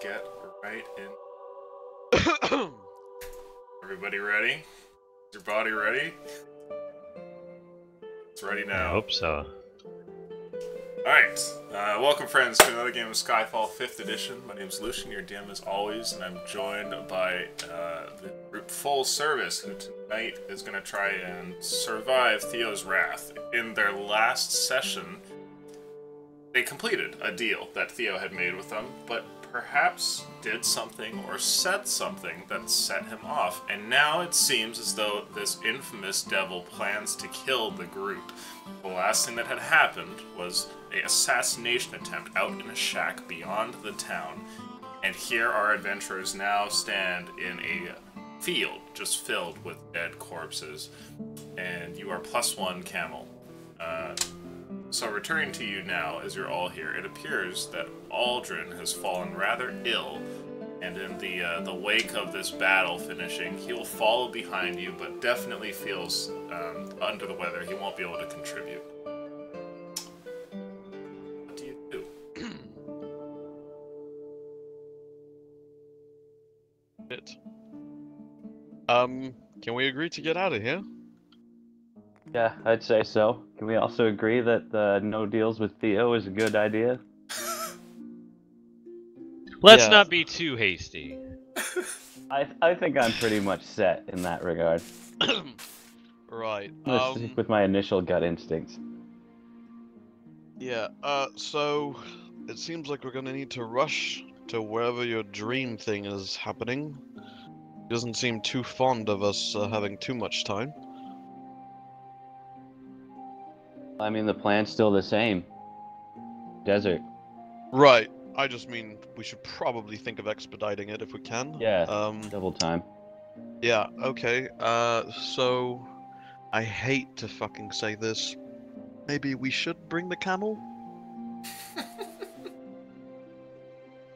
get right in. Everybody ready? Is your body ready? It's ready I now. hope so. Alright, welcome friends to another game of Skyfall 5th edition. My name is Lucian, your DM as always, and I'm joined by the group Full Service, who tonight is going to try and survive Theo's wrath. In their last session, they completed a deal that Theo had made with them, but perhaps did something or said something that set him off, and now it seems as though this infamous devil plans to kill the group. The last thing that had happened was an assassination attempt out in a shack beyond the town, and here our adventurers now stand in a field just filled with dead corpses, and you are +1 camel. So returning to you now, as you're all here, it appears that Aldrin has fallen rather ill, and in the wake of this battle finishing, he will follow behind you, but definitely feels under the weather. He won't be able to contribute. What do you do? Shit. Can we agree to get out of here? Yeah, I'd say so. Can we also agree that no deals with Theo is a good idea? Let's Yeah. not be too hasty. I think I'm pretty much set in that regard. Right. I'm gonna stick with my initial gut instincts. Yeah. So it seems like we're gonna need to rush to wherever your dream thing is happening. He doesn't seem too fond of us having too much time. I mean, the plan's still the same. Desert. Right. I just mean we should probably think of expediting it if we can. Yeah. Double time. Yeah. Okay. So I hate to fucking say this. Maybe we should bring the camel?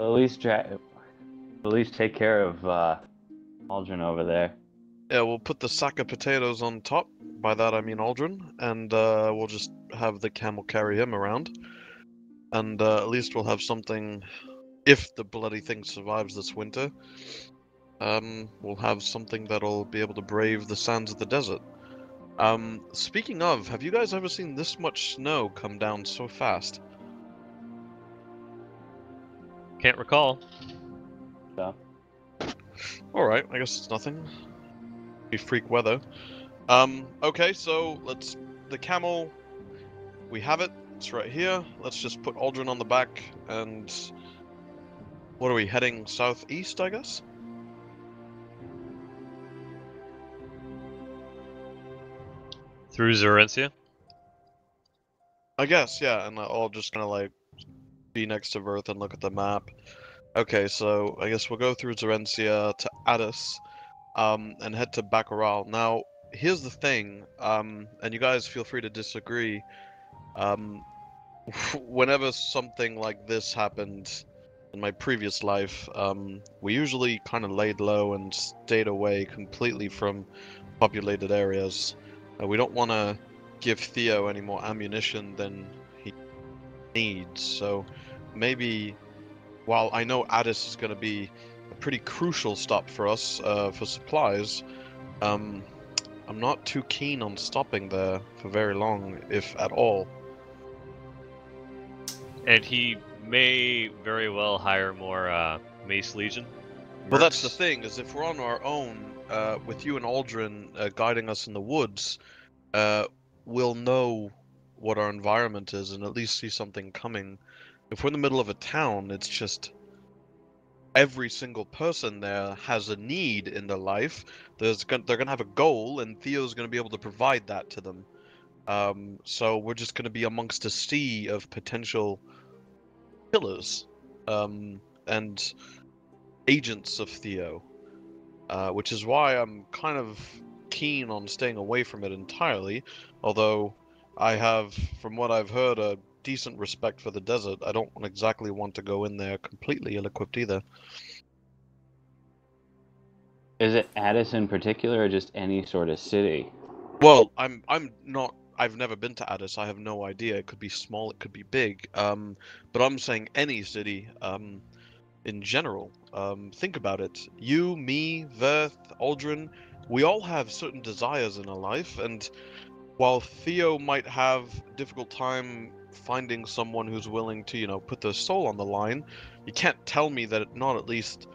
At least take care of Aldrin over there. Yeah, we'll put the sack of potatoes on top. By that I mean Aldrin, and we'll just have the camel carry him around. And at least we'll have something, if the bloody thing survives this winter, we'll have something that'll be able to brave the sands of the desert. Speaking of, have you guys ever seen this much snow come down so fast? Can't recall. So. Alright, I guess it's nothing. Be freak weather. Okay, so the camel, we have it. It's right here. Let's just put Aldrin on the back, and what are we, heading southeast, I guess? Through Zorencia? I guess, yeah, and I'll just kind of like be next to Verth and look at the map. Okay, so I guess we'll go through Zorencia to Addis, and head to Baccaral. Now, here's the thing, and you guys feel free to disagree. Whenever something like this happened in my previous life, we usually kind of laid low and stayed away completely from populated areas. We don't want to give Theo any more ammunition than he needs, so maybe, while I know Addis is going to be a pretty crucial stop for us for supplies, I'm not too keen on stopping there for very long, if at all. And he may very well hire more Mace Legion. Well, that's the mercs. thing, is if we're on our own, with you and Aldrin guiding us in the woods, we'll know what our environment is and at least see something coming. If we're in the middle of a town, it's just every single person there has a need in their life. They're gonna have a goal, and Theo's gonna be able to provide that to them. So we're just gonna be amongst a sea of potential killers, and agents of Theo, which is why I'm kind of keen on staying away from it entirely, although I have, from what I've heard, a decent respect for the desert. I don't exactly want to go in there completely ill-equipped either. Is it Addis in particular, or just any sort of city? Well, I'm not. I've never been to Addis. I have no idea. It could be small. It could be big. But I'm saying any city. in general. Think about it. You, me, Verth, Aldrin, we all have certain desires in our life, and while Theo might have a difficult time finding someone who's willing to, put their soul on the line, you can't tell me that not at least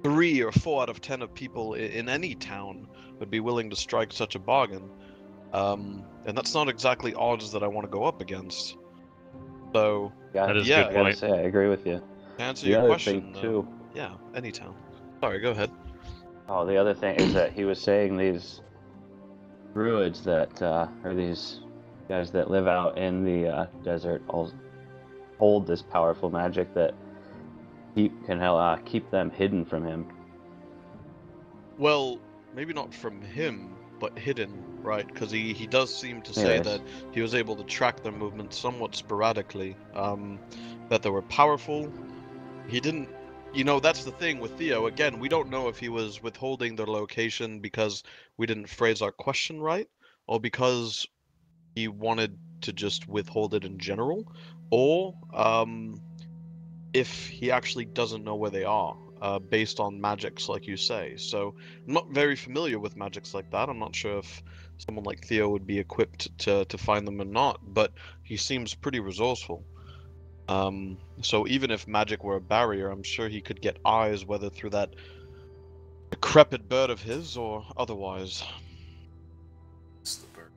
3 or 4 out of 10 of people in any town would be willing to strike such a bargain. And that's not exactly odds that I want to go up against. So, That is a yeah, good I gotta point. say, I agree with you. to answer The your other question, thing too. yeah, any town. Sorry, go ahead. Oh, the other thing is that he was saying these druids that, or these guys that live out in the desert, all hold this powerful magic that can keep them hidden from him. Well, maybe not from him, but hidden, right? Because he does seem to say Yes. that he was able to track their movements somewhat sporadically. That they were powerful. He didn't. That's the thing with Theo. Again, we don't know if he was withholding their location because we didn't phrase our question right, or because he wanted to just withhold it in general, or if he actually doesn't know where they are, based on magics like you say. So I'm not very familiar with magics like that. I'm not sure if someone like Theo would be equipped to find them or not, but he seems pretty resourceful. So even if magic were a barrier, I'm sure he could get eyes, whether through that decrepit bird of his or otherwise. It's the bird.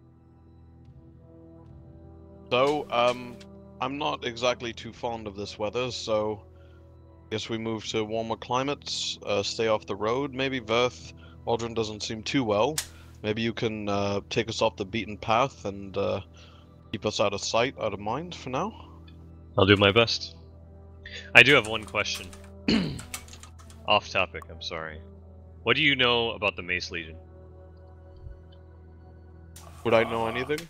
So, I'm not exactly too fond of this weather, so I guess we move to warmer climates, stay off the road, maybe. Verth, Aldrin doesn't seem too well. Maybe you can take us off the beaten path and keep us out of sight, out of mind for now? I'll do my best. I do have one question. Off topic, I'm sorry. What do you know about the Mace Legion? Would I know anything?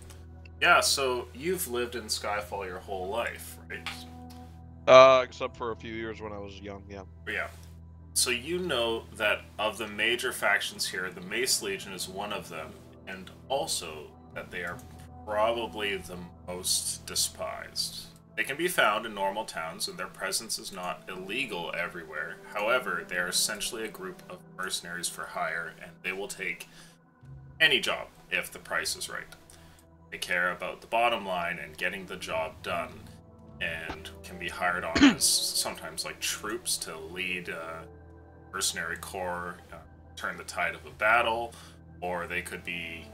Yeah, so you've lived in Skyfall your whole life, right? Except for a few years when I was young, yeah. Yeah. So you know that of the major factions here, the Mace Legion is one of them, and also that they are probably the most despised. They can be found in normal towns, and their presence is not illegal everywhere. However, they are essentially a group of mercenaries for hire, and they will take any job if the price is right. They care about the bottom line and getting the job done, and can be hired on as sometimes like troops to lead a mercenary corps, turn the tide of a battle, or they could be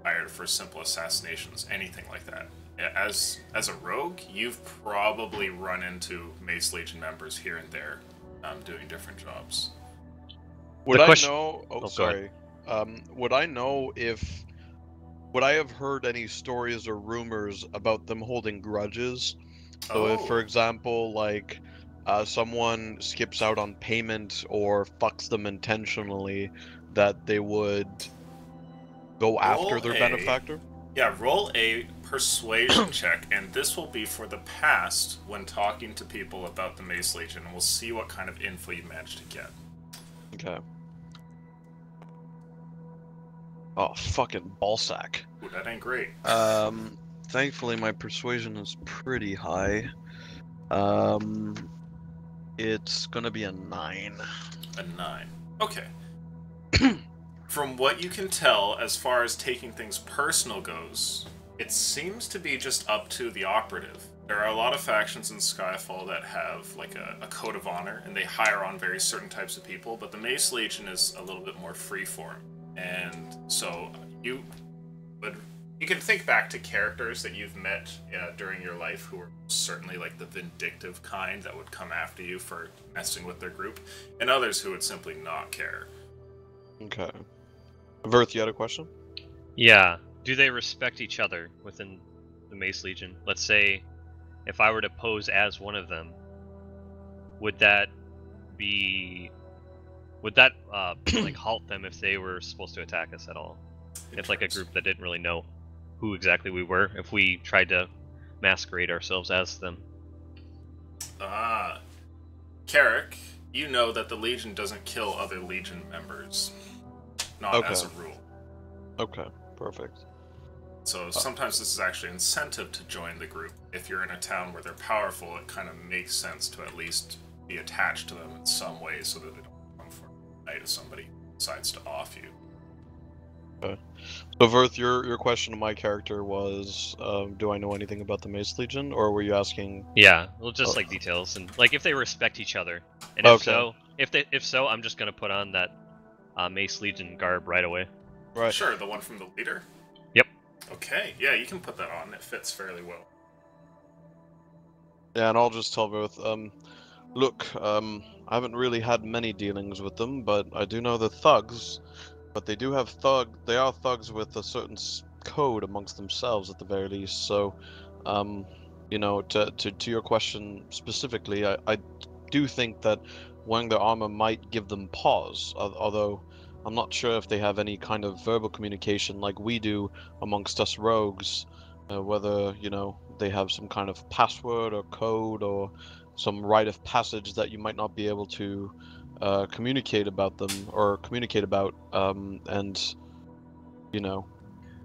hired for simple assassinations, anything like that. As a rogue, you've probably run into Mace Legion members here and there, doing different jobs. Would The I question- know? Oh, go sorry. Would I know if? Would I have heard any stories or rumors about them holding grudges? So, if, for example, like someone skips out on payment or fucks them intentionally, that they would go after their benefactor? Yeah, roll a persuasion check, and this will be for the past when talking to people about the Mace Legion, and we'll see what kind of info you manage to get. Okay. Oh, fucking ballsack. Ooh, that ain't great. Thankfully my persuasion is pretty high. It's gonna be a 9. A 9. Okay. From what you can tell, as far as taking things personal goes, it seems to be just up to the operative. There are a lot of factions in Skyfall that have like a code of honor, and they hire on very certain types of people, but the Mace Legion is a little bit more freeform. And so you can think back to characters that you've met during your life who were certainly like the vindictive kind that would come after you for messing with their group, and others who would simply not care. Okay. Verth, you had a question? Yeah. Do they respect each other within the Mace Legion? Let's say, if I were to pose as one of them, would that like halt them if they were supposed to attack us at all? If like a group that didn't really know who exactly we were, if we tried to masquerade ourselves as them. Carrick, you know that the Legion doesn't kill other Legion members. Not as a rule. Okay, perfect. So sometimes this is actually incentive to join the group. If you're in a town where they're powerful, it kind of makes sense to at least be attached to them in some way so that they don't come for a night if somebody decides to off you. So, Verth, your question to my character was, do I know anything about the Mace Legion, or were you asking? Yeah, well, just Oh. like details and like if they respect each other, and Okay. if so, I'm just gonna put on that Mace Legion garb right away. Right. Sure, the one from the leader? Yep. Okay, yeah, you can put that on. It fits fairly well. Yeah, and I'll just tell Verth, look, I haven't really had many dealings with them, but I do know the thugs. But they do have they are thugs with a certain code amongst themselves at the very least. So, you know, to your question specifically, I do think that wearing their armor might give them pause. Although I'm not sure if they have any kind of verbal communication like we do amongst us rogues. Whether, you know, they have some kind of password or code or some rite of passage that you might not be able to communicate about them or communicate about, and you know,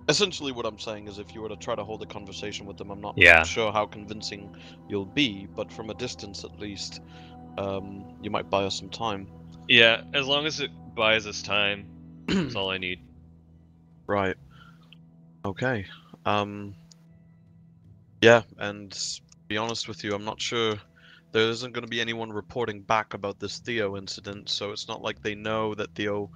essentially what I'm saying is if you were to try to hold a conversation with them, I'm not Yeah. sure how convincing you'll be, but from a distance at least, you might buy us some time. Yeah, as long as it buys us time, that's all I need. Right. Okay. Yeah, and to be honest with you, I'm not sure there isn't going to be anyone reporting back about this Theo incident, so it's not like they know that Theo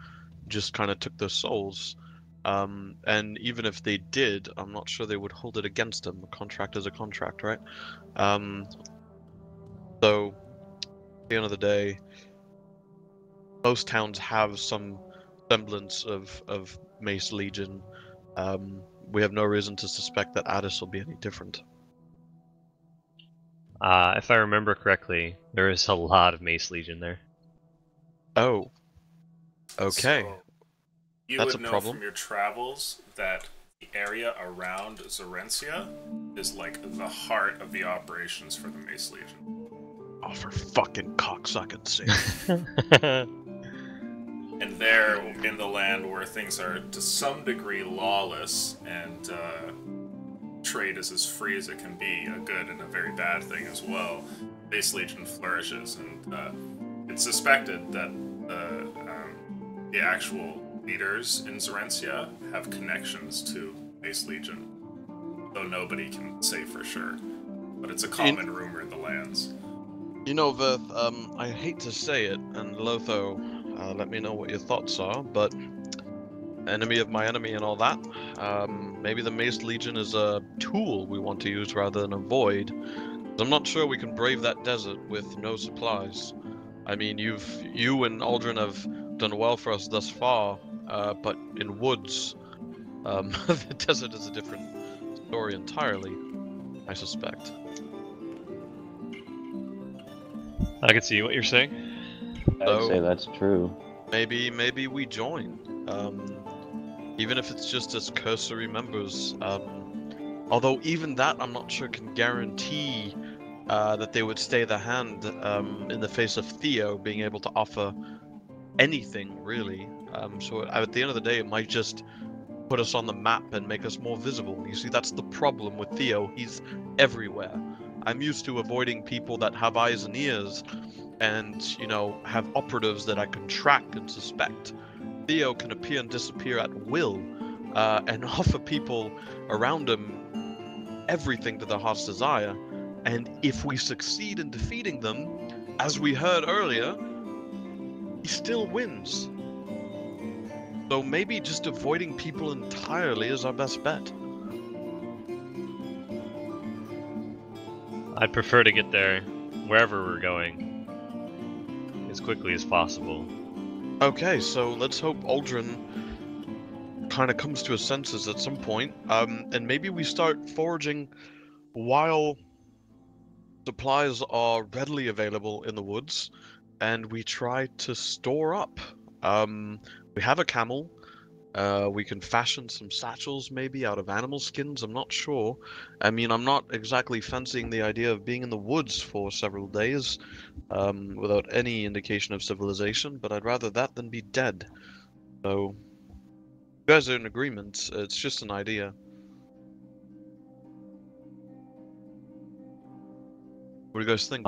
just kind of took their souls. And even if they did, I'm not sure they would hold it against them. A contract is a contract, right? So, at the end of the day, most towns have some semblance of Mace Legion. We have no reason to suspect that Addis will be any different. If I remember correctly, there is a lot of Mace Legion there. Oh. Okay. So, you That's would a know problem. from your travels that the area around Zorencia is like the heart of the operations for the Mace Legion. Oh, for fucking cocksucking sake. And there, in the land where things are to some degree lawless and trade is as free as it can be, a good and a very bad thing as well, Mace Legion flourishes, and it's suspected that the actual leaders in Zorencia have connections to Mace Legion, though nobody can say for sure. But it's a common rumor in the lands. You know, Verth, I hate to say it, and Lotho, let me know what your thoughts are, but enemy of my enemy and all that, maybe the Mace Legion is a tool we want to use rather than avoid. I'm not sure we can brave that desert with no supplies. I mean, you and Aldrin have done well for us thus far, but in woods, the desert is a different story entirely, I suspect. I can see what you're saying. I'd say that's true. Maybe we join, even if it's just as cursory members. Although even that, I'm not sure can guarantee that they would stay the hand in the face of Theo being able to offer anything really. So at the end of the day, it might just put us on the map and make us more visible. You see, that's the problem with Theo. He's everywhere. I'm used to avoiding people that have eyes and ears and, you know, have operatives that I can track and suspect. Theo can appear and disappear at will, and offer people around him everything to their heart's desire. And if we succeed in defeating them, as we heard earlier, he still wins. So maybe just avoiding people entirely is our best bet. I'd prefer to get there wherever we're going as quickly as possible. Okay, so let's hope Aldrin kind of comes to his senses at some point, and maybe we start foraging while supplies are readily available in the woods, and we try to store up. We have a camel. We can fashion some satchels maybe out of animal skins, I'm not sure. I mean, I'm not exactly fancying the idea of being in the woods for several days without any indication of civilization, but I'd rather that than be dead. So, you guys are in agreement, it's just an idea. What do you guys think?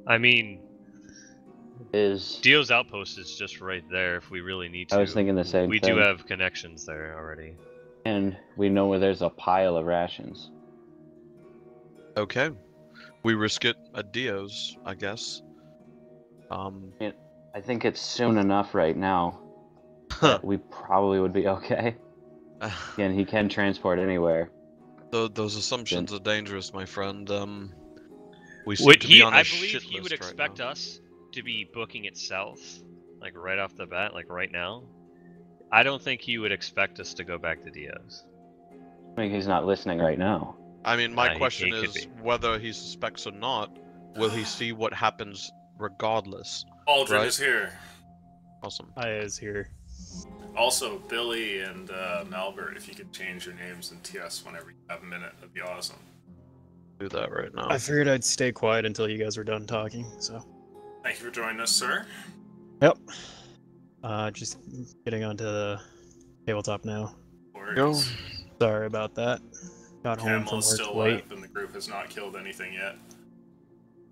I mean, Is Dio's outpost is just right there if we really need to. I was thinking the same We thing. do have connections there already. And we know where there's a pile of rations. Okay. We risk it at Dio's, I guess. I think it's soon enough right now that we probably would be okay. Again, he can transport anywhere. Those assumptions are dangerous, my friend. We seem to be on a I shit believe he would list right expect now. us to be booking it south, like right off the bat, like right now. I don't think he would expect us to go back to Dio's. I think he's not listening right now. I mean, my He question could is be. whether he suspects or not, will he see what happens regardless? Aldrin Right. is here. Awesome. I is here. Also, Billy and Malbert, if you could change your names in TS whenever you have a minute, that'd be awesome. Do that right now. I figured I'd stay quiet until you guys were done talking, so. Thank you for joining us, sir. Yep. Just getting onto the tabletop now. Go. Sorry about that. Got home from Camel's work still late. alive, and the group has not killed anything yet.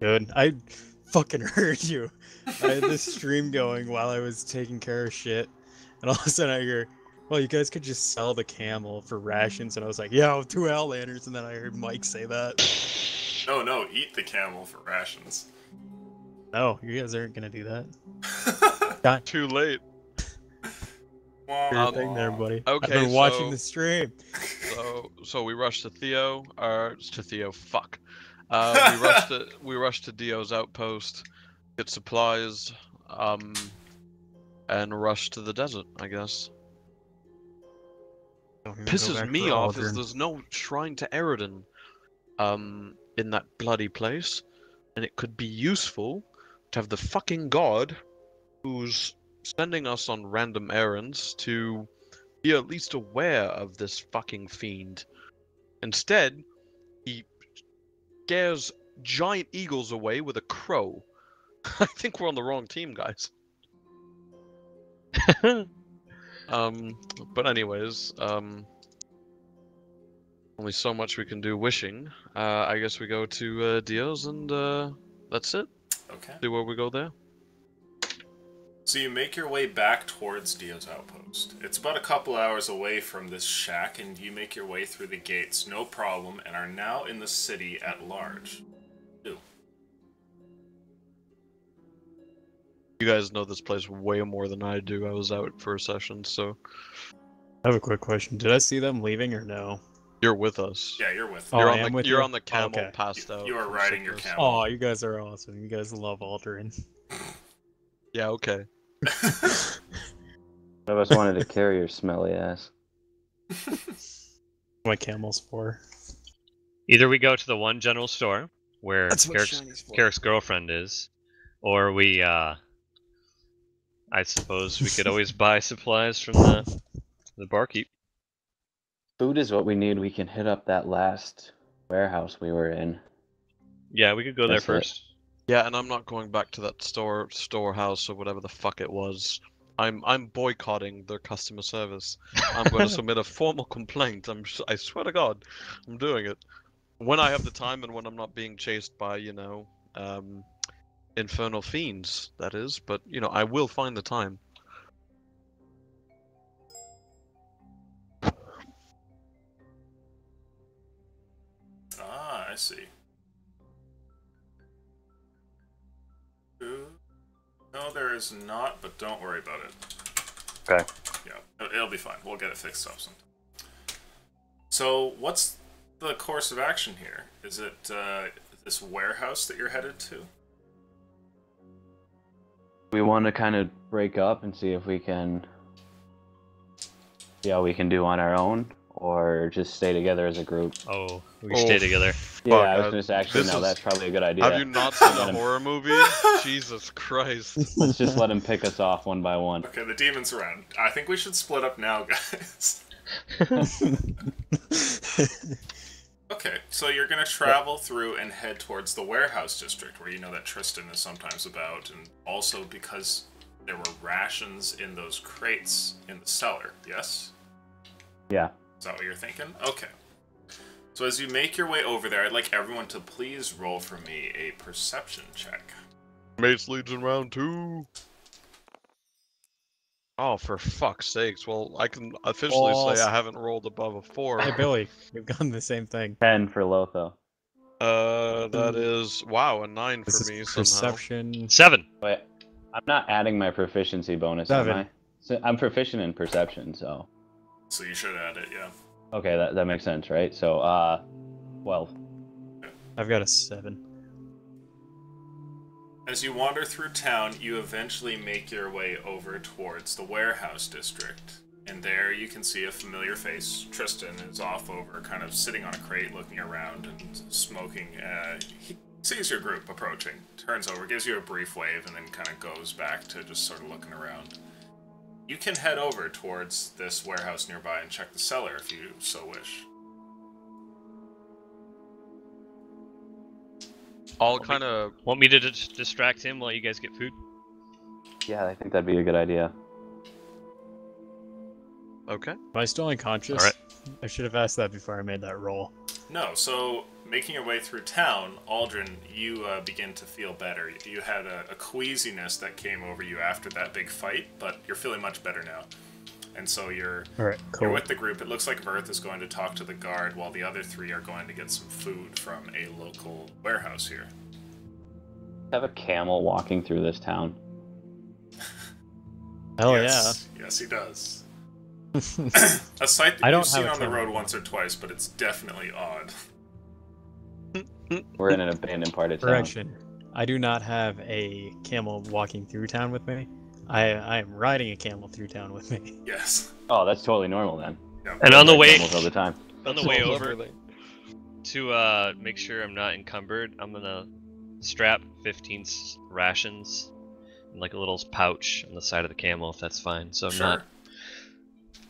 Good. I fucking heard you. I had this stream going while I was taking care of shit, and all of a sudden I hear, well, you guys could just sell the camel for rations, and I was like, yeah, 2 Outlanders, and then I heard Mike say that. No, eat the camel for rations. No, you guys aren't gonna do that. Too late. Good thing there, buddy. okay, I've been watching so- the stream. So we rush to Theo. Fuck. We rush to Dio's outpost, get supplies, and rush to the desert. I guess. Don't even go Pisses back me for off is Aldrin. there's no shrine to Eridan, in that bloody place, and it could be useful to have the fucking god, who's sending us on random errands, to be at least aware of this fucking fiend. Instead, he scares giant eagles away with a crow. I think we're on the wrong team, guys. But anyways, only so much we can do wishing. I guess we go to Dio's and that's it. Okay. See where we go there. So you make your way back towards Dio's outpost. It's about a couple hours away from this shack, and you make your way through the gates, no problem, and are now in the city at large. You guys know this place way more than I do. I was out for a session, so I have a quick question. Did I see them leaving or no? you're with us. Yeah, you're with Oh, me. You're I on am the with you're you? on the camel, Okay. passed out. You are from riding your sickness. camel. Oh, you guys are awesome. You guys love Aldrin. Yeah, okay. One of us wanted to carry your smelly ass. My camel's for. Either we go to the one general store where That's what Carrick's, Shiny's for. Carrick's girlfriend is, or we, I suppose we could always buy supplies from the barkeep. Food is what we need. We can hit up that last warehouse we were in. Yeah, we could go there That's it. first. Yeah, and I'm not going back to that storehouse or whatever the fuck it was. I'm boycotting their customer service. I'm going to submit a formal complaint. I swear to God, I'm doing it when I have the time and when I'm not being chased by infernal fiends. That is, but I will find the time. Ah, I see. No, there is not, but don't worry about it. Okay. Yeah, it'll be fine. We'll get it fixed up sometime. So, what's the course of action here? Is it this warehouse that you're headed to? We want to kind of break up and see if we can see how we can do on our own, or just stay together as a group. Oh, we stay together. Yeah, I was God. going to say, actually, This no, is- that's probably a good idea. Have you not seen Let a him- horror movie? Jesus Christ. Let's just let him pick us off one by one. Okay, the demon's around. I think we should split up now, guys. Okay, so you're gonna travel through and head towards the warehouse district, where you know that Tristan is sometimes about, and also because there were rations in those crates in the cellar, yes? Yeah. Is that what you're thinking? Okay. So as you make your way over there, I'd like everyone to please roll for me a perception check. Mace Legion round 2. Oh, for fuck's sakes. Well, I can officially say I haven't rolled above a 4. Hey Billy, we've done the same thing. 10 for Lotho. That is, wow, a 9 for This me is somehow. perception. 7. Wait, I'm not adding my proficiency bonus, am 7. I? So I'm proficient in perception, so... So you should add it, yeah. Okay, that makes sense, right? So, 12. I've got a 7. As you wander through town, you eventually make your way over towards the warehouse district. And there you can see a familiar face. Tristan is off over, kind of sitting on a crate, looking around and smoking. He sees your group approaching, turns over, gives you a brief wave, and then kind of goes back to just sort of looking around. You can head over towards this warehouse nearby and check the cellar if you so wish. I'll kind of... Want me to distract him while you guys get food? Yeah, I think that'd be a good idea. Okay. Am I still unconscious? Alright. I should have asked that before I made that roll. No, so making your way through town, Aldrin, you begin to feel better. You had a queasiness that came over you after that big fight, but you're feeling much better now. And so you're Cool. with the group. It looks like Verth is going to talk to the guard while the other 3 are going to get some food from a local warehouse here. Have a camel walking through this town. Hell Yes, yes, he does. yeah. A sight that I don't you've seen have a on the camel. road once or twice, but it's definitely odd. We're in an abandoned part of town. Correction. I do not have a camel walking through town with me. I am riding a camel through town with me. Yes. Oh, that's totally normal then. Yeah. And on the Ride way, camels all the time. on the way Solves over, everything. to make sure I'm not encumbered, I'm gonna strap 15 rations in like a little pouch on the side of the camel, if that's fine. So I'm Sure. not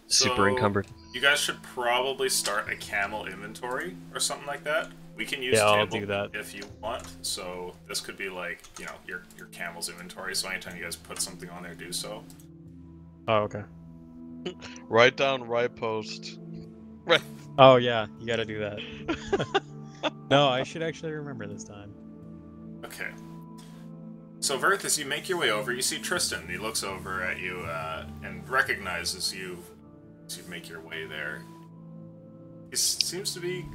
super So, encumbered. You guys should probably start a camel inventory or something like that. We can use Yeah, I'll table do that. if you want. So this could be like, you know, your camel's inventory. So anytime you guys put something on there, do so. Oh, okay. Write down right post. Right. Oh yeah, you gotta do that. No, I should actually remember this time. Okay. So Verth, as you make your way over, you see Tristan. He looks over at you and recognizes you as you make your way there. He seems to be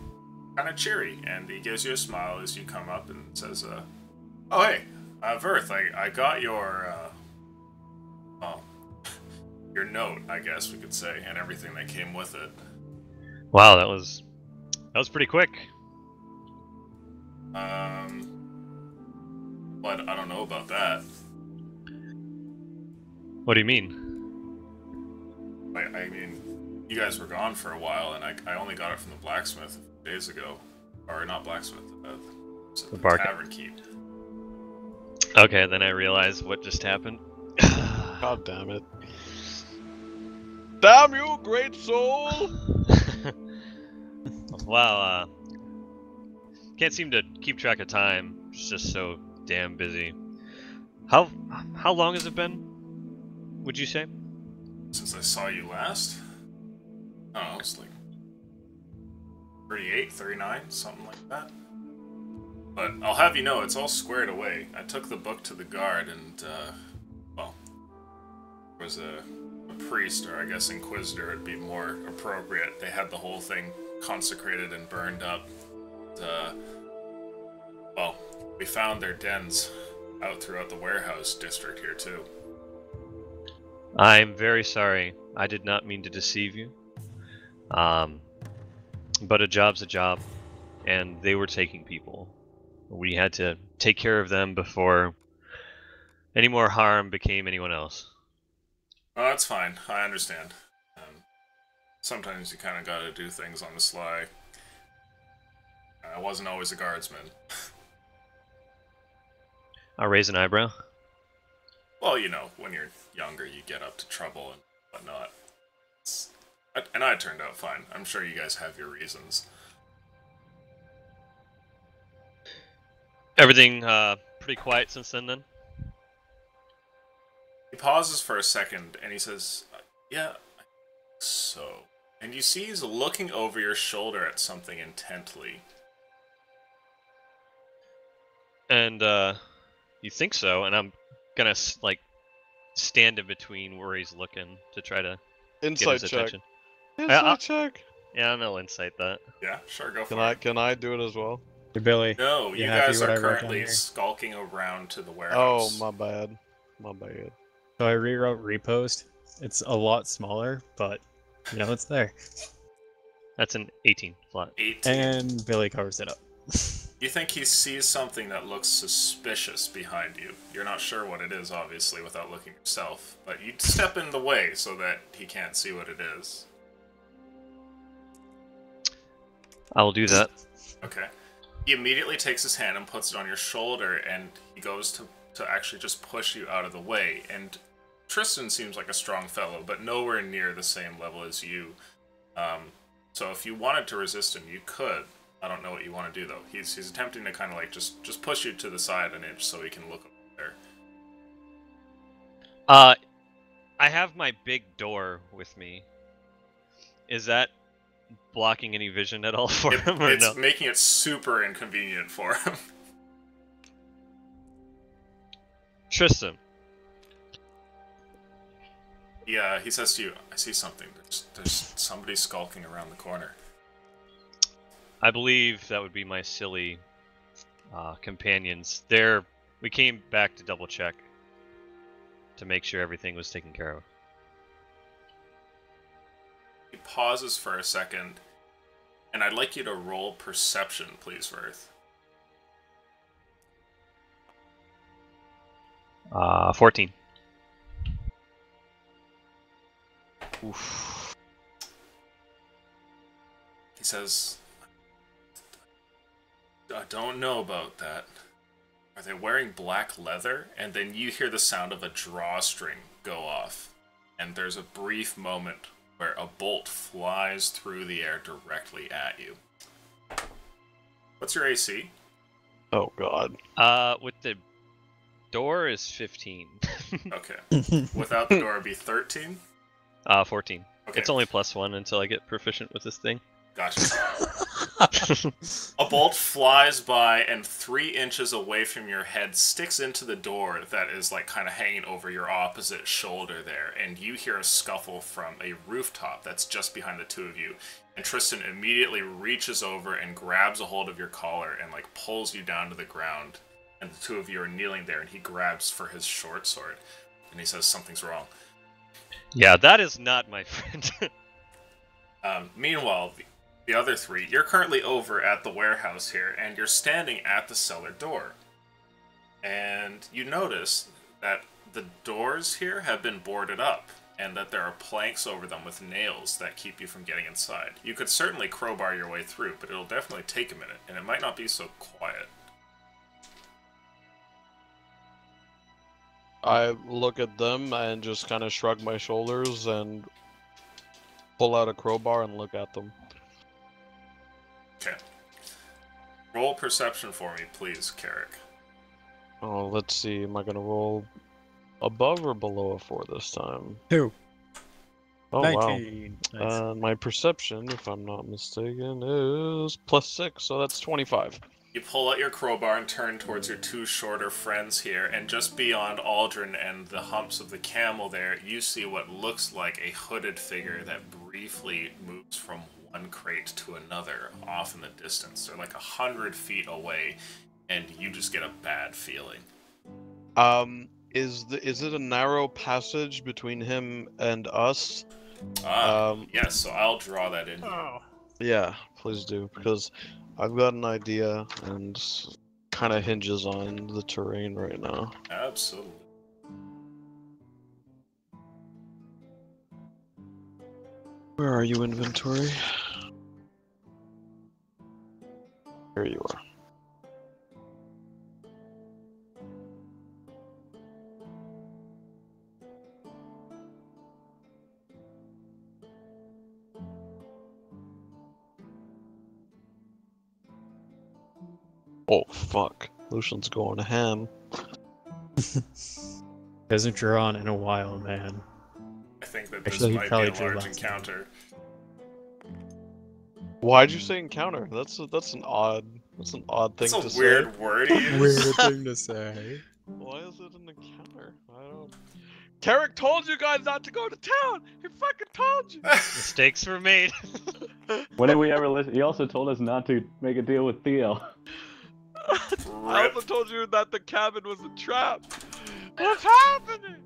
kind of cheery, and he gives you a smile as you come up and says, "Oh hey, Verth, I got your well, your note, I guess we could say, and everything that came with it. Wow, that was pretty quick. But I don't know about that. What do you mean? I mean, you guys were gone for a while, and I only got it from the blacksmith a few days ago. Or not blacksmith, the bark- tavern keep. Okay, then I realize what just happened. God damn it. Damn you, great soul! Wow, can't seem to keep track of time. It's just so damn busy. How long has it been? Would you say? Since I saw you last? I don't know, it's like 38, 39, something like that. But I'll have you know, it's all squared away. I took the book to the guard, and, well, there was a priest, or I guess inquisitor would be more appropriate. They had the whole thing consecrated and burned up. Well, we found their dens out throughout the warehouse district here, too. I'm very sorry. I did not mean to deceive you. But a job's a job, and they were taking people. We had to take care of them before any more harm became anyone else. Oh, that's fine. I understand. Sometimes you kind of gotta do things on the sly. I wasn't always a guardsman. I'll raise an eyebrow. Well, you know, when you're younger, you get up to trouble and whatnot. And I turned out fine. I'm sure you guys have your reasons. Everything pretty quiet since then? He pauses for a second and he says, yeah, I think so. And you see he's looking over your shoulder at something intently. And you think so, and I'm gonna like stand in between where he's looking to try to get Insight his check. attention. Insight check. Yeah, I'll insight that. Yeah, sure, go for Can it. I do it as well? Hey, Billy. No, You you happy guys what I are wrote down currently here? skulking around to the Oh, warehouse. my bad. My bad. So I rewrote repost. It's a lot smaller, but you know it's there. That's an 18 flat. 18. And Billy covers it up. You think he sees something that looks suspicious behind you. You're not sure what it is, obviously, without looking yourself. But you step in the way so that he can't see what it is. I'll do that. Okay. He immediately takes his hand and puts it on your shoulder, and he goes to actually just push you out of the way. And Tristan seems like a strong fellow, but nowhere near the same level as you. So if you wanted to resist him, you could. I don't know what you want to do, though. He's attempting to kind of like just push you to the side an inch so he can look over there. I have my big door with me. Is that blocking any vision at all for him, or It's no? making it super inconvenient for him. Tristan, Yeah, he says to you, I see something. There's somebody skulking around the corner. I believe that would be my silly companions. We came back to double check to make sure everything was taken care of. He pauses for a second, and I'd like you to roll perception, please, Verth. 14. Oof. He says, I don't know about that. Are they wearing black leather? And then you hear the sound of a drawstring go off. And there's a brief moment where a bolt flies through the air directly at you. What's your AC? Oh god. With the door is 15. Okay. Without the door, it'd be 13? 14. Okay. It's only +1 until I get proficient with this thing. Gotcha. A bolt flies by and 3 inches away from your head sticks into the door that is like kind of hanging over your opposite shoulder there, and you hear a scuffle from a rooftop that's just behind the two of you. And Tristan immediately reaches over and grabs a hold of your collar and like pulls you down to the ground. And the two of you are kneeling there, and he grabs for his short sword, and he says something's wrong. Yeah, that is not my friend. Meanwhile, the other 3, you're currently over at the warehouse here, and you're standing at the cellar door. And you notice that the doors here have been boarded up, and that there are planks over them with nails that keep you from getting inside. You could certainly crowbar your way through, but it'll definitely take a minute, and it might not be so quiet. I look at them and just kind of shrug my shoulders and pull out a crowbar and look at them. Okay. Roll perception for me, please, Carrick. Oh, let's see. Am I gonna roll above or below a 4 this time? 2. Oh 19. wow. Nice. My perception, if I'm not mistaken, is +6, so that's 25. You pull out your crowbar and turn towards your 2 shorter friends here, and just beyond Aldrin and the humps of the camel there, you see what looks like a hooded figure that briefly moves from one crate to another off in the distance. They're like 100 feet away, and you just get a bad feeling. Is it a narrow passage between him and us? Yes, so I'll draw that in. Oh. Yeah, please do, because I've got an idea and kind of hinges on the terrain right now. Absolutely. Where are you, inventory? Here you are. Oh fuck. Lucian's going ham. Hasn't drawn in a while, man. I think that this Actually, he might be probably a drew large last encounter. Why'd you say encounter? That's an odd thing It's to a say. weird word to use. Weird thing to say. Why is it an encounter? I don't. Carrick told you guys not to go to town. He fucking told you. Mistakes were made. When did we ever listen? He also told us not to make a deal with Theo. I Rip. also told you that the cabin was a trap. What's happening?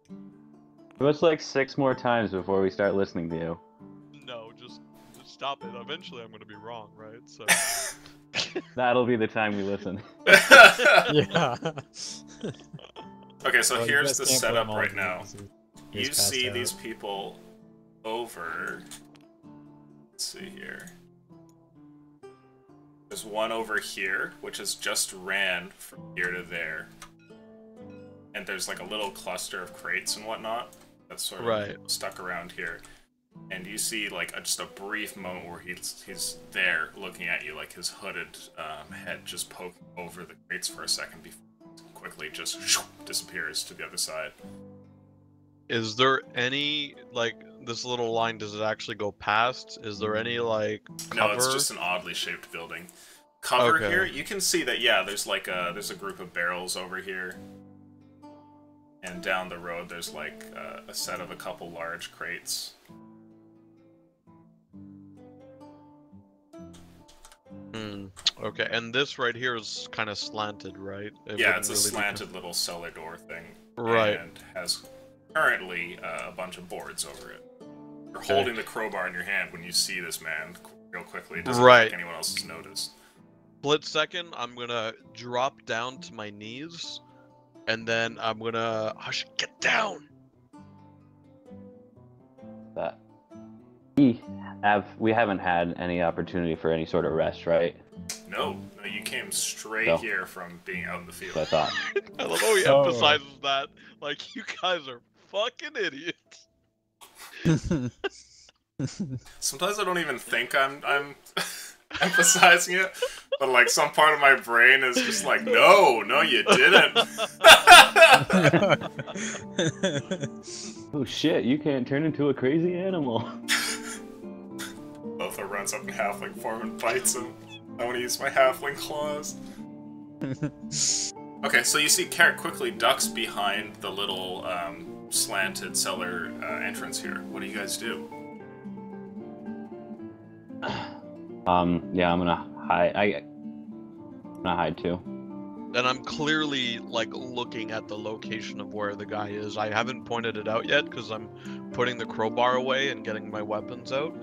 It was like 6 more times before we start listening to you. No, just stop it. Eventually, I'm gonna be wrong, right? So. That'll be the time we listen. Yeah. Okay, so Well, you here's guys the can't put setup them all right in now. because You he's passed see out. these people over. Let's see here. There's one over here, which has just ran from here to there. And there's like a little cluster of crates and whatnot that's sort of Right. stuck around here. And you see like just a brief moment where he's there looking at you, like his hooded head just poking over the crates for a second before it quickly just disappears to the other side. Is there any like this little line? Does it actually go past? Is there any like cover? No, it's just an oddly shaped building. Cover Okay. here, you can see that there's like there's a group of barrels over here. And down the road there's like a set of a couple large crates. Okay, and this right here is kind of slanted, right? It Yeah, wouldn't it's a really be slanted little cellar door thing. Right. And has currently a bunch of boards over it. You're Okay. holding the crowbar in your hand when you see this man real quickly. It doesn't Right. look like anyone else has noticed. Split second, I'm gonna drop down to my knees, and then I'm gonna get down. That we haven't had any opportunity for any sort of rest, right? No, you came straight No. here from being out in the field. So I thought. I love how he Oh. emphasizes that. Like, you guys are fucking idiots. Sometimes I don't even think I'm emphasizing it, but like some part of my brain is just like, no, you didn't. Oh shit, you can't turn into a crazy animal. Lothar runs up in halfling form and bites him. I want to use my halfling claws. Okay, so you see Carrot quickly ducks behind the little slanted cellar entrance here. What do you guys do? Yeah, I'm gonna hide. I'm gonna hide too. And I'm clearly like looking at the location of where the guy is. I haven't pointed it out yet because I'm putting the crowbar away and getting my weapons out.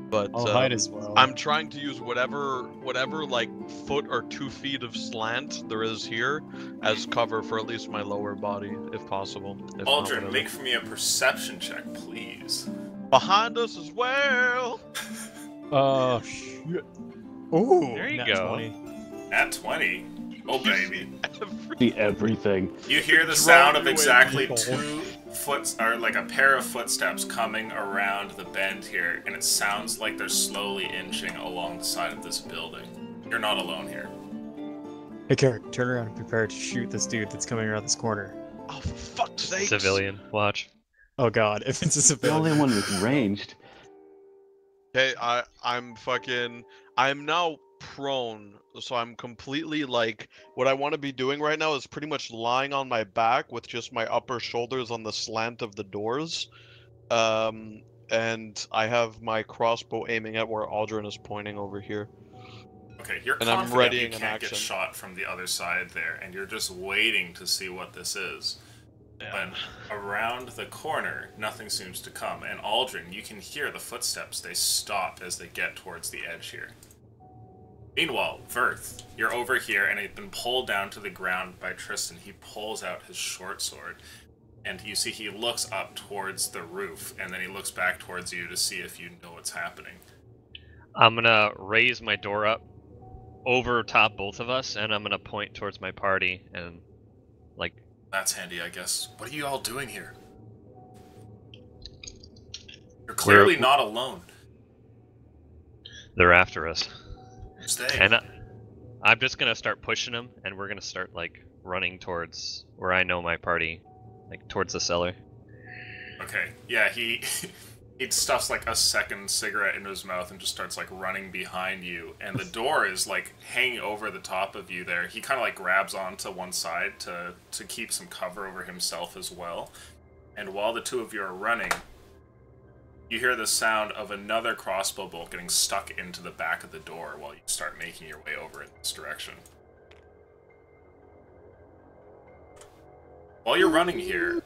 But I'll hide as well. I'm trying to use whatever like foot or 2 feet of slant there is here as cover for at least my lower body, if possible. If not, Aldrin, whatever. make for me a perception check, please. Behind us as well. Oh shit. Ooh. There you nat go. 20. At 20. Oh, baby. See everything. You hear the Drone sound of away, exactly people. 2 or like a pair of footsteps coming around the bend here, and it sounds like they're slowly inching along the side of this building. You're not alone here. Hey, Carrick, turn around and prepare to shoot this dude that's coming around this corner. Oh, for fuck's sake. Civilian, watch. Oh god, if it's a The civilian. only one with ranged. Okay, I'm now prone, so I'm completely like, what I want to be doing right now is pretty much lying on my back with just my upper shoulders on the slant of the doors. And I have my crossbow aiming at where Aldrin is pointing over here. Okay, you're And I'm confident readying you an can't get action. shot from the other side there, and you're just waiting to see what this is. But around the corner, nothing seems to come, and Aldrin, you can hear the footsteps. They stop as they get towards the edge here. Meanwhile, Verth, you're over here, and you've been pulled down to the ground by Tristan. He pulls out his short sword, and you see he looks up towards the roof, and then he looks back towards you to see if you know what's happening. I'm gonna raise my door up over top both of us, and I'm gonna point towards my party and like. That's handy, I guess. What are you all doing here? You're clearly not alone. They're after us. Stay. And I'm just gonna start pushing them, and we're gonna start like running towards where I know my party, like towards the cellar. Okay, yeah, he stuffs like a second cigarette into his mouth and just starts like running behind you, and the door is like hanging over the top of you there. He kind of like grabs onto one side to keep some cover over himself as well. And while the two of you are running, you hear the sound of another crossbow bolt getting stuck into the back of the door while you start making your way over in this direction. While you're running here,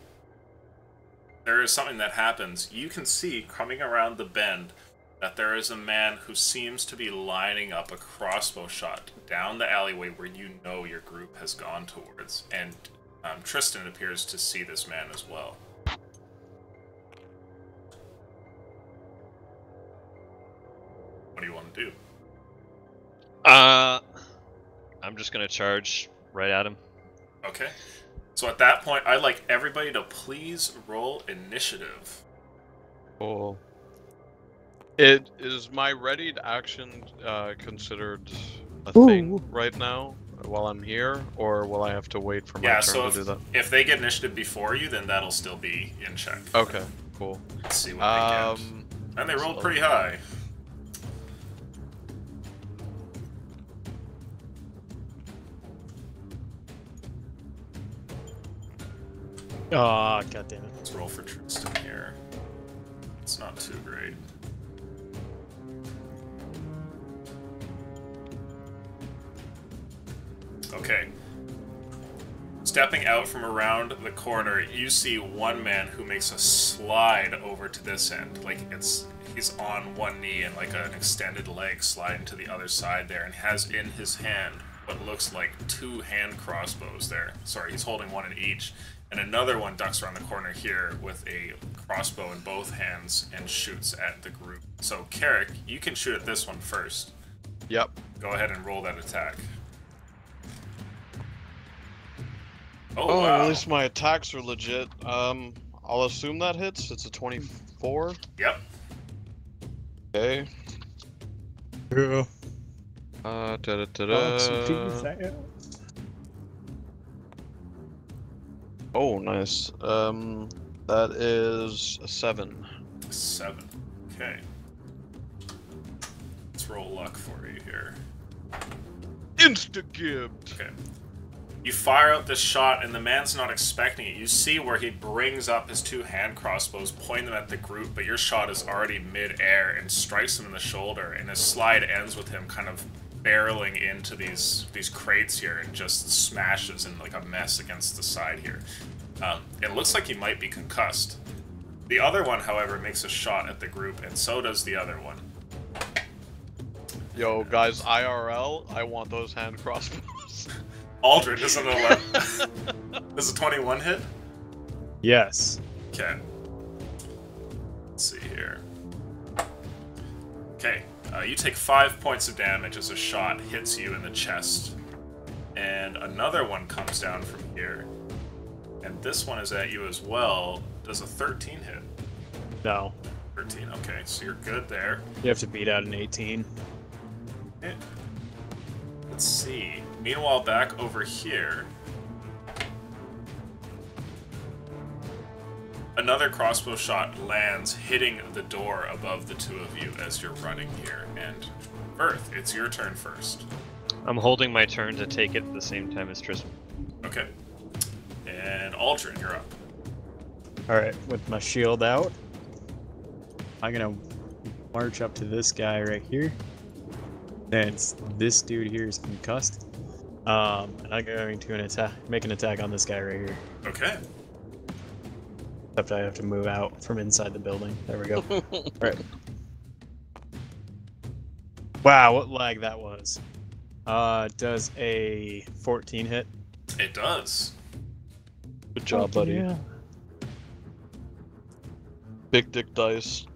there is something that happens. You can see coming around the bend that there is a man who seems to be lining up a crossbow shot down the alleyway where you know your group has gone towards. And Tristan appears to see this man as well. What do you want to do? I'm just gonna charge right at him. Okay. So at that point, I'd like everybody to please roll initiative. Cool. Is my readied action considered a thing right now while I'm here, or will I have to wait for my turn to do that? If they get initiative before you, then that'll still be in check. Okay, cool. Let's see what they get. And they rolled pretty high. Oh, god damn it. Let's roll for Tristan here. It's not too great. Okay. Stepping out from around the corner, you see one man who makes a slide over to this end. Like, he's on one knee and like an extended leg sliding to the other side there, and has in his hand what looks like 2 hand crossbows there. Sorry, he's holding one in each. And another one ducks around the corner here with a crossbow in both hands and shoots at the group. So, Carrick, you can shoot at this one first. Yep. Go ahead and roll that attack. Oh, wow. at least my attacks are legit. I'll assume that hits. It's a 24. Yep. Okay. Yeah. Oh, nice. That is a 7. 7. Okay. Let's roll luck for you here. Insta-gibbed! Okay. You fire out this shot, and the man's not expecting it. You see where he brings up his 2 hand crossbows, pointing them at the group, but your shot is already mid-air and strikes him in the shoulder, and his slide ends with him kind of barreling into these crates here and just smashes in like a mess against the side here. It looks like he might be concussed. The other one, however, makes a shot at the group, and so does the other one. Yo, guys, IRL, I want those hand crossbows. Aldrin, is an 11. Does a 21 hit? Yes. Okay. Let's see here. Okay. You take 5 points of damage as a shot hits you in the chest. And another one comes down from here. And this one is at you as well. Does a 13 hit? No. 13, okay. So you're good there. You have to beat out an 18. Okay. Let's see. Meanwhile, back over here, another crossbow shot lands, hitting the door above the two of you as you're running here. And Earth, it's your turn first. I'm holding my turn to take it at the same time as Tristan. Okay. And Aldrin, you're up. Alright, with my shield out, I'm gonna march up to this guy right here. Since this dude here is concussed. And I'm going to make an attack on this guy right here. Okay. Except I have to move out from inside the building. There we go. Right. Wow, what lag that was. Does a 14 hit? It does. Good job, buddy. Yeah. Big dick dice.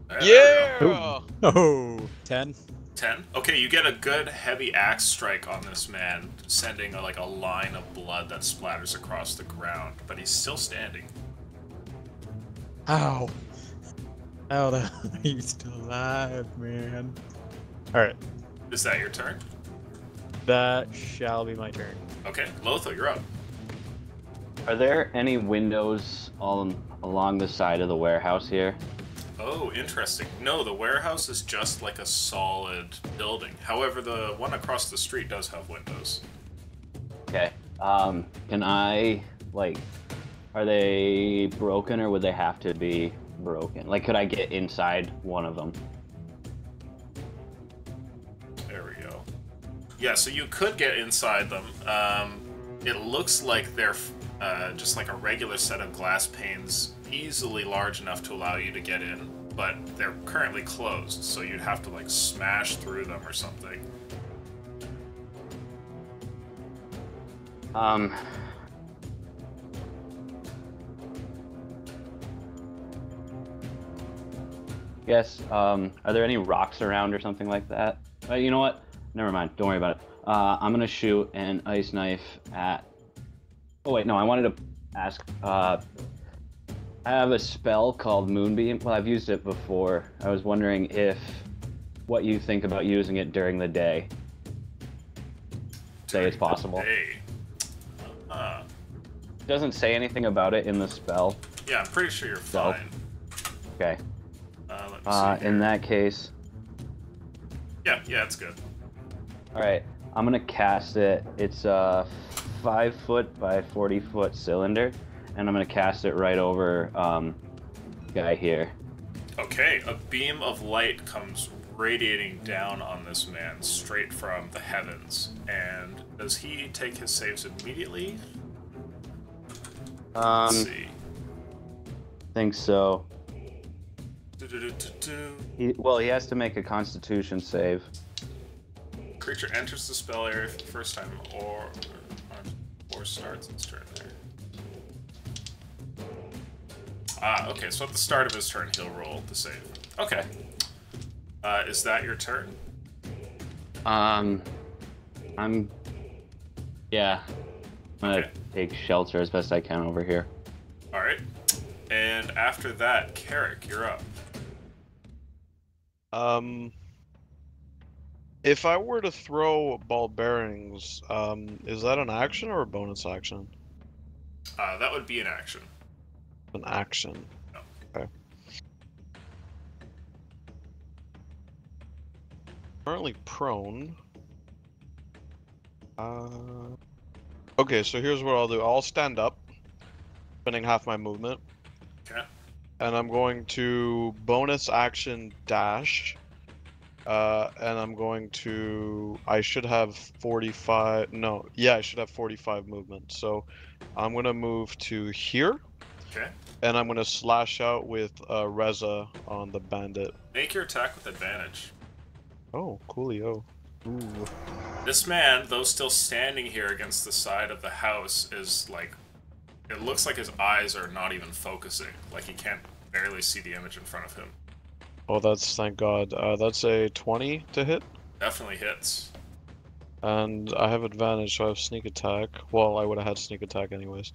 There we go. Yeah! Oh, 10? 10. Okay, you get a good heavy axe strike on this man, sending like a line of blood that splatters across the ground, but he's still standing. Ow. How the hell are you still alive, man? Alright, Is that your turn? that shall be my turn. Okay, Lotho, you're up. Are there any windows all along the side of the warehouse here? Oh, interesting. No, the warehouse is just like a solid building. However, the one across the street does have windows. Okay. Can I, like, are they broken or would they have to be broken? Like, could I get inside one of them? There we go. Yeah, so you could get inside them. It looks like they're just like a regular set of glass panes, easily large enough to allow you to get in, but they're currently closed, so you'd have to like smash through them or something. Yes, are there any rocks around or something like that? You know what? Never mind, don't worry about it. I'm gonna shoot an ice knife at... Oh wait, no, I wanted to ask, I have a spell called Moonbeam. Well, I've used it before. I was wondering what you think about using it during the day. Say it's possible. Hey. It doesn't say anything about it in the spell. Yeah, I'm pretty sure you're So- fine. Okay. Let me see In here. that case, Yeah, it's good. alright, I'm gonna cast it. It's a 5-foot by 40-foot cylinder, and I'm gonna cast it right over guy here. Okay, a beam of light comes radiating down on this man straight from the heavens. And does he take his saves immediately? Let's see. Think so. Do-do-do-do-do. He has to make a Constitution save. Creature enters the spell area for the first time or starts its turn there. Okay, so at the start of his turn, he'll roll the save. Okay. Is that your turn? Yeah. I'm gonna Okay. take shelter as best I can over here. Alright. And after that, Carrick, you're up. If I were to throw ball bearings, is that an action or a bonus action? That would be an action. An action. No. Okay. Currently prone. Okay, so here's what I'll do. I'll stand up, spending half my movement. Okay. And I'm going to bonus action dash. And I'm going to... I should have 45... No, yeah, I should have 45 movement. So I'm going to move to here. Okay. And I'm going to slash out with Reza on the bandit. Make your attack with advantage. Oh, coolio. Ooh. This man, though still standing here against the side of the house, is like... It looks like his eyes are not even focusing. Like he can't barely see the image in front of him. Oh, that's... Thank God. That's a 20 to hit. Definitely hits. And I have advantage, so I have sneak attack. Well, I would have had sneak attack anyways.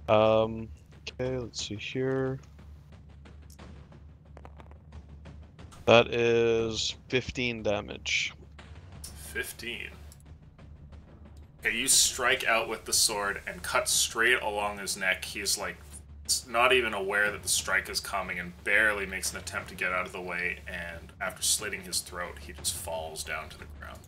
Okay, let's see here. That is 15 damage. 15. Okay, you strike out with the sword and cut straight along his neck. He's like not even aware that the strike is coming and barely makes an attempt to get out of the way, and after slitting his throat, he just falls down to the ground.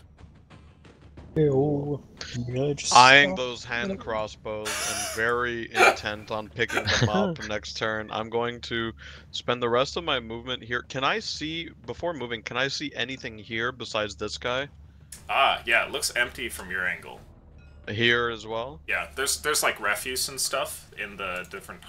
Ew. Really just Eyeing stop? those hand crossbows and very intent on picking them up next turn. I'm going to spend the rest of my movement here. Can I see, before moving, can I see anything here besides this guy? Yeah, it looks empty from your angle. Here as well? Yeah, there's like refuse and stuff in the different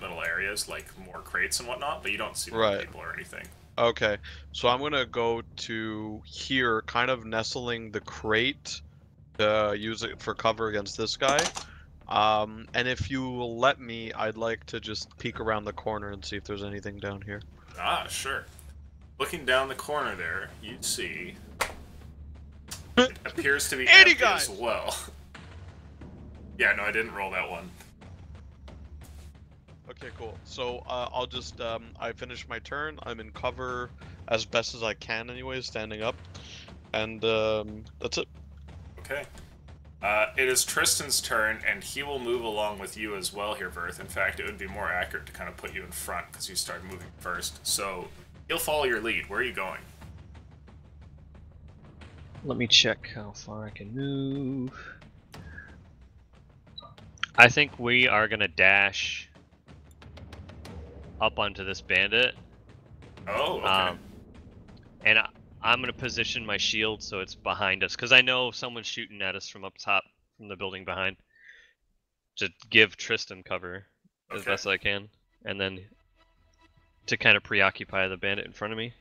little areas, like more crates and whatnot, but you don't see more Right. people or anything. Okay, so I'm gonna go to here, kind of nestling the crate to use it for cover against this guy. And if you will let me, I'd like to just peek around the corner and see if there's anything down here. Sure. Looking down the corner there, you see it appears to be 80 empty guys! as well. Yeah, no, I didn't roll that one. Okay, cool. So I'll just I finished my turn. I'm in cover as best as I can, anyways, standing up, and that's it. Okay. It is Tristan's turn, and he will move along with you as well here, Verth. In fact, it would be more accurate to kind of put you in front because you started moving first. So he'll follow your lead. Where are you going? Let me check how far I can move. I think we are gonna dash up onto this bandit. Oh, okay. And I'm gonna position my shield so it's behind us, because I know someone's shooting at us from up top, from the building behind. To give Tristan cover as best I can, and then to kind of preoccupy the bandit in front of me.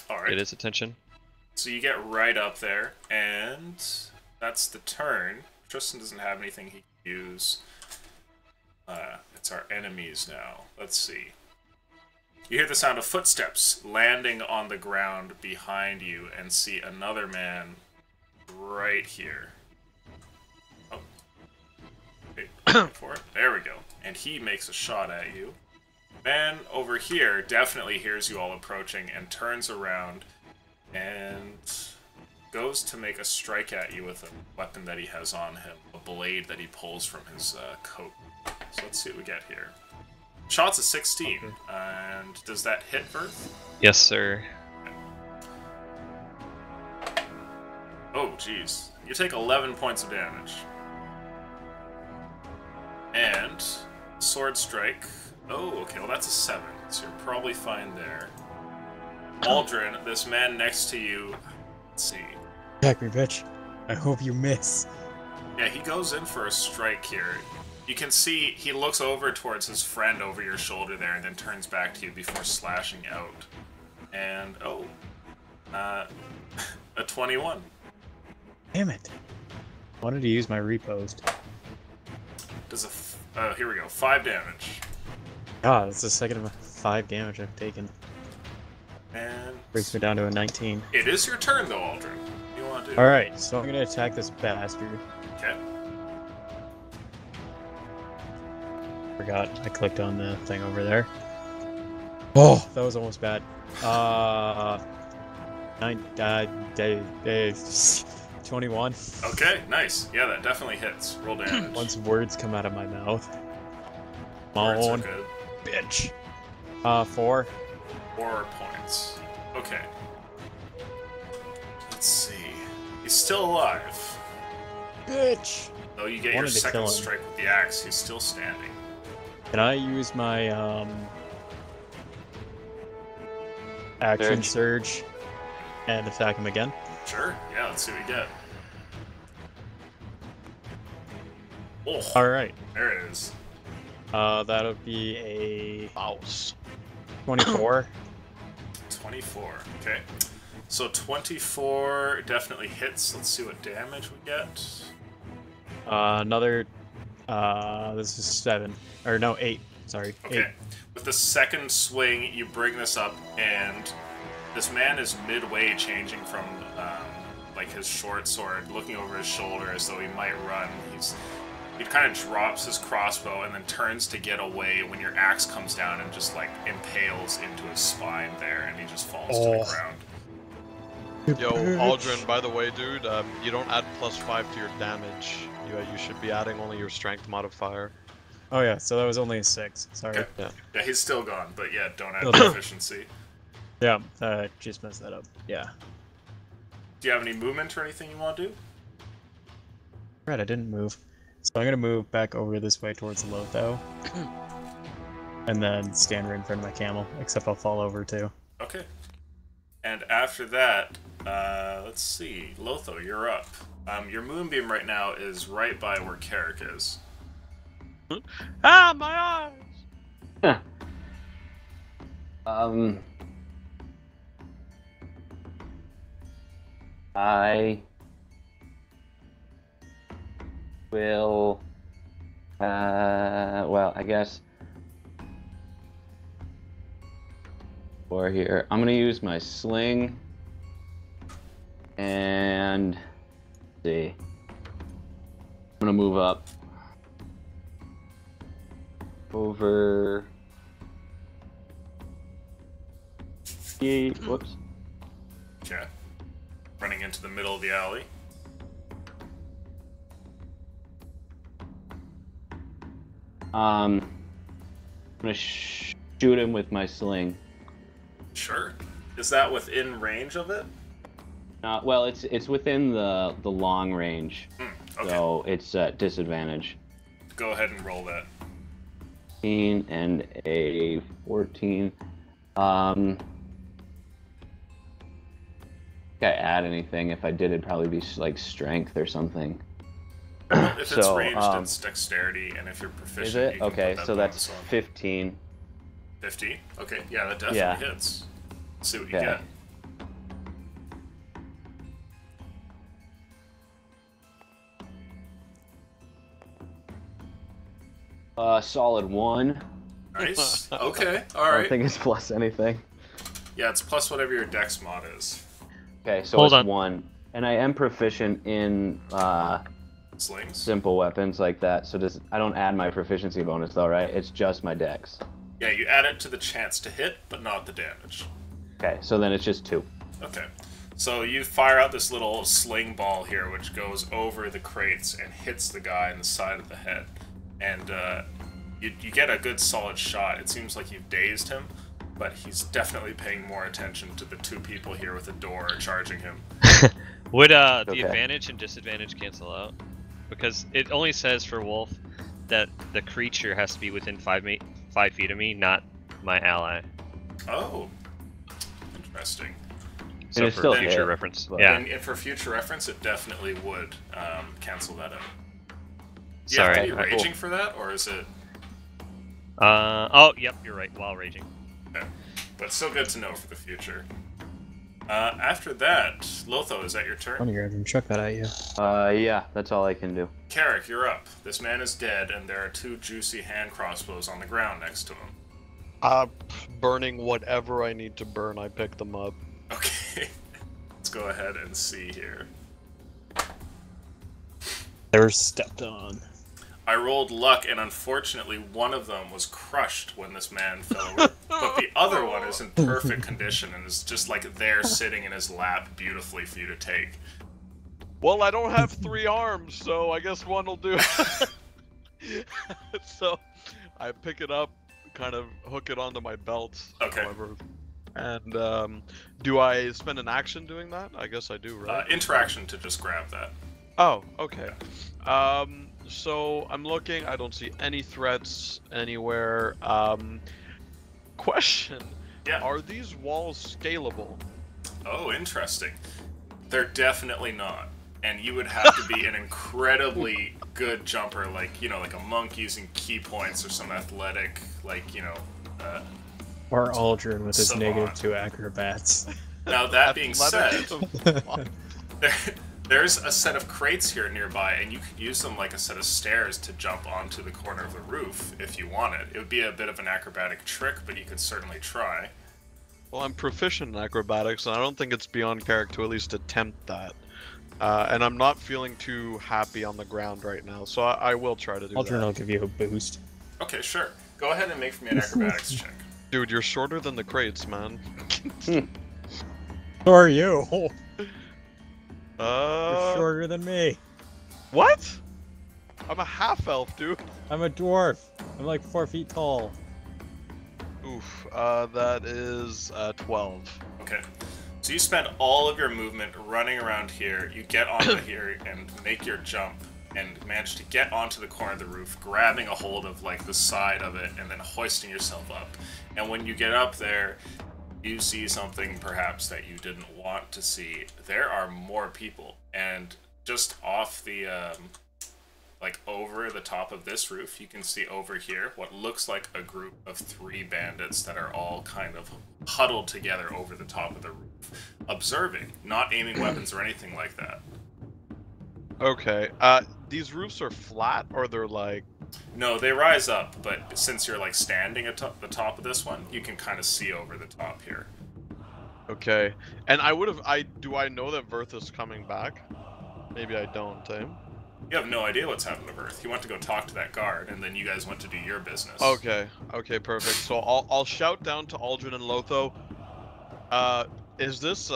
All right. Get his attention. So you get right up there, and that's the turn. Tristan doesn't have anything he can use. It's our enemies now. Let's see. You hear the sound of footsteps landing on the ground behind you and see another man right here. Oh. Wait for it. There we go. And he makes a shot at you. Man over here definitely hears you all approaching and turns around and goes to make a strike at you with a weapon that he has on him, a blade that he pulls from his coat. So let's see what we get here. Shot's a 16, and does that hit, Verth? Yes, sir. Oh, jeez. You take 11 points of damage. And sword strike. Oh, okay, well that's a 7, so you're probably fine there. Aldrin, this man next to you, let's see. Attack me, bitch. I hope you miss. Yeah, he goes in for a strike here. You can see he looks over towards his friend over your shoulder there and then turns back to you before slashing out. And, oh, a 21. Damn it. I wanted to use my repost. Does here we go, 5 damage. God, that's the second of 5 damage I've taken. And Brings me down to a 19. it is your turn though, Aldrin. What do you want to do? Alright, so I'm gonna attack this bastard. Okay. Forgot I clicked on the thing over there. Oh, that was almost bad. 21. Okay, nice. Yeah, that definitely hits. Roll damage. Once words come out of my mouth. Words are Moan, good. bitch. 4. 4 points. Okay. Let's see. He's still alive. Bitch. Though you get your Wanted to second kill him. strike with the axe, he's still standing. Can I use my action surge and attack him again? Sure. Yeah, let's see what we get. Oh, Alright. there it is. That'll be a Mouse. 24. 24. Okay. So 24 definitely hits. Let's see what damage we get. Another this is 7. Or no, 8. Sorry. Okay. 8. With the second swing, you bring this up, and this man is midway changing from like his short sword, looking over his shoulder as though he might run. He kind of drops his crossbow and then turns to get away when your axe comes down and just like impales into his spine there, and he just falls to the ground. Yo, Aldrin, by the way, dude, you don't add +5 to your damage. You should be adding only your strength modifier. Oh yeah, so that was only a 6. Sorry. Okay. Yeah. Yeah, he's still gone, but yeah, don't add Okay. proficiency. Yeah, just messed that up. Yeah. Do you have any movement or anything you want to do? Right, I didn't move. So I'm gonna move back over this way towards Lotho. And then stand right in front of my camel, except I'll fall over too. Okay. And after that, let's see. Lotho, you're up. Your moonbeam right now is right by where Carrick is. Ah, my eyes! I will, well, I guess for here, I'm gonna use my sling and let's see. I'm gonna move up over. Whoops. Okay. Running into the middle of the alley. I'm gonna shoot him with my sling. Sure. Is that within range of it? Well, it's within the long range, Okay. so it's at disadvantage. Go ahead and roll that. 15 and a 14. Can I add anything? If I did, it'd probably be like strength or something. If it's So, ranged, it's dexterity, and if you're proficient, Is you it? can Okay, put that so that's bonus on. 15. 50. Okay, yeah, that definitely Yeah. hits. Let's see what you Okay. get. Solid 1. Nice. Okay, I alright. don't think it's plus anything. Yeah, it's plus whatever your dex mod is. Okay, so Hold it's on. 1. And I am proficient in Slings. simple weapons like that, so I don't add my proficiency bonus though, right? It's just my dex. Yeah, you add it to the chance to hit, but not the damage. Okay, so then it's just 2. Okay. So you fire out this little sling ball here, which goes over the crates and hits the guy in the side of the head. And you get a good solid shot. It seems like you've dazed him, but he's definitely paying more attention to the two people here with the door charging him. Would the Okay. advantage and disadvantage cancel out? Because it only says for Wolf that the creature has to be within 5 feet of me, not my ally. Oh, interesting. So it for still future hit, reference. but- Yeah. And for future reference, it definitely would cancel that out. Do you Sorry. have to be Alright, raging for that, or is it? Oh, yep, you're right. While raging. Okay. But still good to know for the future. After that, Lotho, is that your turn? Funny, I've chuck that at you. Yeah, that's all I can do. Carrick, you're up. This man is dead, and there are 2 juicy hand crossbows on the ground next to him. Burning whatever I need to burn, I pick them up. Okay. Let's go ahead and see here. They were stepped on. I rolled luck, and unfortunately, one of them was crushed when this man fell over. But the other one is in perfect condition and is just like there sitting in his lap beautifully for you to take. Well, I don't have 3 arms, so I guess one will do. So I pick it up, kind of hook it onto my belt. Okay. However. And do I spend an action doing that? I guess I do, right? Interaction to just grab that. Oh, okay. So I'm looking. I don't see any threats anywhere. Question: Yeah. Are these walls scalable? Oh, interesting. They're definitely not. And you would have to be an incredibly good jumper, like a monk using key points or some athletic, Or Aldrin with his Savant. -2 acrobats. Now that being said, Athletic- there's a set of crates here nearby, and you could use them like a set of stairs to jump onto the corner of the roof if you wanted. It would be a bit of an acrobatic trick, but you could certainly try. Well, I'm proficient in acrobatics, and I don't think it's beyond character to at least attempt that. And I'm not feeling too happy on the ground right now, so I will try to do Aldrin that. will give you a boost. Okay, sure. Go ahead and make for me an acrobatics check. Dude, you're shorter than the crates, man. So are you. You're Uh, shorter than me. what? I'm a half elf, dude. I'm a dwarf. I'm like 4 feet tall. Oof. That is 12. Okay. So you spend all of your movement running around here. You get onto here and make your jump and manage to get onto the corner of the roof, grabbing a hold of like the side of it and then hoisting yourself up. And when you get up there, you see something perhaps that you didn't want to see. There are more people, and just off the over the top of this roof, you can see over here what looks like a group of 3 bandits that are all kind of huddled together over the top of the roof, observing, not aiming weapons or anything like that. Okay. These roofs are flat, or they're like... No, they rise up, but since you're like standing at the top of this one, you can kind of see over the top here. Okay. And do I know that Verth is coming back? Maybe I don't, eh? You have no idea what's happened to Earth. You went to go talk to that guard, and then you guys went to do your business. Okay. Okay, perfect. So I'll shout down to Aldrin and Lotho. Is this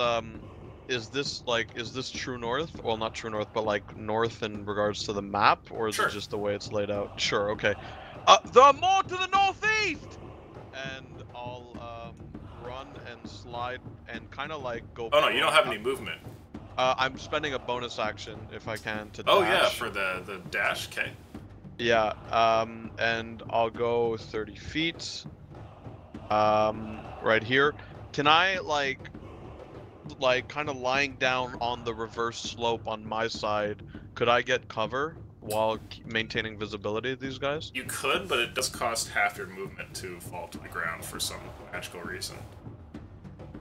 true north? Well, not true north, but like north in regards to the map, or is Sure. it just the way it's laid out? Sure, okay. There are more to the northeast! And I'll run and slide and kind of like go. Oh no, you don't have any movement. I'm spending a bonus action if I can to dash. Oh yeah, for the dash. Okay. Yeah. And I'll go 30 feet. Right here. Can I like kind of lying down on the reverse slope on my side? Could I get cover while maintaining visibility of these guys? You could, but it does cost half your movement to fall to the ground for some magical reason.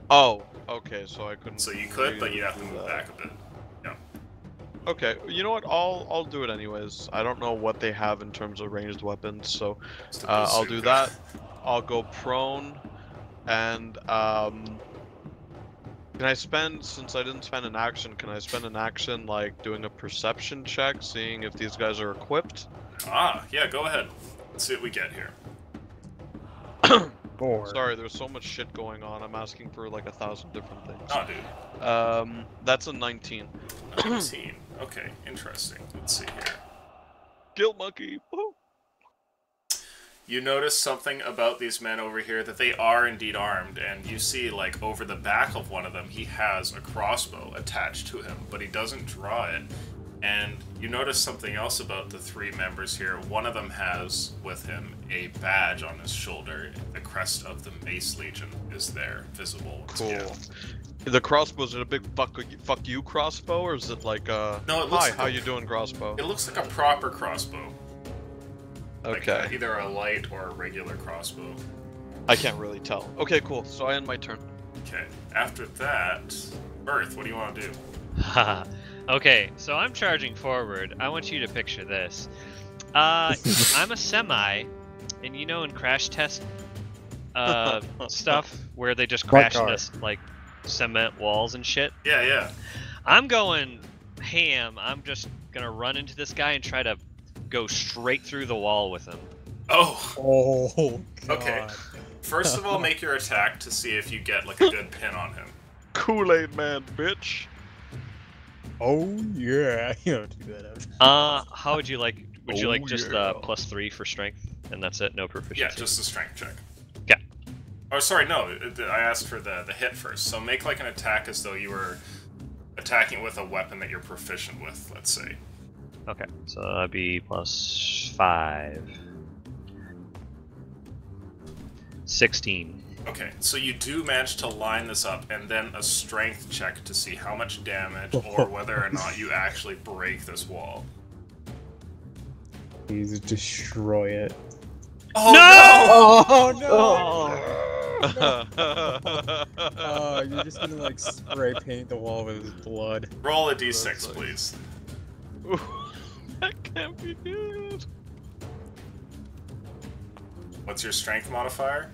Oh, okay, so I couldn't. So you could, but really you have to do move that. back a bit. Yeah. Okay, you know what? I'll do it anyways. I don't know what they have in terms of ranged weapons, so Just a I'll do bazooka. that. I'll go prone, and can I spend, since I didn't spend an action, can I spend an action like doing a perception check, seeing if these guys are equipped? Ah, yeah. Go ahead. Let's see what we get here. 4. Sorry, there's so much shit going on. I'm asking for like 1,000 different things. Oh, dude. That's a 19. 19. Okay, interesting. Let's see here. Kill monkey. Woo. You notice something about these men over here, that they are indeed armed, and you see, like, over the back of one of them, he has a crossbow attached to him, but he doesn't draw it. And you notice something else about the 3 members here. One of them has with him a badge on his shoulder. The crest of the Mace Legion is there, visible once Cool. again. The crossbow, is it a big fuck you crossbow, or is it like a No, it looks hi, like how a- you doing crossbow? It looks like a proper crossbow. Like, Okay, either a light or a regular crossbow. I can't really tell. Okay, cool. So I end my turn. Okay. After that, Earth, what do you want to do? Haha. Okay, so I'm charging forward. I want you to picture this. I'm a semi, and you know in crash test stuff where they just What crash car? into like cement walls and shit. Yeah, yeah. I'm going ham. I'm just gonna run into this guy and try to go straight through the wall with him. Oh, Oh, God. Okay. First of all, make your attack to see if you get like a good pin on him. Kool-Aid man, bitch. Oh, yeah. You don't do that. How would you like? Would you Oh, like just yeah. +3 for strength, and that's it, no proficiency? Yeah, just a strength check. Yeah. Oh, sorry, no. I asked for the hit first. So make like an attack as though you were attacking with a weapon that you're proficient with, let's say. Okay, so that'd be +5. 16. Okay, so you do manage to line this up, and then a strength check to see how much damage or whether or not you actually break this wall. Please destroy it. Oh Oh, no! Oh. Oh, you're just gonna, like, spray paint the wall with his blood. no! Roll a d6, That's like- please. That can't be good. What's your strength modifier?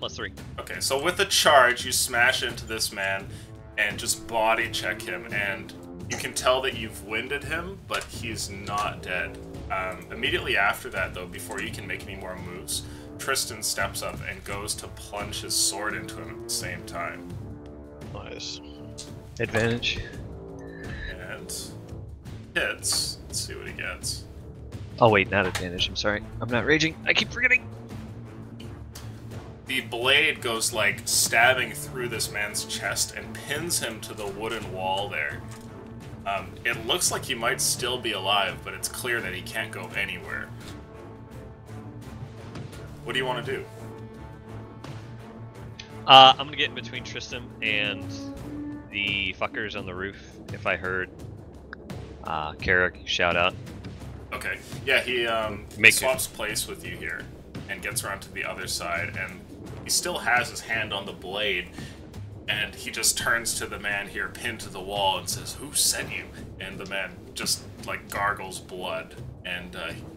+3. Okay, so with the charge, you smash into this man and just body check him, and you can tell that you've winded him, but he's not dead. Immediately after that, though, before you can make any more moves, Tristan steps up and goes to plunge his sword into him at the same time. Nice. Advantage. And hits. Let's see what he gets. Oh wait, not advantage. I'm sorry. I'm not raging. I keep forgetting. The blade goes like stabbing through this man's chest and pins him to the wooden wall there. It looks like he might still be alive, but it's clear that he can't go anywhere. What do you want to do? I'm gonna get in between Tristan and the fuckers on the roof. If I heard Carrick shout out. Okay. Yeah, he Make swaps place with you here and gets around to the other side, and he still has his hand on the blade, and he just turns to the man here pinned to the wall and says, "Who sent you?" And the man just like gargles blood, and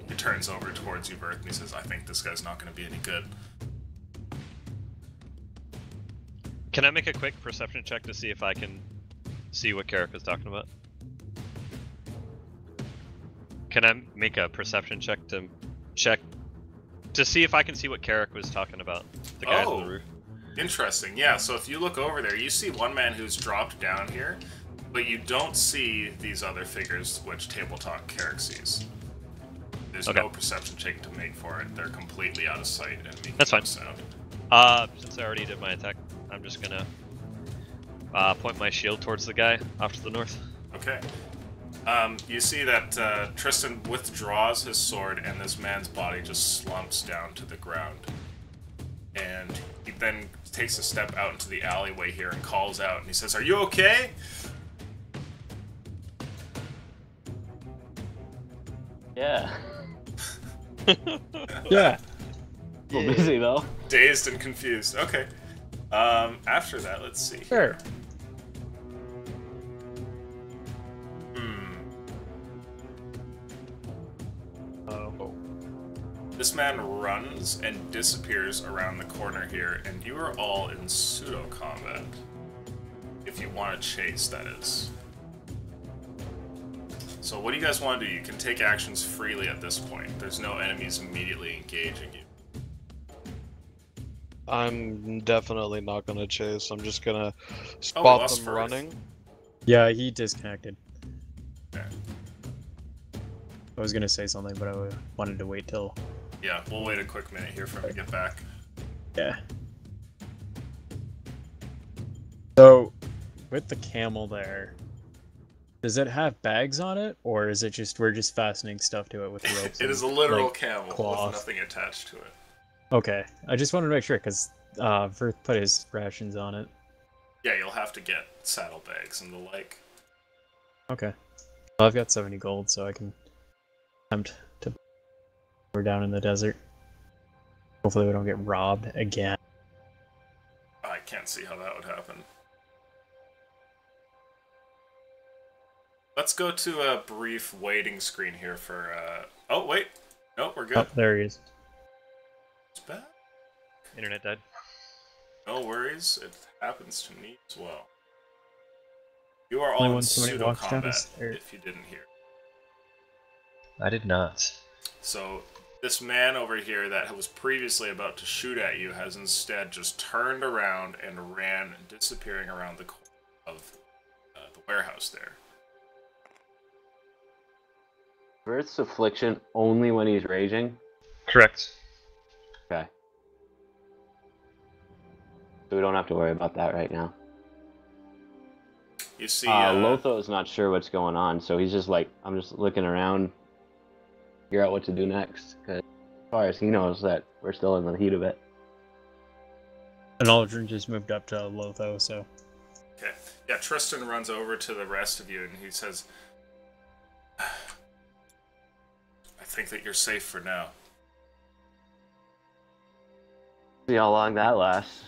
he turns over towards you, Berth, and he says, "I think this guy's not going to be any good." Can I make a quick perception check to see if I can see what Carrick was talking about? Can I make a perception check to see if I can see what Carrick was talking about? The guys on Oh. the roof. Interesting. Yeah, so if you look over there, you see one man who's dropped down here, but you don't see these other figures which Tabletop Carrick sees. There's Okay. no perception check to make for it. They're completely out of sight and making That's no fine. sound. Since I already did my attack, I'm just gonna point my shield towards the guy off to the north. Okay. You see that Tristan withdraws his sword and this man's body just slumps down to the ground. And he then takes a step out into the alleyway here and calls out and he says, "Are you okay?" Yeah. Yeah. A little busy though. Dazed and confused. Okay. After that, let's see. Sure. Oh. This man runs and disappears around the corner here, and you are all in pseudo combat. If you want to chase, that is. So what do you guys want to do? You can take actions freely at this point. There's no enemies immediately engaging you. I'm definitely not gonna chase. I'm just gonna we spot lost them Firth. running. Yeah, he disconnected. Okay. I was gonna say something, but I wanted to wait till. Yeah, we'll wait a quick minute here for him to get back. Yeah. So, with the camel there, does it have bags on it, or is it just we're just fastening stuff to it with ropes? It is a and, literal like, camel cloth? with nothing attached to it. Okay, I just wanted to make sure because Verth put his rations on it. Yeah, you'll have to get saddlebags and the like. Okay. Well, I've got 70 gold, so I can attempt to. We're down in the desert. Hopefully, we don't get robbed again. I can't see how that would happen. Let's go to a brief waiting screen here for, Oh, wait. No, we're good. Oh, there he is. It's bad. Internet died. No worries. It happens to me as well. You are all Only in one somebody pseudo walked down combat, the stairs. if you didn't hear. I did not. So, this man over here that was previously about to shoot at you has instead just turned around and ran, disappearing around the corner of the warehouse there. Verth's affliction only when he's raging. Correct. Okay. So we don't have to worry about that right now. You see, Lotho's not sure what's going on, so he's just like, I'm just looking around, figure out what to do next. Because as far as he knows, that we're still in the heat of it. And Aldrin just moved up to Lotho, so. Okay. Yeah, Tristan runs over to the rest of you and he says, "I think that you're safe for now." See how long that lasts.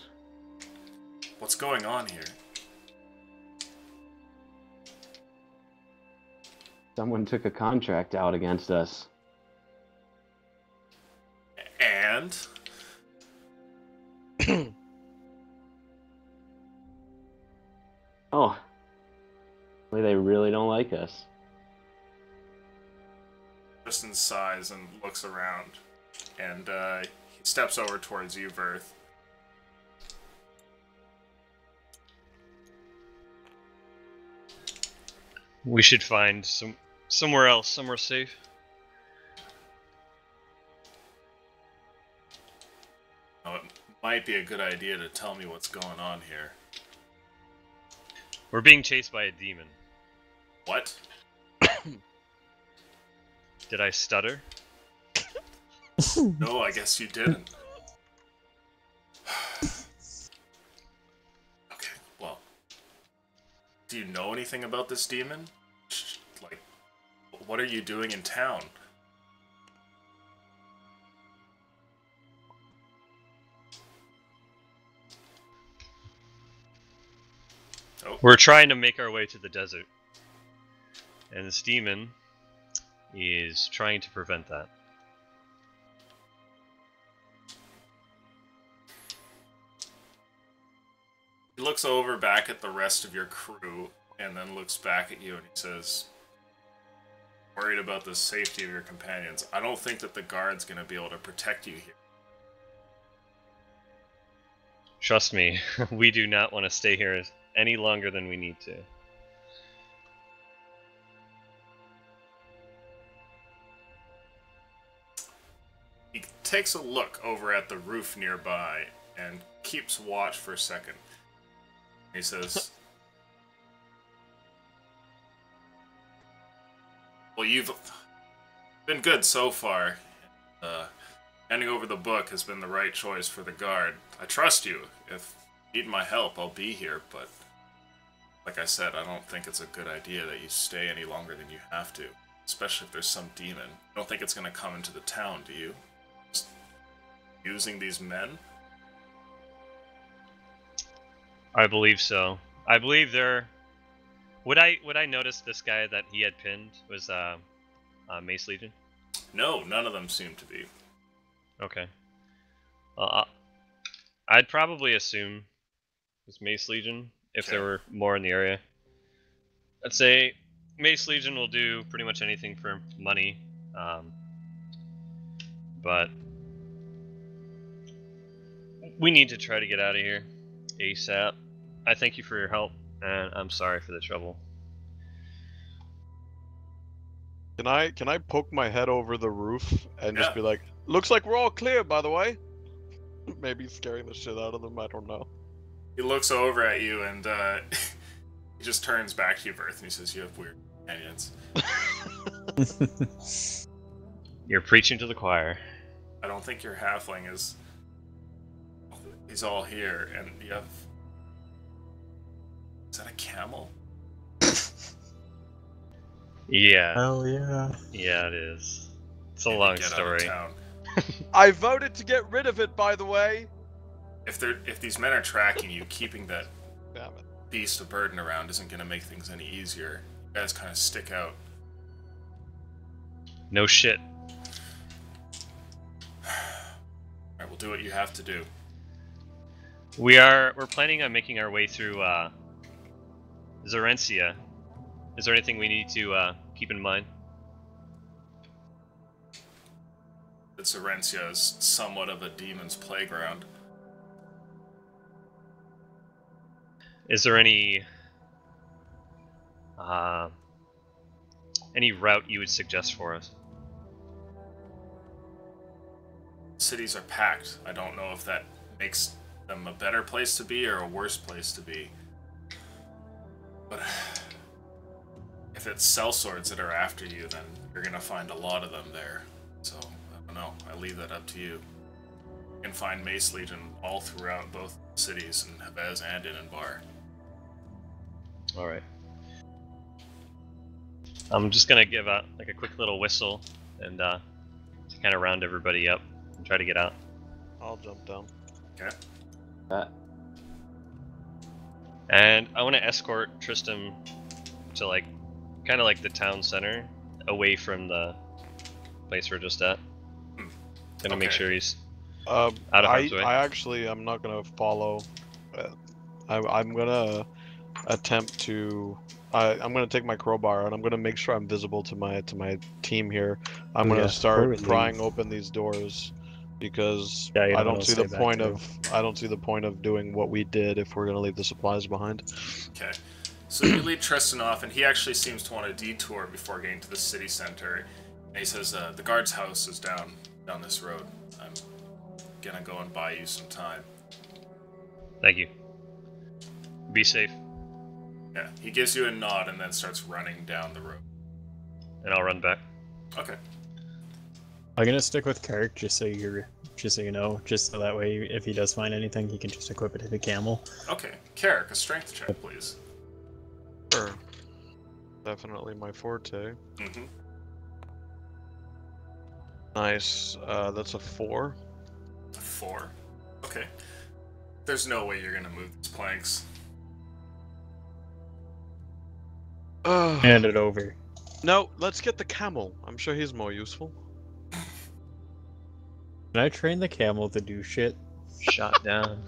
What's going on here? Someone took a contract out against us. And? Oh. Well, they really don't like us. Tristan sighs and looks around. And he steps over towards you, Verth. We should find somewhere else, somewhere safe. Oh, it might be a good idea to tell me what's going on here. We're being chased by a demon. What? Did I stutter? No, I guess you didn't. Okay, well. Do you know anything about this demon? Like, what are you doing in town? Oh, We're trying to make our way to the desert. And this demon is trying to prevent that. he looks over back at the rest of your crew and then looks back at you and he says, "Worried about the safety of your companions. I don't think that the guard's going to be able to protect you here." Trust me, we do not want to stay here any longer than we need to. takes a look over at the roof nearby and keeps watch for a second. He says, well, you've been good so far. Handing over the book has been the right choice for the guard. I trust you. If you need my help, I'll be here, but like I said, I don't think it's a good idea that you stay any longer than you have to, especially if there's some demon. I don't think it's going to come into the town, do you? Just using these men? I believe so. I believe they're... Would I notice this guy that he had pinned was Mace Legion? No, none of them seem to be. Okay. I'd probably assume it's Mace Legion if there were more in the area. I'd say Mace Legion will do pretty much anything for money, but we need to try to get out of here ASAP. I thank you for your help, and I'm sorry for the trouble. Can I poke my head over the roof and just be like, looks like we're all clear, by the way? Maybe scaring the shit out of them, I don't know. He looks over at you and he just turns back to you, Verth, and he says, you have weird companions. You're preaching to the choir. I don't think your halfling is... He's all here, and you have... Is that a camel? Yeah. Hell yeah. Yeah, it is. It's a long Get out of story. town. I voted to get rid of it, by the way! If these men are tracking you, keeping that Damn it. beast of burden around isn't going to make things any easier. You guys kind of stick out. No shit. Alright, we'll do what you have to do. We're planning on making our way through Zorencia. Is there anything we need to keep in mind? That Zorencia is somewhat of a demon's playground. Is there any route you would suggest for us? Cities are packed. I don't know if that makes them a better place to be or a worse place to be. But if it's sellswords that are after you, then you're gonna find a lot of them there. So, I don't know. I leave that up to you. You can find Mace Legion all throughout both cities, in Habez and Inanbar. Alright. I'm just gonna give out like a quick little whistle and to kind of round everybody up and try to get out. I'll jump down. Okay? And I want to escort Tristram to like, kind of like the town center, away from the place we're just at. Gonna make sure he's out of harm's way. I actually am not gonna follow. I'm gonna attempt to. I'm gonna take my crowbar and I'm gonna make sure I'm visible to my team here. I'm gonna start prying open these doors because I don't see the point of doing what we did if we're gonna leave the supplies behind. Okay. So you lead Tristan off, and he actually seems to want to detour before getting to the city center. And he says, the guard's house is down this road. I'm gonna go and buy you some time. Thank you. Be safe. Yeah, he gives you a nod and then starts running down the road. And I'll run back. Okay. I'm gonna stick with Kirk just so you know, just so that way if he does find anything, he can just equip it to the camel. Okay. Carrick, a strength check, please. Sure. Definitely my forte. Mm-hmm. Nice. That's a 4. 4. Okay. There's no way you're gonna move these planks. Hand it over. No, let's get the camel. I'm sure he's more useful. Can I train the camel to do shit? Shot down.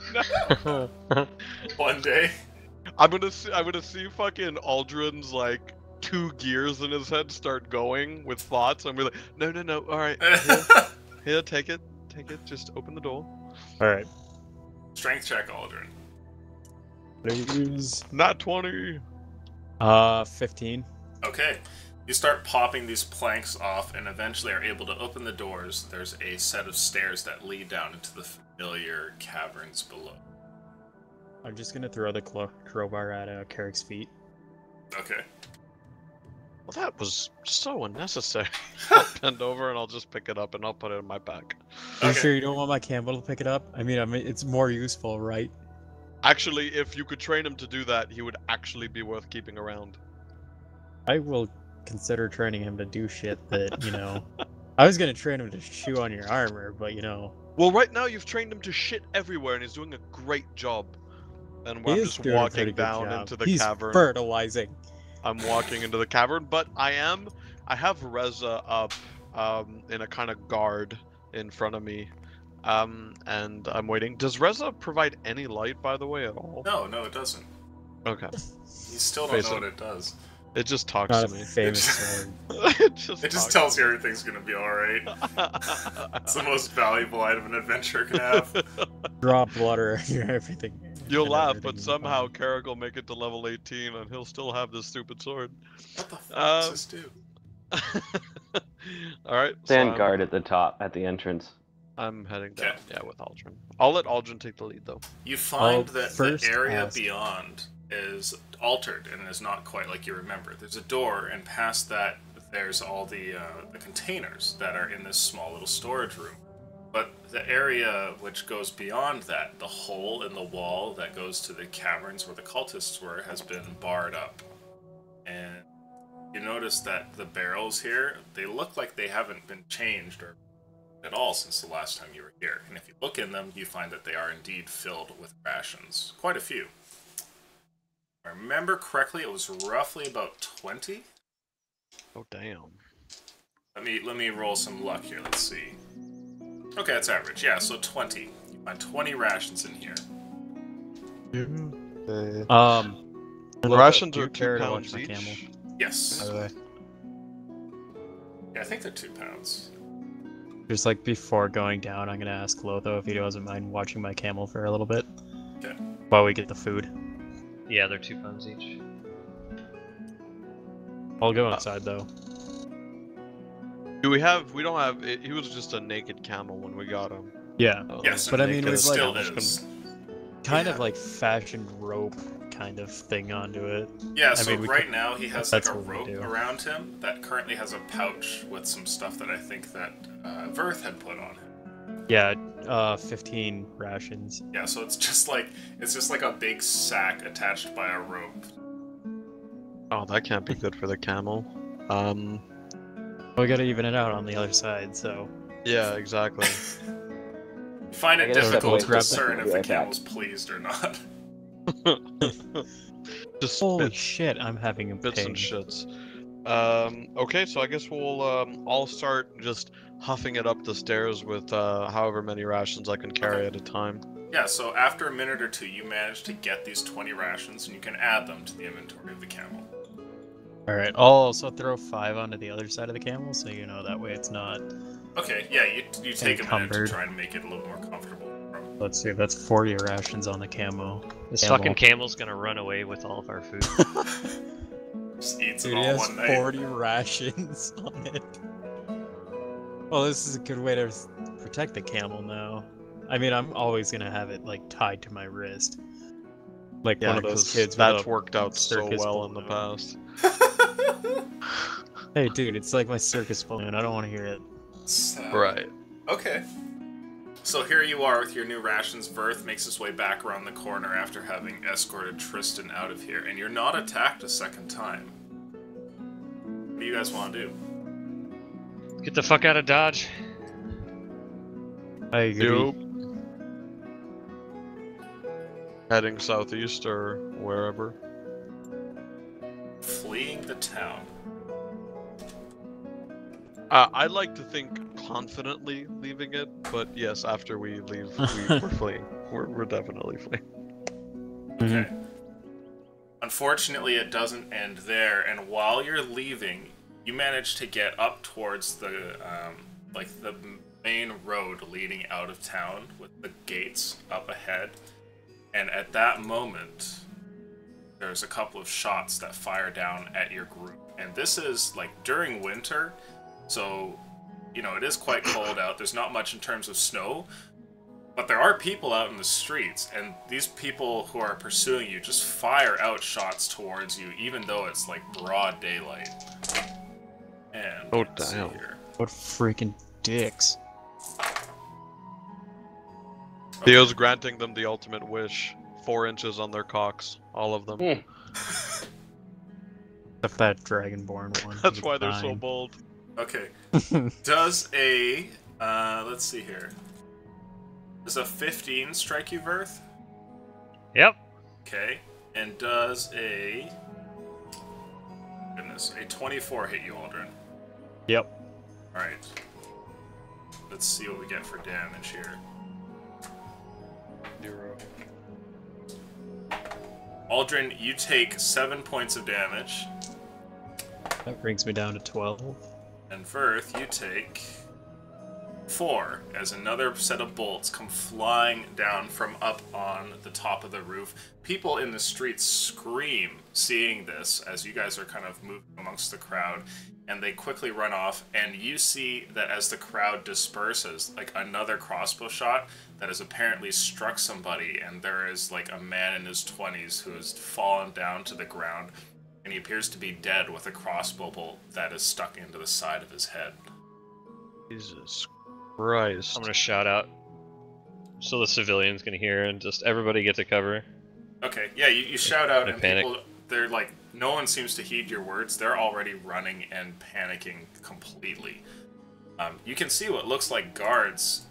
One day. I'm gonna see fucking Aldrin's like 2 gears in his head start going with thoughts. I'm gonna be like, no, alright. Here, take it. Just open the door. Alright. Strength check, Aldrin. Please. Not 20. 15. Okay. You start popping these planks off and eventually are able to open the doors. There's a set of stairs that lead down into the familiar caverns below. I'm just gonna throw the crowbar at Carrick's feet. Okay. Well, that was so unnecessary. I'll bend over and I'll just pick it up and I'll put it in my pack. Are you Okay. sure you don't want my Campbell to pick it up? I mean, it's more useful, right? Actually, if you could train him to do that, he would actually be worth keeping around. I will consider training him to do shit that, you know... I was gonna train him to chew on your armor, but, you know... Well, right now you've trained him to shit everywhere and he's doing a great job. And He I'm is just doing a pretty walking good down job. into the He's cavern. fertilizing. I'm walking into the cavern, but I have Reza up in a kind of guard in front of me. And I'm waiting. Does Reza provide any light, by the way, at all? No, it doesn't. Okay. You still don't know what it does. It just talks Not a to me. famous sword. It just It tells you everything's gonna be alright. It's the most valuable item an adventurer can have. Drop blood or everything. You'll and laugh, everything but is somehow fine. Carrick will make it to level 18 and he'll still have this stupid sword. What the fuck does this do? Alright, Stand guard at the top, at the entrance. I'm heading down, Okay. yeah, with Aldrin. I'll let Aldrin take the lead, though. You find I'll that the first area ask- beyond is altered and is not quite like you remember. There's a door, and past that, there's all the containers that are in this small little storage room. But the area which goes beyond that, the hole in the wall that goes to the caverns where the cultists were, has been barred up. And you notice that the barrels here, they look like they haven't been changed or at all since the last time you were here. And if you look in them, you find that they are indeed filled with rations. Quite a few. If I remember correctly, it was roughly about 20. Oh, damn. Let me roll some luck here. Let's see. Okay, that's average. Yeah, so 20. You find 20 rations in here. Rations do you are 2 care to pounds watch my camel? each. Yes. Are Yeah, I think they're 2 pounds. Just like before going down, I'm gonna ask Lotho if he doesn't mind watching my camel for a little bit. Okay. While we get the food. Yeah, they're 2 pounds each. I'll go inside though. Do we have? We don't have. He was just a naked camel when we got him. Yeah. Yes, But I mean, it with like still is. kind Yeah. of like fashioned rope kind of thing onto it. Yeah, so mean, we right could- now he has that's like a what we rope do. around him that currently has a pouch with some stuff that I think that Verth had put on him. Yeah, 15 rations. Yeah, so it's just like a big sack attached by a rope. Oh, that can't be good for the camel. We gotta even it out on the other side, so. Yeah, exactly. You find I it gotta step difficult away to from that. discern if Be the right back. camel's pleased or not. Just Holy spit, shit, I'm having a bits and ping. shits. Okay, so I guess we'll I'll start just huffing it up the stairs with however many rations I can carry at a time. Yeah, so after a minute or two, you manage to get these 20 rations, and you can add them to the inventory of the camel. Alright, I'll also throw 5 onto the other side of the camel, so you know that way it's not. Okay, yeah, you take a minute to Encumbered. try and make it a little more comfortable. Let's see, that's 40 rations on the camo. This Camel. fucking camel's gonna run away with all of our food. Just eats Dude, it he all has one night. 40 rations on it. Well, this is a good way to protect the camel now. I mean, I'm always gonna have it like tied to my wrist, like Yeah, one of those 'cause kids. that's with a worked out so circus well in the balloon. past. Hey, dude, it's like my circus balloon. I don't want to hear it. Right. Okay. So here you are with your new rations. Verth makes his way back around the corner after having escorted Tristan out of here, and you're not attacked a second time. What do you guys want to do? Get the fuck out of Dodge. I agree. Nope. Heading southeast or wherever. Fleeing the town. I'd like to think confidently leaving it, but yes, after we leave, we're fleeing. We're definitely fleeing. Okay. Unfortunately, it doesn't end there, and while you're leaving, you manage to get up towards the the main road leading out of town with the gates up ahead. And at that moment, there's a couple of shots that fire down at your group. And this is like during winter, so you know it is quite cold out. There's not much in terms of snow, but there are people out in the streets, and these people who are pursuing you just fire out shots towards you, even though it's like broad daylight. And Oh, let's see damn. here. What freaking dicks. Theo's granting them the ultimate wish. 4 inches on their cocks, all of them. Except that Dragonborn one. That's He's why they're so fine. bold. Okay. Does a let's see here. Does a 15 strike you, Verth? Yep. Okay. And does a goodness, a 24 hit you, Aldrin? Yep. Alright. Let's see what we get for damage here. 0. Aldrin, you take 7 points of damage. That brings me down to 12. And Verth, you take 4, as another set of bolts come flying down from up on the top of the roof. People in the streets scream, seeing this, as you guys are kind of moving amongst the crowd, and they quickly run off, and you see that as the crowd disperses, like another crossbow shot that has apparently struck somebody, and there is like a man in his 20s who has fallen down to the ground, and he appears to be dead with a crossbow bolt that is stuck into the side of his head. Jesus Christ. I'm gonna shout out so the civilians can hear and just everybody get to cover. Okay, yeah, you shout out, No and panic. people, they're like, no one seems to heed your words. They're already running and panicking completely. You can see what looks like guards,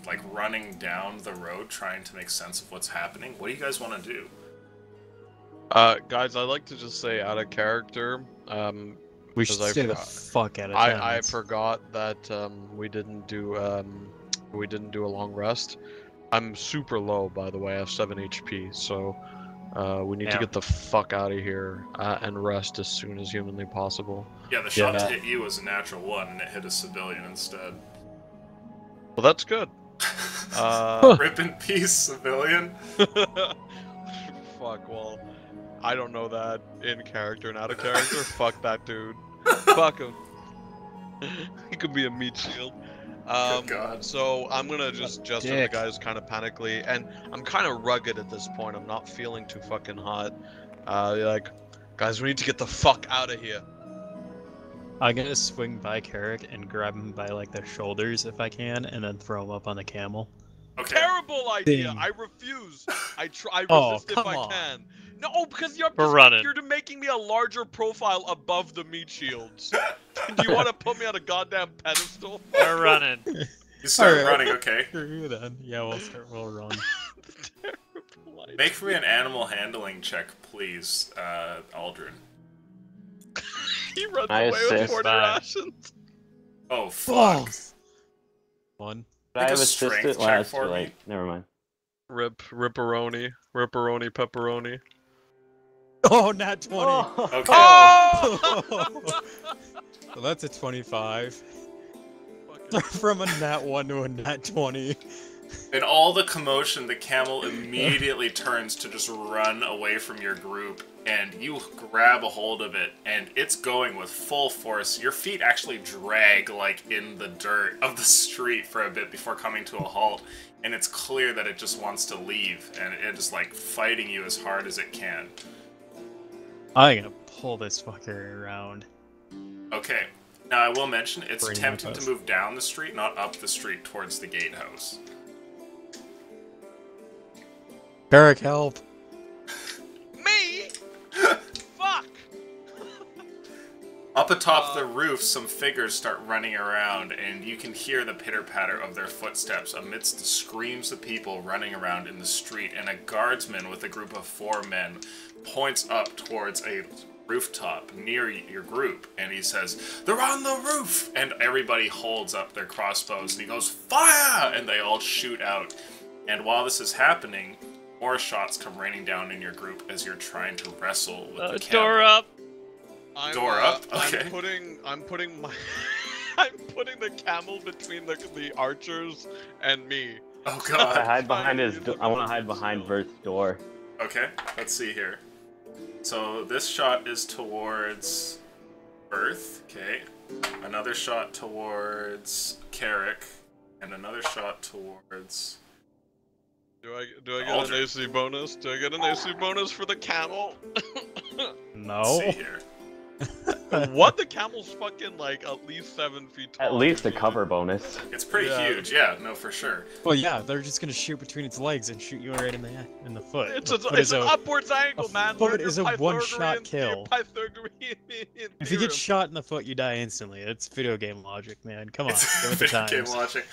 like running down the road trying to make sense of what's happening. What do you guys want to do? Guys, I'd like to just say out of character, We should Because stay the fuck out of town. I forgot that we didn't do a long rest. I'm super low, by the way. I have 7 HP, so we need to Yeah. get the fuck out of here and rest as soon as humanly possible. Yeah, the shot Yeah. to hit you was a natural 1, and it hit a civilian instead. Well, that's good. Rip in peace, civilian. Fuck. Well, I don't know that in character and out of character. Fuck that dude. Fuck him. He could be a meat shield. God. So I'm gonna just gesture to the Dick. guys kind of panically, and I'm kind of rugged at this point. I'm not feeling too fucking hot. Like, guys, we need to get the fuck out of here. I'm gonna swing by Carrick and grab him by like the shoulders if I can, and then throw him up on the camel. Okay. Terrible idea. Ding. I refuse. I try. I Oh, resist if come I on. can. No, because you're We're running. You're making me a larger profile above the meat shields. Do you want to put me on a goddamn pedestal? We're running. You start Alright. running, okay. Screw you then. Yeah, we'll run. Terrible idea. Make for me an animal handling check, please, Aldrin. He runs I away with assist. 40 Bye. rations. Oh, fuck. One. I Make a have strength assisted check last for me. like never mind. Ripperoni, pepperoni. Oh, not 20. Okay. Oh! So that's a 25. Fucking- From a nat 1 to a nat 20. In all the commotion, the camel immediately turns to just run away from your group, and you grab a hold of it, and it's going with full force. Your feet actually drag, like, in the dirt of the street for a bit before coming to a halt, and it's clear that it just wants to leave, and it is, like, fighting you as hard as it can. I'm gonna pull this fucker around. Okay. Now, I will mention, it's Bring attempting up to us. move down the street, not up the street towards the gatehouse. Carrick, help! Me? Fuck! Up atop the roof, some figures start running around, and you can hear the pitter-patter of their footsteps amidst the screams of people running around in the street, and a guardsman with a group of 4 men points up towards a rooftop near your group, and he says, "They're on the roof!" And everybody holds up their crossbows, and he goes, "Fire!" And they all shoot out. And while this is happening, more shots come raining down in your group as you're trying to wrestle with the camel. Door up. Door up? Okay. I'm putting my I'm putting the camel between the archers and me. Oh I god. hide behind his. I want to hide behind Vert's door. Okay, let's see here. So this shot is towards Earth. Okay. Another shot towards Carrick. And another shot towards... Do I get Aldrin. an AC bonus? Do I get an AC bonus for the camel? Let's No. see here. What? The camel's fucking like at least 7 feet tall. At least a dude. cover bonus. It's pretty Yeah. huge. Yeah, no, for sure. Well, yeah, they're just gonna shoot between its legs and shoot you right in the foot. It's, A a, foot it's is an a- upwards angle, man. foot Learn is your a one-shot Pythagorean- kill. your Pythagorean If you get theorem. shot in the foot, you die instantly. It's video game logic, man. Come on, It's give it the video game times. logic.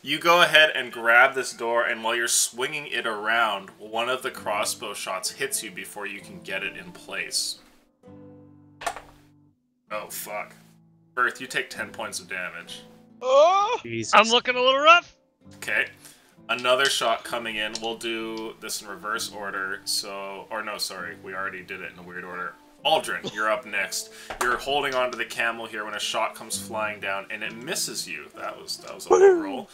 You go ahead and grab this door, and while you're swinging it around, one of the crossbow shots hits you before you can get it in place. Oh, fuck. Earth, you take 10 points of damage. Oh! Jesus. I'm looking a little rough. Okay. Another shot coming in. We'll do this in reverse order. So, or no, sorry. We already did it in a weird order. Aldrin, you're up next. You're holding onto the camel here when a shot comes flying down, and it misses you. That was a low roll.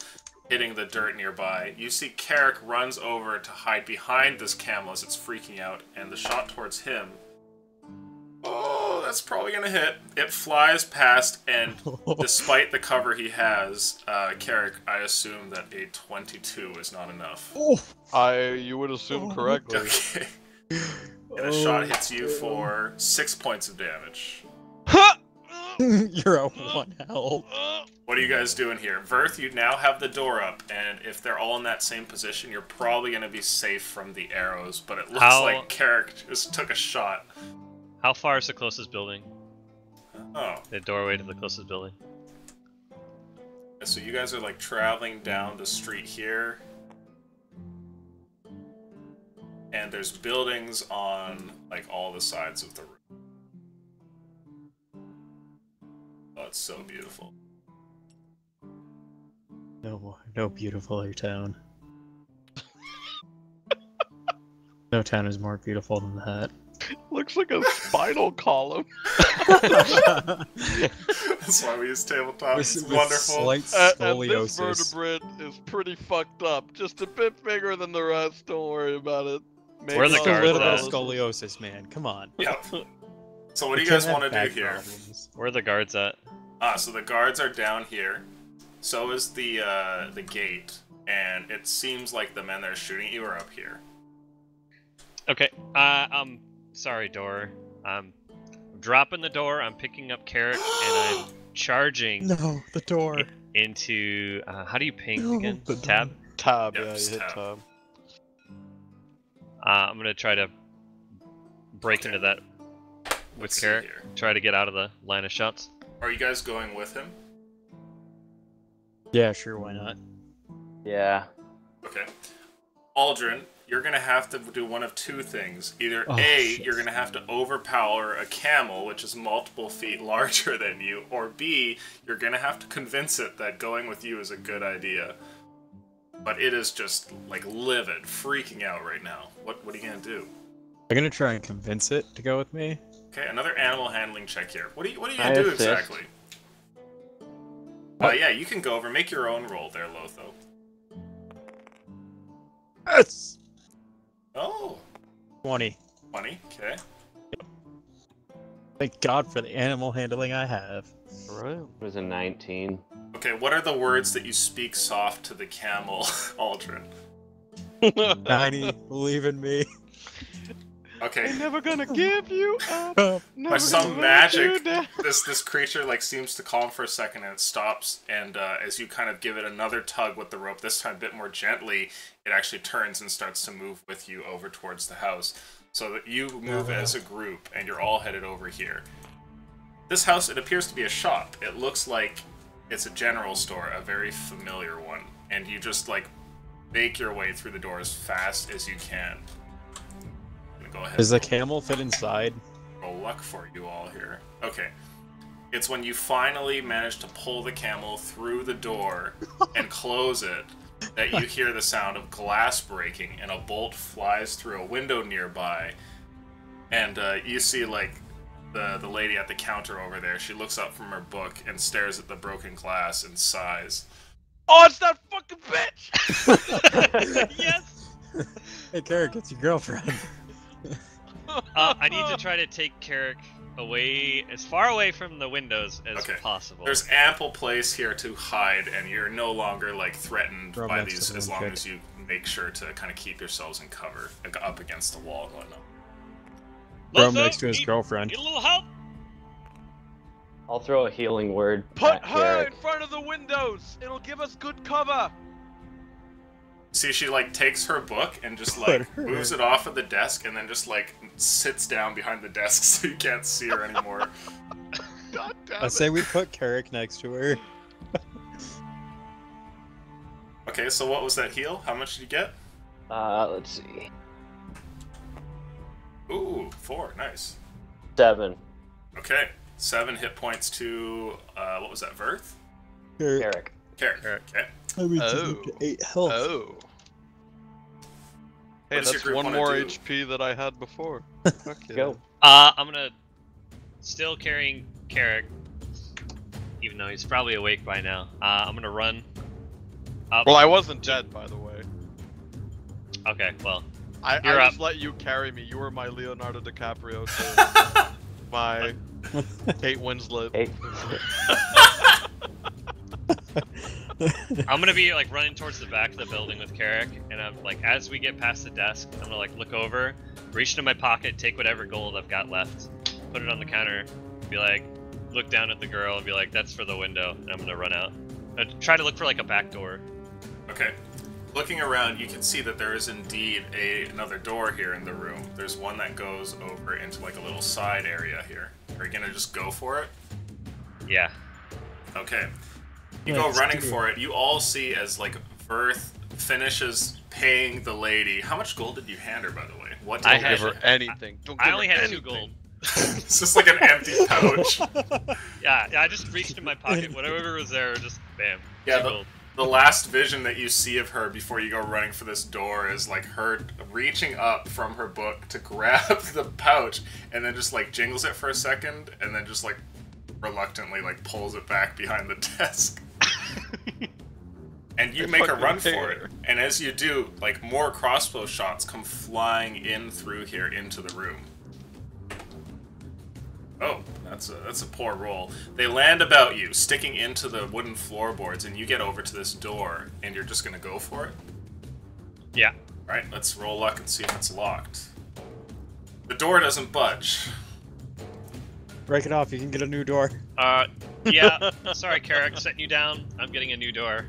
Hitting the dirt nearby. You see Carrick runs over to hide behind this camel as it's freaking out, and the shot towards him... Oh, that's probably gonna hit. It flies past, and despite the cover he has, Carrick, I assume that a 22 is not enough. Oh, You would assume correctly. Okay. And a shot hits you for 6 points of damage. you're a one health. What are you guys doing here? Verth, you now have the door up, and if they're all in that same position, you're probably gonna be safe from the arrows, but it looks How- like Carrick just took a shot. How far is the closest building? Oh. The doorway to the closest building. So you guys are like traveling down the street here. And there's buildings on like all the sides of the room. Oh, it's so beautiful. No beautifuler town. No town is more beautiful than that. Looks like a spinal column. That's why we use tabletop. It's wonderful. Slight And this scoliosis. vertebrate is pretty fucked up. Just a bit bigger than the rest. Don't worry about it. Where are the Just a guards little bit at? of scoliosis, man. Come on. Yep. So what do We you guys can't want to have do back here? problems. Where are the guards at? So the guards are down here. So is the gate. And it seems like the men that are shooting you are up here. Okay. Sorry, door. I'm dropping the door. I'm picking up Carrick, and I'm charging No, the door. into. How do you ping No, again? the Tab. Tab, Yep, yeah, you just hit tab. tab. I'm gonna try to break Okay. into that with Let's see Carrick. here. Try to get out of the line of shots. Are you guys going with him? Yeah, sure, why not? Yeah. Okay. Aldrin, you're gonna have to do one of two things. Either Oh, A, shit. you're gonna have to overpower a camel, which is multiple feet larger than you, or B, you're gonna have to convince it that going with you is a good idea. But it is just like livid, freaking out right now. What are you gonna do? I'm gonna try and convince it to go with me. Okay, another animal handling check here. What are you I gonna do assist. exactly? Yeah, you can go over. Make your own roll there, Lotho. Yes! Oh, 20. 20. Okay. Thank God for the animal handling I have. Right. It was a 19. Okay, what are the words that you speak soft to the camel, Aldrin? 90, believe in me. Okay, I'm never gonna give you up. Oh, Never some gonna let magic, you down. this creature like seems to calm for a second and it stops, and as you kind of give it another tug with the rope, this time a bit more gently, it actually turns and starts to move with you over towards the house. So that you move as a group and you're all headed over here. This house, it appears to be a shop. It looks like it's a general store, a very familiar one, and you just like make your way through the door as fast as you can. I'm gonna go ahead. Does the camel fit inside? Roll luck for you all here. Okay. It's when you finally manage to pull the camel through the door and close it that you hear the sound of glass breaking and a bolt flies through a window nearby. And you see like the lady at the counter over there. She looks up from her book and stares at the broken glass and sighs. Oh, it's that fucking bitch! Yes. Hey, Carrick, it's your girlfriend. I need to try to take Carrick away, as far away from the windows as Okay. possible. There's ample place here to hide, and you're no longer like threatened Rob by next these to as one long chick. as you make sure to kind of keep yourselves in cover, like, up against the wall and whatnot. Throw him Lotho, next to his need- girlfriend. Need a little help? I'll throw a healing word. Put at her Garrick. in front of the windows. It'll give us good cover. See, she like takes her book and just Put like her. moves it off of the desk, and then just like sits down behind the desk so you can't see her anymore. God damn I it. say we put Carrick next to her. Okay, so what was that heal? How much did you get? Let's see. Ooh, 4. Nice. 7. Okay, 7 hit points to what was that? Verth? Garrick. Carrick. Carrick. Okay. I mean, Oh. 8 health. Oh. Hey, does your that's group one wanna more do? HP that I had before. Fuck yeah. Go. I'm gonna still carrying Carrick, even though he's probably awake by now. I'm gonna run up. Well, I wasn't dead, by the way. Okay, well, I You're just up. let you carry me. You were my Leonardo DiCaprio to my Kate Winslet. Hey. I'm gonna be like running towards the back of the building with Carrick, and I'm like, as we get past the desk, I'm gonna like look over, reach into my pocket, take whatever gold I've got left, put it on the counter, be like, look down at the girl, and be like, that's for the window, and I'm gonna run out. Try to look for like a back door. Okay. Looking around, you can see that there is indeed another door here in the room. There's one that goes over into like a little side area here. Are you gonna just go for it? Yeah. Okay. You Yeah, go just running do it. for it. You all see as like Verth finishes paying the lady. How much gold did you hand her, by the way? What did I you Don't had- give her anything. Don't I give only her had 2 anything. gold. It's just like an empty pouch. Yeah, I just reached in my pocket, whatever was there, just bam. Yeah, 2 the- gold. The last vision that you see of her before you go running for this door is like her reaching up from her book to grab the pouch and then just like jingles it for a second and then just like reluctantly like pulls it back behind the desk. And you I make a fucking run hate for it. her. And as you do, like more crossbow shots come flying in through here into the room. Oh, that's a poor roll. They land about you, sticking into the wooden floorboards, and you get over to this door, and you're just gonna go for it? Yeah. Alright, let's roll luck and see if it's locked. The door doesn't budge. Break it off, you can get a new door. Yeah. Sorry, Carrick, setting you down. I'm getting a new door.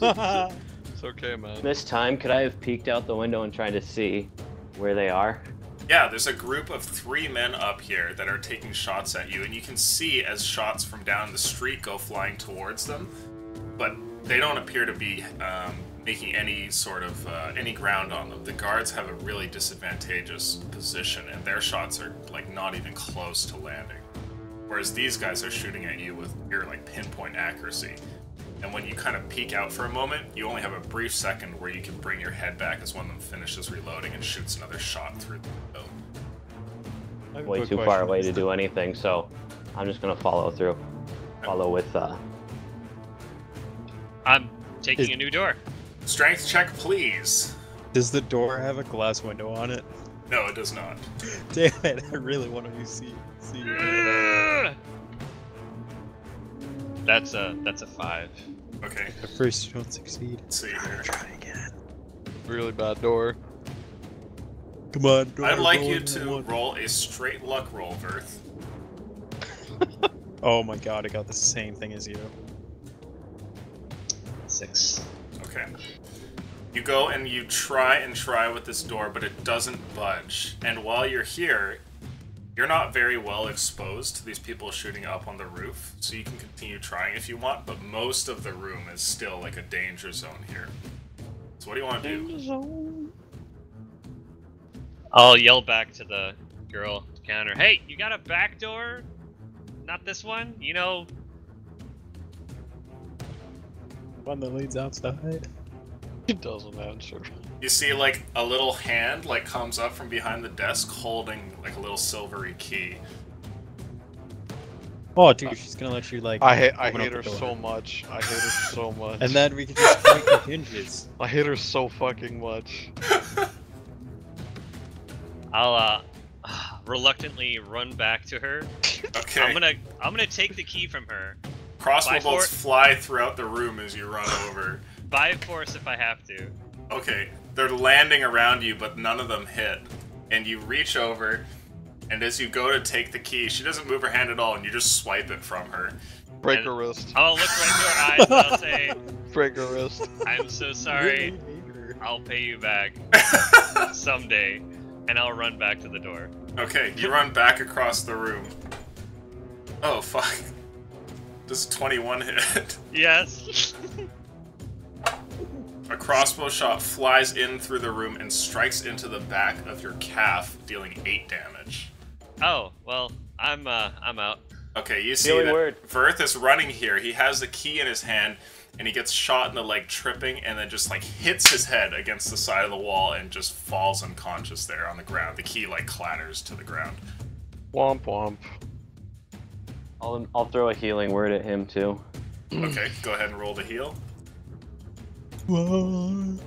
It's okay, man. This time, could I have peeked out the window and tried to see where they are? Yeah, there's a group of 3 men up here that are taking shots at you, and you can see as shots from down the street go flying towards them, but they don't appear to be making any sort of any ground on them. The guards have a really disadvantageous position, and their shots are like not even close to landing, whereas these guys are shooting at you with near like pinpoint accuracy. And when you kind of peek out for a moment, you only have a brief second where you can bring your head back as one of them finishes reloading and shoots another shot through the window. I have a Way quick too far question. away to do anything, so I'm just gonna follow through. Follow with, I'm taking a new door. Strength check, please. Does the door have a glass window on it? No, it does not. Damn it, I really want to see it. That's a 5. Okay, At first you don't succeed. let's see here. Try again. Really bad door. Come on, door, I'd like roll you in to one. roll a straight luck roll, Verth. Oh my god, I got the same thing as you. 6. Okay. You go and you try with this door, but it doesn't budge. And while you're here, you're not very well exposed to these people shooting up on the roof, so you can continue trying if you want, but most of the room is still like a danger zone here. So what do you want to do? I'll yell back to the girl at the counter. Hey, you got a back door? Not this one? You know, One that leads outside. He doesn't answer. You see like a little hand like comes up from behind the desk holding like a little silvery key. Oh, dude, she's gonna let you like. I open up hate the her door. so much. I hate her so much. And then we can just point the hinges. I hate her so fucking much. I'll reluctantly run back to her. Okay. I'm gonna take the key from her. Crossbow By bolts for- fly throughout the room as you run over. By force if I have to. Okay, they're landing around you, but none of them hit. And you reach over, and as you go to take the key, she doesn't move her hand at all, and you just swipe it from her. Break And- her wrist. I'll look right into her eyes and I'll say, Break her wrist. I'm so sorry. I'll pay you back someday. And I'll run back to the door. Okay, you run back across the room. Oh, fuck. Does 21 hit? Yes. A crossbow shot flies in through the room and strikes into the back of your calf, dealing 8 damage. Oh, well, I'm out. Okay, you see Healing that word. Verth is running here. He has the key in his hand, and he gets shot in the leg tripping, and then just, like, hits his head against the side of the wall and just falls unconscious there on the ground. The key, like, clatters to the ground. Womp womp. I'll throw a healing word at him too. Okay, go ahead and roll to heal. Whoa.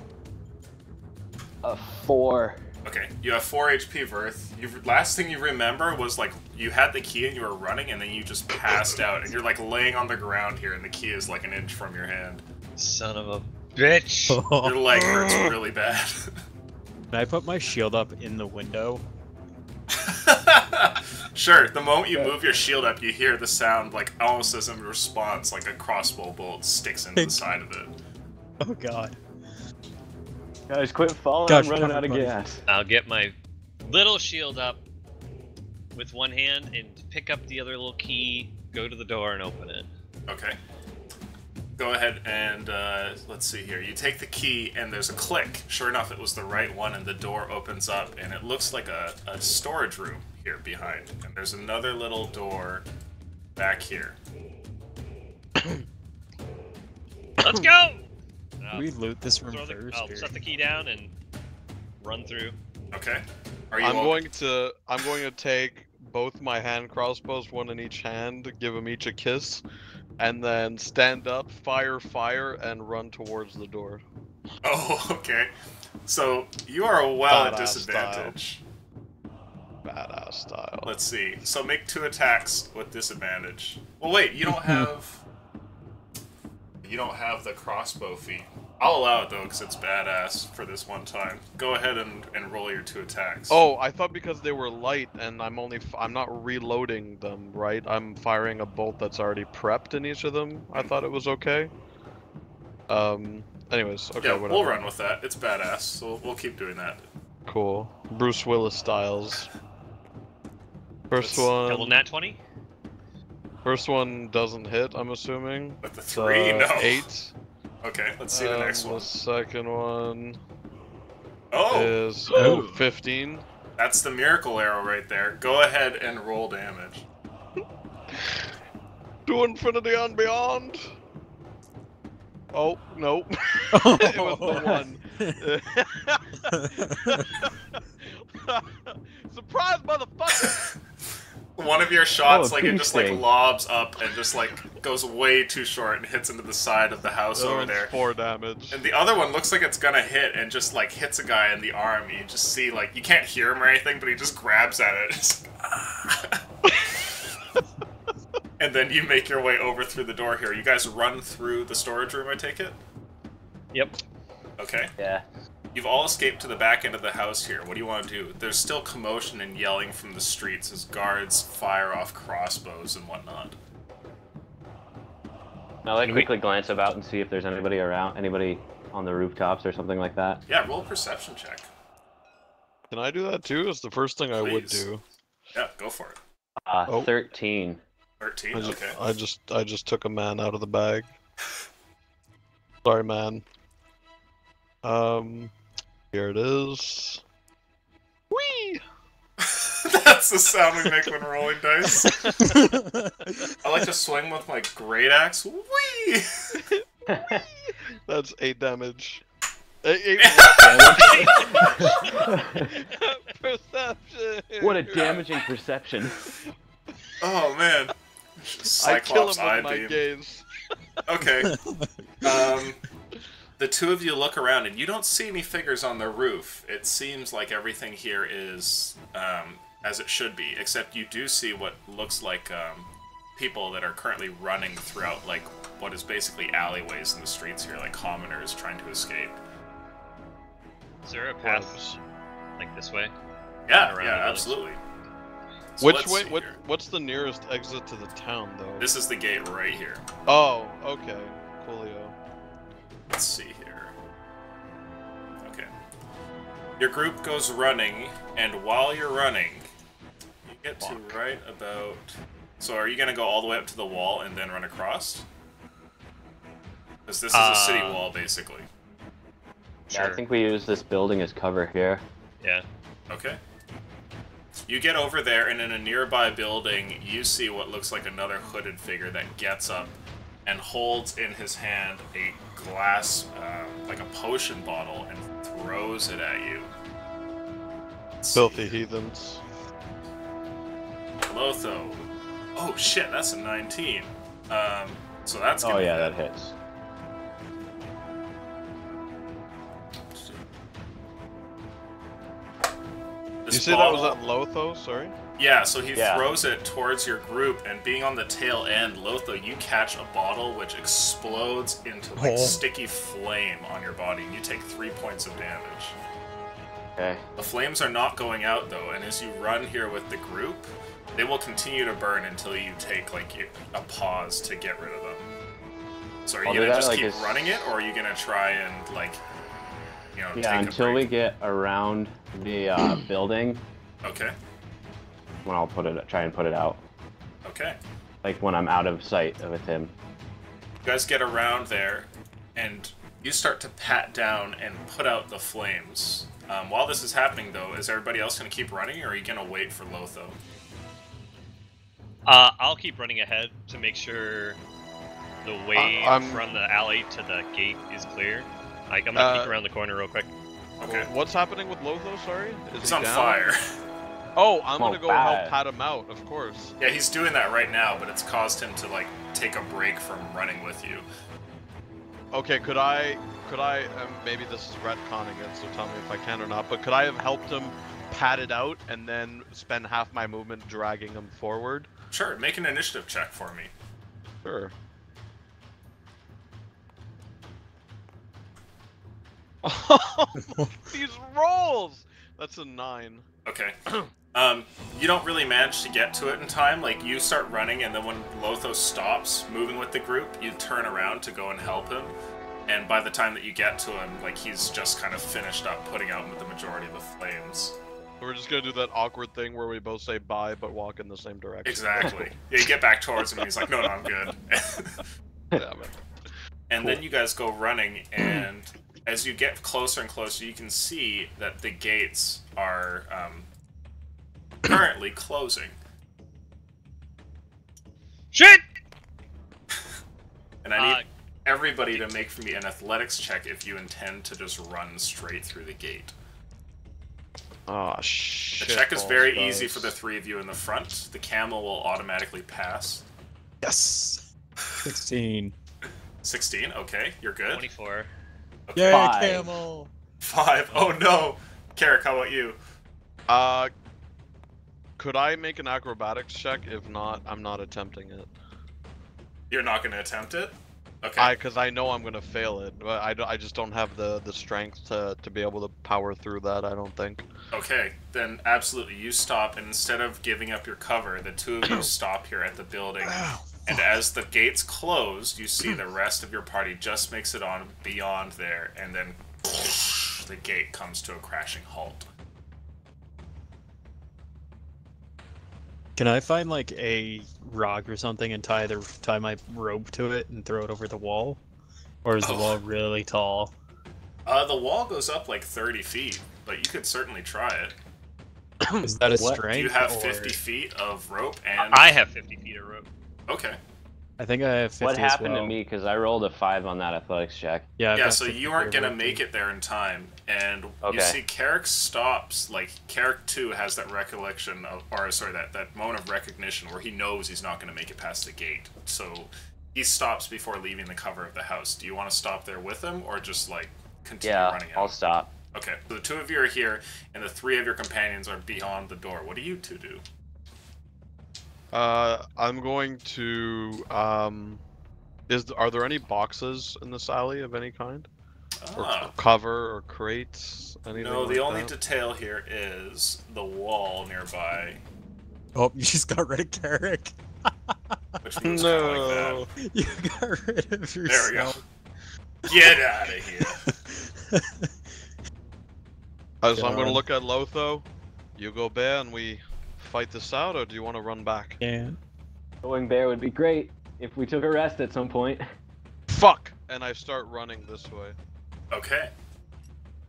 A 4. Okay, you have 4 HP, Verth. Last thing you remember was, like, you had the key and you were running, and then you just passed out, and you're, like, laying on the ground here, and the key is, like, an inch from your hand. Son of a bitch. Your leg hurts really bad. Can I put my shield up in the window? Sure, the moment you move your shield up, you hear the sound, like, almost as a response, like a crossbow bolt sticks into the side of it. Oh god. Guys, quit falling. Gosh, I'm running cover out of buddy. gas. I'll get my little shield up with one hand and pick up the other little key, go to the door and open it. Okay. Go ahead and, let's see here. You take the key, and there's a click. Sure enough, it was the right one, and the door opens up, and it looks like a storage room here behind. And there's another little door back here. Let's go! Can we loot this room I'll first? or- set the key down and run through. Okay? Are you I'm all- going to take both my hand crossbows, one in each hand, give them each a kiss, and then stand up, fire, and run towards the door. Oh, okay. So, you are well at Badass disadvantage. Badass style. Let's see. So make 2 attacks with disadvantage. Well, wait, you don't have... You don't have the crossbow feat. I'll allow it, though, because it's badass for this one time. Go ahead and roll your 2 attacks. Oh, I thought because they were light and I'm not reloading them, right? I'm firing a bolt that's already prepped in each of them. I thought it was okay. Anyways, okay, yeah, whatever. we'll run with that. It's badass, so we'll keep doing that. Cool. Bruce Willis styles. First That's Double one. nat 20? First one doesn't hit, I'm assuming. With the It's, 3, no. 8. Okay, let's see the next The one. second one Oh, is Oh. 15. that's the miracle arrow right there. Go ahead and roll damage. To infinity and beyond. Oh, no. It was the 1. Surprise, motherfucker! One of your shots, Oh, like, it just, like, beefsteak. lobs up and just, like, goes way too short and hits into the side of the house over there. 4 damage. And the other one looks like it's gonna hit and just, like, hits a guy in the arm. You just see, like, you can't hear him or anything, but he just grabs at it. It's like, and then you make your way over through the door here. You guys run through the storage room, I take it? Yep. Okay. Yeah. You've all escaped to the back end of the house here. What do you want to do? There's still commotion and yelling from the streets as guards fire off crossbows and whatnot. I'll like quickly glance about and see if there's anybody around, anybody on the rooftops or something like that. Yeah, roll a perception check. Can I do that too? It's the first thing I would Please. do. Yeah, go for it. Oh. 13. 13, I just, okay. I just took a man out of the bag. Sorry, man. Here it is. Whee! That's the sound we make when rolling dice. I like to swing with my great axe. Whee! That's 8 damage. 8 perception. What a damaging perception. Oh man. I kill Cyclops him eye with my beam. gaze. Okay. The 2 of you look around and you don't see any figures on the roof. It seems like everything here is as it should be, except you do see what looks like people that are currently running throughout like what is basically alleyways in the streets here, like commoners trying to escape. Is there a path like this way? Yeah, Around the yeah, village. absolutely. So Which let's way? see What? here. What's the nearest exit to the town, though? This is the gate right here. Oh, okay. Coolio. Let's see here. Okay. Your group goes running, and while you're running, you get to right about... So are you going to go all the way up to the wall and then run across? Because this is a city wall, basically. Yeah, Sure. I think we use this building as cover here. Yeah. Okay. You get over there, and in a nearby building, you see what looks like another hooded figure that gets up and holds in his hand a glass, like a potion bottle, and throws it at you. Let's Filthy see. heathens. Lotho. Oh shit, that's a 19. So that's gonna Oh be yeah, bad. that hits. This You say that was bottle- at Lotho? Sorry. Yeah, so he Yeah. throws it towards your group, and being on the tail end, Lotho, you catch a bottle which explodes into like Oh. sticky flame on your body, and you take 3 points of damage. Okay. The flames are not going out though, and as you run here with the group, they will continue to burn until you take like a pause to get rid of them. So are you I'll do gonna that, just like, keep as- running it, or are you gonna try and like, you know, Yeah, take until a we break? get around the building, Okay. when I'll try and put it out. Okay. Like when I'm out of sight with him. You guys get around there, and you start to pat down and put out the flames. While this is happening, though, is everybody else going to keep running, or are you going to wait for Lotho? I'll keep running ahead to make sure the way I'm- from the alley to the gate is clear. I'm gonna peek around the corner real quick. Okay. What's happening with Lotho? Sorry. Is He's he on down? fire. Oh, I'm Oh, gonna go bad. help pat him out. Of course. Yeah, he's doing that right now, but it's caused him to, like, take a break from running with you. Okay. Could I? Maybe this is retconning it, so tell me if I can or not. But could I have helped him pat it out and then spend half my movement dragging him forward? Sure, make an initiative check for me. Sure. These rolls! That's a 9. Okay. You don't really manage to get to it in time. Like, you start running, and then when Lotho stops moving with the group, you turn around to go and help him. And by the time that you get to him, like, he's just kind of finished up putting out the majority of the flames. We're just gonna do that awkward thing where we both say bye but walk in the same direction. Exactly. Yeah, you get back towards him, and he's like, no, I'm good. Damn it. And then you guys go running, and as you get closer and closer, you can see that the gates are currently closing. Shit! And I need everybody to make for me an athletics check if you intend to just run straight through the gate. Oh The shit. check is balls, very guys. easy for the three of you in the front. The camel will automatically pass. Yes. 16. 16, okay, you're good. 24. Okay. Yay, 5. camel. 5, oh no! Carrick, how about you? Could I make an acrobatics check? If not, I'm not attempting it. You're not going to attempt it? Okay. Because I know I'm gonna fail it, but I just don't have the strength to be able to power through that. I don't think. Okay, then absolutely, you stop, and instead of giving up your cover, the two of you stop here at the building. Ow. And as the gates closed, you see the rest of your party just makes it on beyond there, and then the gate comes to a crashing halt. Can I find like a rock or something and tie my rope to it and throw it over the wall? Or is the Oh. wall really tall? The wall goes up like 30 feet, but you could certainly try it. Is that a What? strength? Do you have or- 50 feet of rope and... I have 50 feet of rope. Okay. I think I have 50 What as happened well. to me? Because I rolled a 5 on that athletics check. Yeah, I've Yeah, got so 50 you aren't feet gonna of make rope. it there in time, and you Okay. see Carrick stops, like, Carrick 2 has that recollection of, or sorry, that moment of recognition where he knows he's not gonna make it past the gate, so he stops before leaving the cover of the house. Do you want to stop there with him, or just, like, continue Yeah, running I'll out? stop. Okay, so the 2 of you are here, and the 3 of your companions are beyond the door. What do you 2 do? I'm going to are there any boxes in this alley of any kind? Or cover or crates? Anything No, like the only that? detail here is the wall nearby, Oh, you just got rid of Carrick. which moves kind of No. like You got rid of that. There we go. yourself. Get out of here. So I'm gonna God. look at Lotho. You go bear and we fight this out, or do you want to run back? Yeah. Going bear would be great if we took a rest at some point. Fuck! And I start running this way. Okay.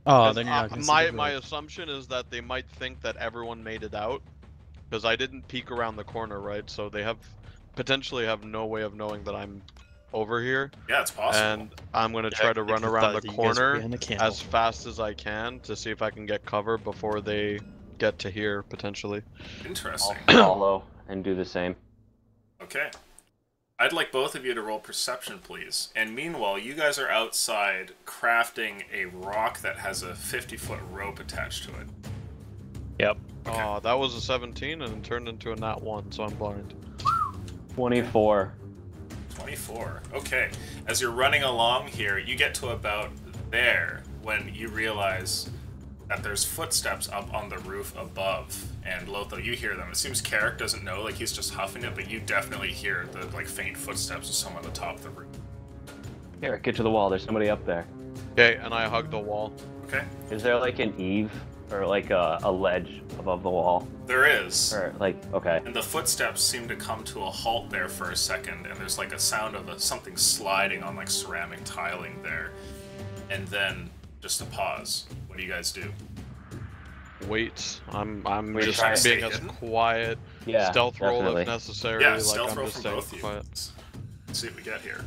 Oh, 'Cause then you're not gonna see my the my rope. assumption is that they might think that everyone made it out, because I didn't peek around the corner, right? So they potentially have no way of knowing that I'm over here, Yeah, it's possible. and I'm gonna try to run They around thought the that you guys were corner behind the camel. as fast as I can to see if I can get cover before they get to here potentially. I'll Interesting. follow and do the same. Okay. I'd like both of you to roll perception, please. And meanwhile, you guys are outside crafting a rock that has a 50-foot rope attached to it. Yep. Okay. Oh, that was a 17 and it turned into a nat 1, so I'm blind. 24. 24. Okay. As you're running along here, you get to about there when you realize that there's footsteps up on the roof above. And Lotho, you hear them. It seems Carrick doesn't know, like he's just huffing it, but you definitely hear the like faint footsteps of someone on the top of the roof. Carrick, get to the wall. There's somebody up there. Okay, and I hug the wall. Okay? Is there like an eave or like a ledge above the wall? There is. Or like, okay. And the footsteps seem to come to a halt there for a second, and there's like a sound of something sliding on like ceramic tiling there. And then just a pause. What do you guys do? Wait, I'm Wait, just try to being stay as hidden? quiet. Yeah, Stealth roll definitely. if necessary. Yeah, like stealth I'm roll just from staying both of you. quiet. Let's see what we get here.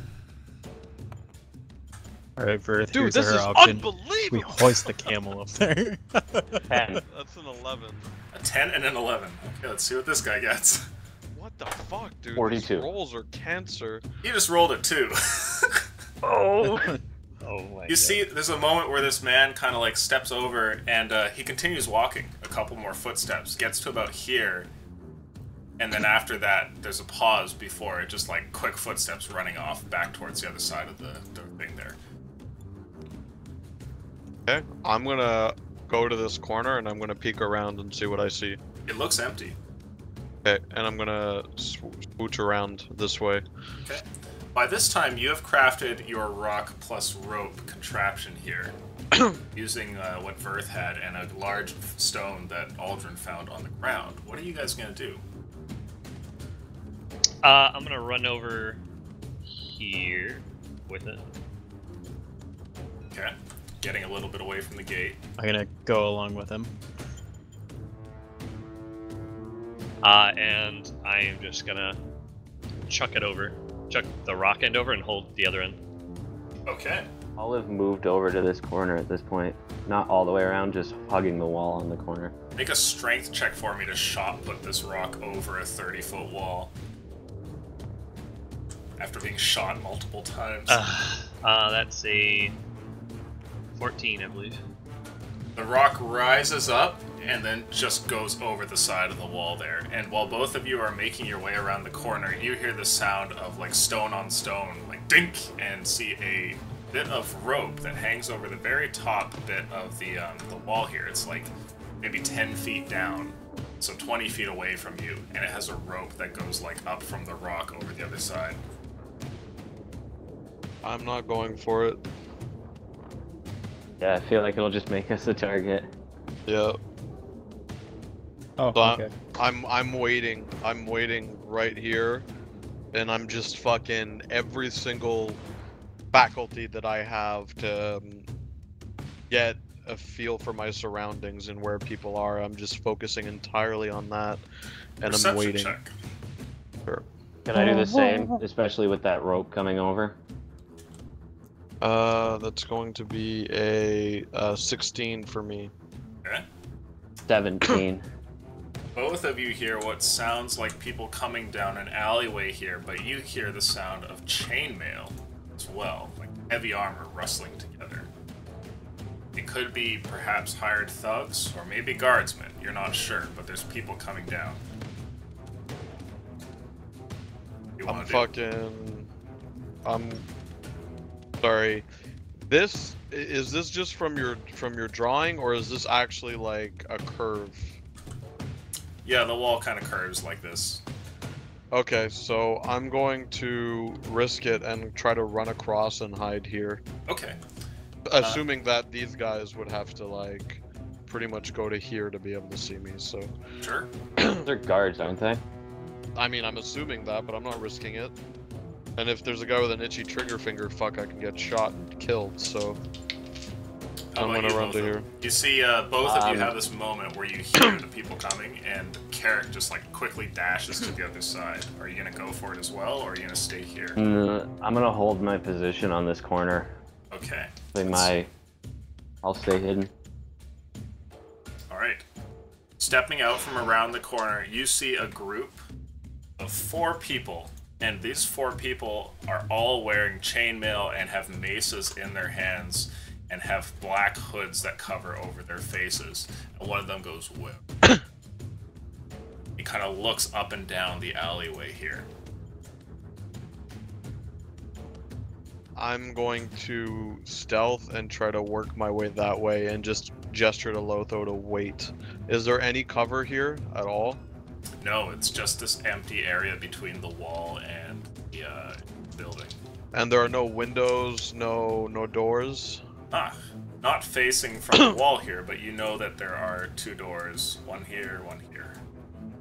All right, Verth, Dude, here's this our is option. We unbelievable. hoist the camel up there. 10. That's an 11. A 10 and an 11. Okay, let's see what this guy gets. What the fuck, dude? 42. These rolls are cancer. He just rolled a 2. Oh. Oh my You see, there's a moment where this man kind of like steps over and he continues walking a couple more footsteps, gets to about here, and then after that, there's a pause before it just like quick footsteps running off back towards the other side of the thing there. Okay, I'm gonna go to this corner and I'm gonna peek around and see what I see. It looks empty. Okay, and I'm gonna swooch around this way. Okay. By this time, you have crafted your rock plus rope contraption here, using what Verth had and a large stone that Aldrin found on the ground. What are you guys gonna do? I'm gonna run over here with it. Okay. Getting a little bit away from the gate. I'm gonna go along with him. And I am just gonna chuck it over. Chuck the rock end over and hold the other end. Okay. I'll have moved over to this corner at this point. Not all the way around, just hugging the wall on the corner. Make a strength check for me to shot put this rock over a 30-foot wall. After being shot multiple times. That's a 14, I believe. The rock rises up and then just goes over the side of the wall there. And while both of you are making your way around the corner, you hear the sound of like stone on stone, like dink, and see a bit of rope that hangs over the very top bit of the wall here. It's like maybe 10 feet down, so 20 feet away from you, and it has a rope that goes like up from the rock over the other side. I'm not going for it. Yeah, I feel like it'll just make us a target. Yeah. Oh, So okay. I'm waiting. I'm waiting right here, and I'm just fucking every single faculty that I have to get a feel for my surroundings and where people are. I'm just focusing entirely on that, and Perception I'm waiting. check. Sure. Can I do the same, especially with that rope coming over? That's going to be a 16 for me. Okay. 17. Both of you hear what sounds like people coming down an alleyway here, but you hear the sound of chainmail as well, like heavy armor rustling together. It could be perhaps hired thugs or maybe guardsmen. You're not sure, but there's people coming down. You I'm wanna do? fucking. I'm sorry. This is this just from your drawing, or is this actually like a curve? Yeah, the wall kind of curves like this. Okay, so I'm going to risk it and try to run across and hide here. Okay. Assuming that these guys would have to like pretty much go to here to be able to see me, so Sure. They're guards, aren't they? I mean I'm assuming that, but I'm not risking it. And if there's a guy with an itchy trigger finger, fuck, I can get shot and killed, so How I'm about gonna you, run to Lotho? here. You see, both of you have this moment where you hear the people coming, and Carrick just like quickly dashes to the other side. Are you gonna go for it as well, or are you gonna stay here? I'm gonna hold my position on this corner. Okay. I'll stay hidden. All right. Stepping out from around the corner, you see a group of 4 people, and these 4 people are all wearing chainmail and have maces in their hands and have black hoods that cover over their faces. And one of them goes, "Whip." He kind of looks up and down the alleyway here. I'm going to stealth and try to work my way that way and just gesture to Lotho to wait. Is there any cover here at all? No, it's just this empty area between the wall and the building. And there are no windows, no doors? Ah, not facing from the wall here, but you know that there are 2 doors, one here, one here.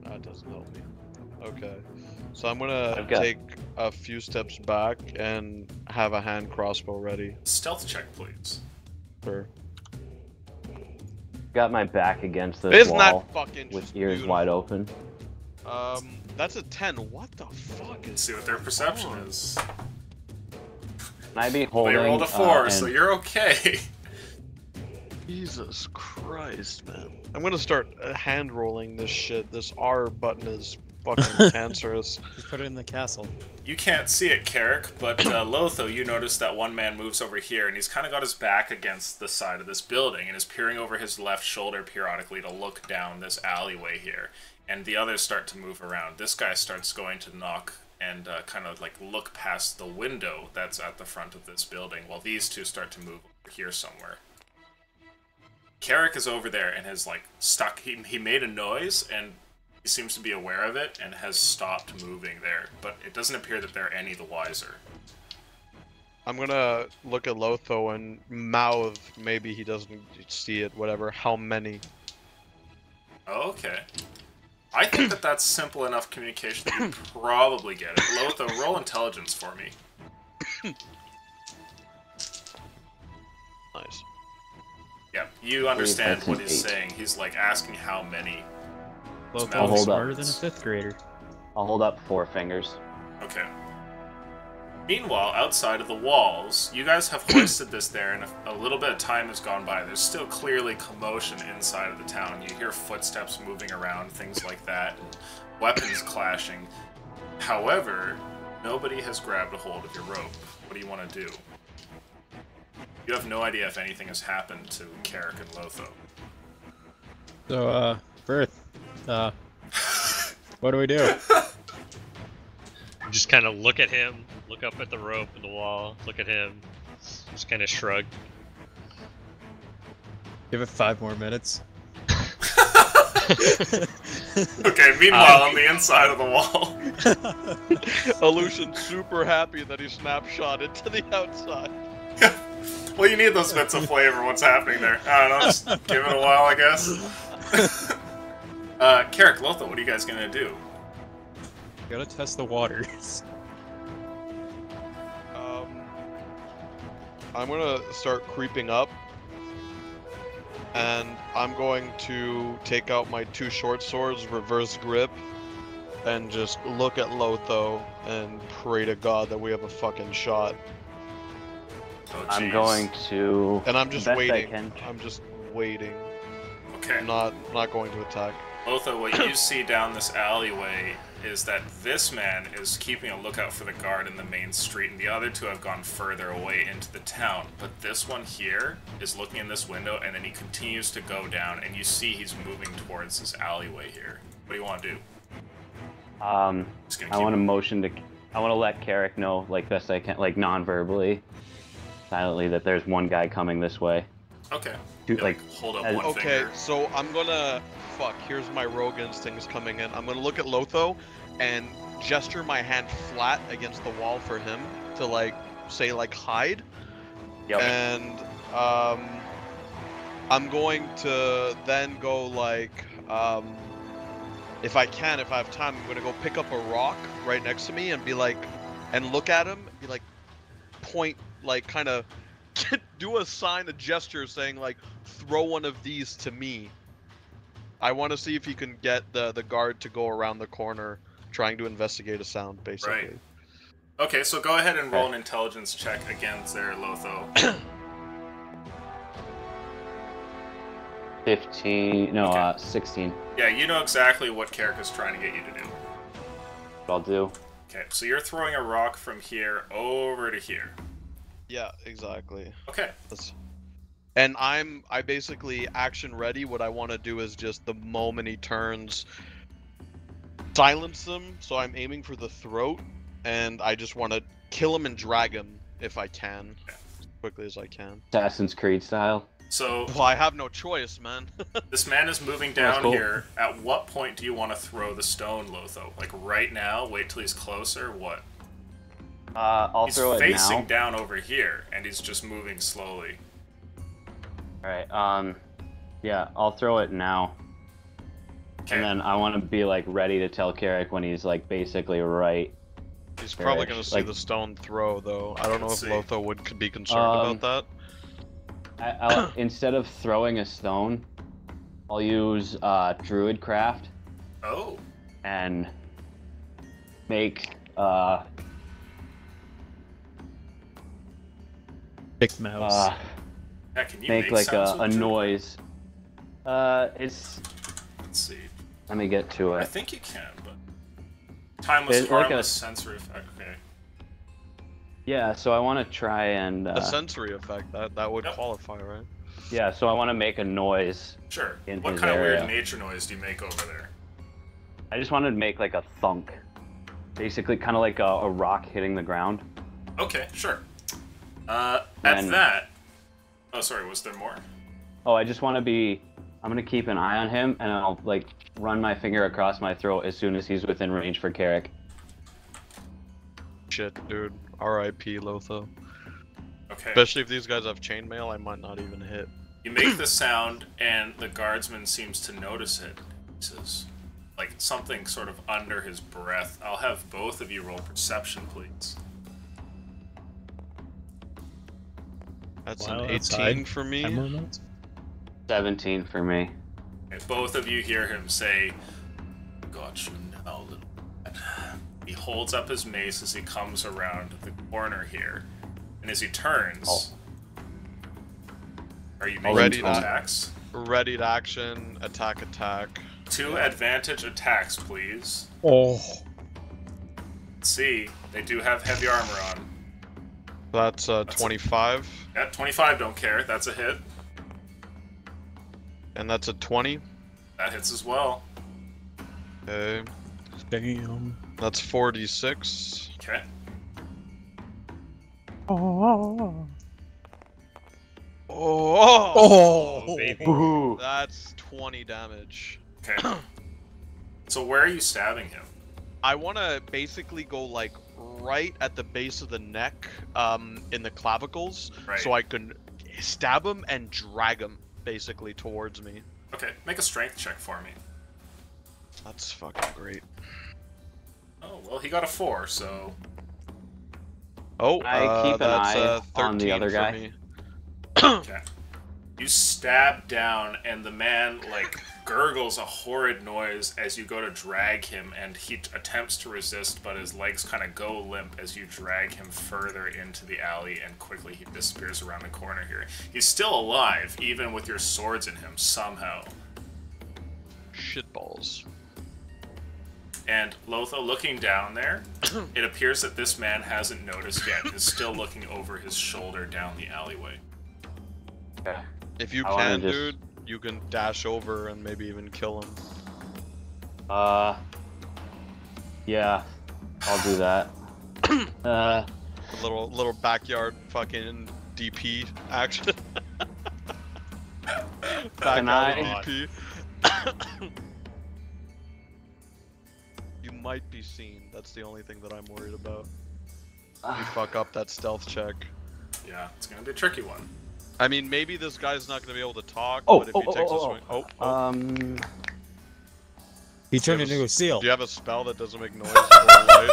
That doesn't help me. Okay. So I'm gonna I've got- take a few steps back and have a hand crossbow ready. Stealth check, please. Sure. Got my back against this Isn't wall that fucking with just ears beautiful? wide open. That's a 10. What the fuck is See what their perception on? is. Can I be They holding? rolled a 4, so and- you're okay. Jesus Christ, man. I'm gonna start hand rolling this shit. This R button is fucking cancerous. Just put it in the castle. You can't see it, Carrick, but Lotho, you notice that one man moves over here, and he's kind of got his back against the side of this building, and is peering over his left shoulder periodically to look down this alleyway here. And the others start to move around. This guy starts going to knock and kind of like look past the window that's at the front of this building, while these 2 start to move over here somewhere. Carrick is over there and has like stuck. He made a noise and he seems to be aware of it and has stopped moving there, but it doesn't appear that they're any the wiser. I'm gonna look at Lotho and mouth, maybe he doesn't see it, whatever, how many? Okay. I think that that's simple enough communication that you probably get it. Lotho, roll intelligence for me. Nice. Yeah, you understand that's what an he's 8. saying. He's like asking how many. Well, I'll probably hold up. smarter than a 5th grader. I'll hold up 4 fingers. Okay. Meanwhile, outside of the walls, you guys have hoisted this there, and a little bit of time has gone by. There's still clearly commotion inside of the town. You hear footsteps moving around, things like that, and weapons clashing. However, nobody has grabbed a hold of your rope. What do you want to do? You have no idea if anything has happened to Carrick and Lotho. So, Birth, what do we do? Just kind of look at him, look up at the rope and the wall, look at him, just kind of shrug. Give it 5 more minutes. Okay, meanwhile, on the inside of the wall. Aleutian's super happy that he snapshotted to the outside. Well, you need those bits of flavor, what's happening there. I don't know, just give it a while, I guess. Carrick, Lotho, what are you guys gonna do? Gotta test the waters. I'm gonna start creeping up, and I'm going to take out my 2 short swords, reverse grip, and just look at Lotho and pray to God that we have a fucking shot. Oh, I'm jeez. going to. And I'm just best I waiting. can. I'm just waiting. Okay. I'm not going to attack. Lotho, what you see down this alleyway is that this man is keeping a lookout for the guard in the main street, and the other two have gone further away into the town. But this one here is looking in this window, and then he continues to go down, and you see he's moving towards this alleyway here. What do you want to do? I want to I want to let Carrick know, like best I can, like non-verbally, silently, that there's one guy coming this way. Okay. Dude, You, hold up one Okay, finger. so I'm gonna... Fuck, here's my rogue instincts coming in. I'm gonna look at Lotho and gesture my hand flat against the wall for him to, like, say, like, hide. Yep. And, I'm going to then go, like, if I have time, I'm gonna go pick up a rock right next to me and be like, and look at him, be like, point, like, kind of do a sign, a gesture saying, like, throw one of these to me. I want to see if he can get the guard to go around the corner trying to investigate a sound, basically. Right. Okay, so go ahead and roll an intelligence check against there, Lotho. 15, no, Okay. 16. Yeah, you know exactly what Carrick is trying to get you to do. What I'll do. Okay, so you're throwing a rock from here over to here. Yeah, exactly. Okay. And I basically action ready. What I want to do is just the moment he turns, silence him. So I'm aiming for the throat, and I just want to kill him and drag him if I can, as quickly as I can. Assassin's Creed style. So Well, I have no choice, man. this man is moving That's down cool. here. At what point do you want to throw the stone, Lotho? Like right now? Wait till he's closer? What? I'll He's throw it facing now. down over here, and he's just moving slowly. Alright, yeah, I'll throw it now. Okay. And then I want to be, like, ready to tell Carrick when he's, like, basically right. He's probably Right, gonna see like- the stone throw, though. I don't know Let's if see. Lotho could be concerned about that. I'll, instead of throwing a stone, I'll use Druid Craft Oh. and make Big mouse. Yeah, can you make like sounds a with Druid? noise. It's. Let's see. Let me get to I it. think you can, but timeless, It's like a- harmless sensory effect. Okay. Yeah, so I want to try and A sensory effect, that would Yep. qualify, right? yeah, so I want to make a noise. Sure. In What his kind of weird area. nature noise do you make over there? I just wanted to make like a thunk, basically kind of like a rock hitting the ground. Okay, sure. At And- that. Oh, sorry. Was there more? Oh, I just want to be. I'm gonna keep an eye on him, and I'll like run my finger across my throat as soon as he's within range for Carrick. Shit, dude. R.I.P. Lotho. Okay. Especially if these guys have chainmail, I might not even hit. You make the sound, and the guardsman seems to notice it. He says, like something sort of under his breath. I'll have both of you roll perception, please. That's Wow, an that's 18 high. for me. 10 more minutes? 17 for me. Okay, both of you hear him say, "Got you now, little lad." He holds up his mace as he comes around the corner here, and as he turns, are you making Already two not. attacks? Ready to action, attack. Two advantage attacks, please. Oh. Let's see, they do have heavy armor on. That's 25, Yeah, 25 don't care. That's a hit. and that's a 20. That hits as well. Okay, Damn. that's 46. Okay. Oh. Oh, Oh. baby. Woohoo! that's 20 damage. Okay. So where are you stabbing him? I want to basically go like right at the base of the neck, in the clavicles, Right. so I can stab him and drag him basically towards me. Okay, make a strength check for me. That's fucking great. Oh, well, he got a 4, so... Oh, I keep an that's, eye on the 13 other for guy. me. Okay. You stab down, and the man, like, gurgles a horrid noise as you go to drag him, and he attempts to resist, but his legs kind of go limp as you drag him further into the alley, and quickly he disappears around the corner here. He's still alive, even with your swords in him, somehow. Shitballs. And Lotho, looking down there, it appears that this man hasn't noticed yet and is still looking over his shoulder down the alleyway. Okay. If you I wanna can, just- dude, you can dash over and maybe even kill him. Yeah, I'll do that. A little backyard fucking DP action. Backyard DP. You might be seen. That's the only thing that I'm worried about. You fuck up that stealth check. Yeah, it's gonna be a tricky one. I mean, maybe this guy's not gonna be able to talk, Oh, but if he takes a swing, He turned Do you have into a seal. do you have a spell that doesn't make noise or light?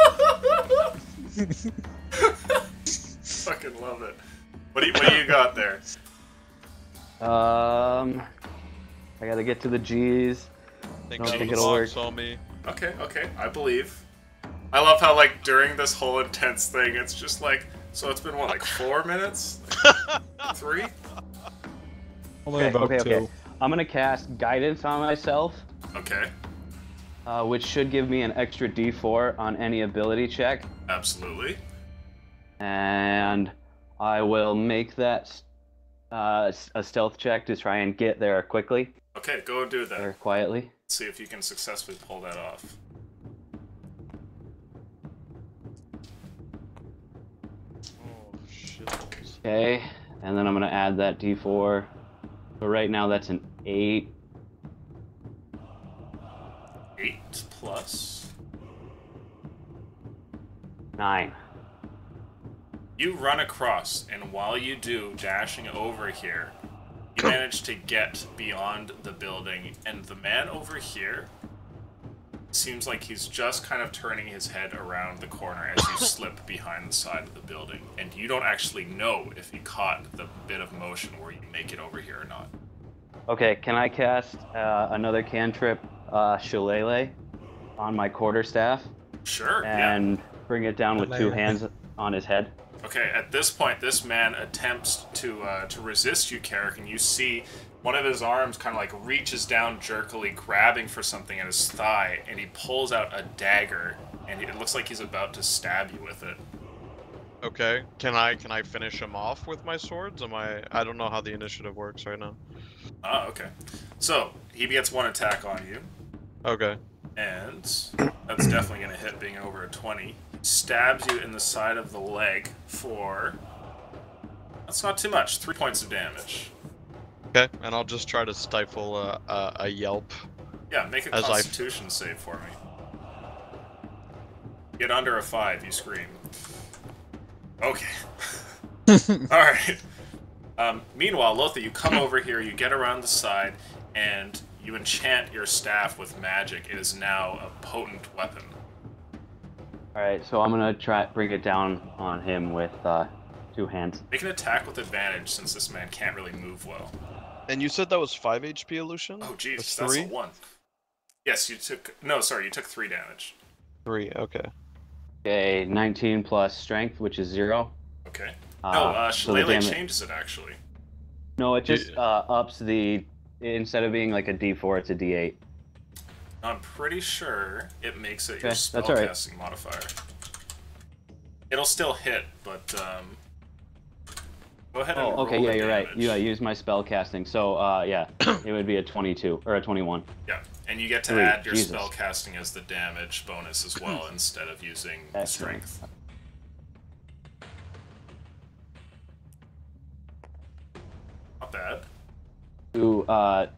Fucking love it. What do you got there? I gotta get to the G's. Think Don't the think it'll work. box on me. Okay, I believe. I love how, like, during this whole intense thing, it's just like, so it's been, what, like 4 minutes? Like, 3? Only about two. I'm gonna cast guidance on myself, Okay, which should give me an extra D4 on any ability check, absolutely. and I will make that a stealth check to try and get there quickly Okay, go and do that. or quietly. See if you can successfully pull that off. Oh shit. Okay, and then I'm gonna add that D4. So right now that's an 8. 8 plus. 9. You run across, and while you do, dashing over here, you manage to get beyond the building, and the man over here seems like he's just kind of turning his head around the corner as you slip behind the side of the building, and you don't actually know if he caught the bit of motion where you make it over here or not. Okay, can I cast another cantrip, Shillelagh, on my quarterstaff Sure, and bring it down with 2 Shillelagh. hands on his head? Okay, at this point, this man attempts to resist you, Carrick, and you see one of his arms kind of like reaches down jerkily, grabbing for something at his thigh, and he pulls out a dagger, and it looks like he's about to stab you with it. Okay. Can I finish him off with my swords? I don't know how the initiative works right now. Ah, okay. So, he gets 1 attack on you, Okay. and that's definitely going to hit, being over a 20. Stabs you in the side of the leg for... That's not too much, 3 points of damage. Okay. And I'll just try to stifle a yelp. Yeah, make a As I- Constitution save for me. Get under a 5, you scream. Okay. Alright. Meanwhile, Lotha, you come over here, you get around the side, and you enchant your staff with magic. It is now a potent weapon. Alright, so I'm gonna try bring it down on him with 2 hands. Make an attack with advantage, since this man can't really move well. And you said that was 5 HP illusion? Oh, jeez, With that's a 3? 1. Yes, you took... No, sorry, you took 3 damage. 3, okay. Okay, 19 plus strength, which is 0. Okay. Uh, No, so the Shillelagh damage- changes it, actually. No, it just ups the... Instead of being like a D4, it's a D8. I'm pretty sure it makes it Okay, your that's alright. spellcasting modifier. It'll still hit, but go ahead and Oh, okay, roll yeah, the you're right. damage. You used my spell casting, so yeah, it would be a 22 or a 21. Yeah, and you get to Three, add your Jesus. spellcasting as the damage bonus as well, instead of using Excellent. strength. Not bad. To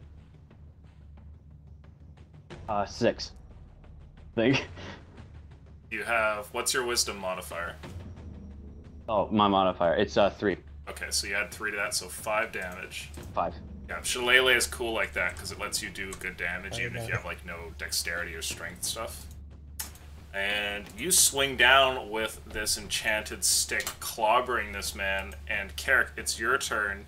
6. Think. You have, what's your wisdom modifier? Oh, my modifier. It's 3. Okay, so you add 3 to that, so 5 damage. 5. Yeah, Shillelagh is cool like that because it lets you do good damage even if Okay. you have like no dexterity or strength stuff. And you swing down with this enchanted stick, clobbering this man. And Carrick, it's your turn.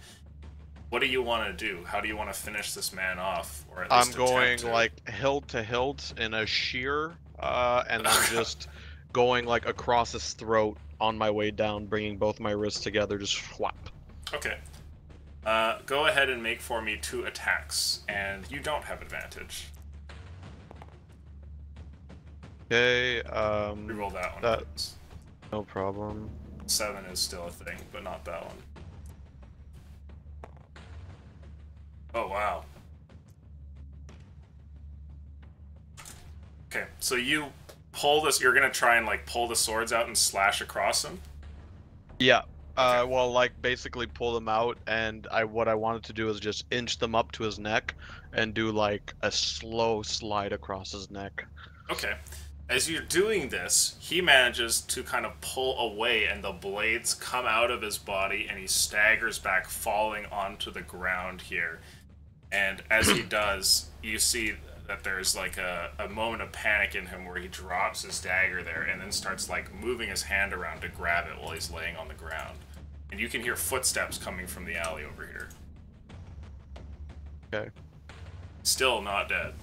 What do you want to do? How do you want to finish this man off? Or at I'm least going attempt to? like hilt to hilt in a sheer, and I'm just going like across his throat on my way down, bringing both my wrists together, just whap. Okay. Go ahead and make for me 2 attacks, and you don't have advantage. Okay, Reroll that one. that- please. no problem. 7 is still a thing, but not that one. Oh, wow. Okay, so you pull this, you're gonna try and, like, pull the swords out and slash across them? Yeah. Okay. Well, like, basically pull them out, and what I wanted to do is just inch them up to his neck, and do, like, a slow slide across his neck. Okay. As you're doing this, he manages to kind of pull away, and the blades come out of his body, and he staggers back, falling onto the ground here. And as he does, you see that there's like a moment of panic in him where he drops his dagger there and then starts like moving his hand around to grab it while he's laying on the ground. And you can hear footsteps coming from the alley over here. Okay. Still not dead.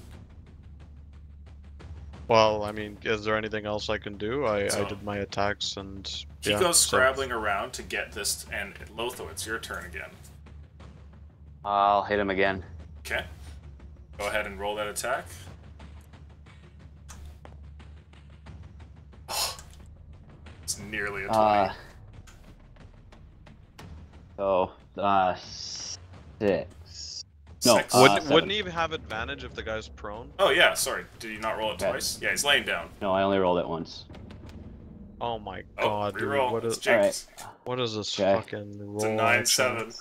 Well, I mean, is there anything else I can do? I So- did my attacks, and He yeah, goes so- scrabbling around to get this, and Lotho, it's your turn again. I'll hit him again. Okay. Go ahead and roll that attack. Oh, it's nearly a 20. So, 6. No, Six. Wouldn't he have advantage if the guy's prone? Oh yeah, sorry. Did you not roll it Okay. twice? Yeah, he's laying down. No, I only rolled it once. Oh my Oh, god, dude! reroll. What It's is Jake's. what is this Okay. fucking roll? It's a 9-7.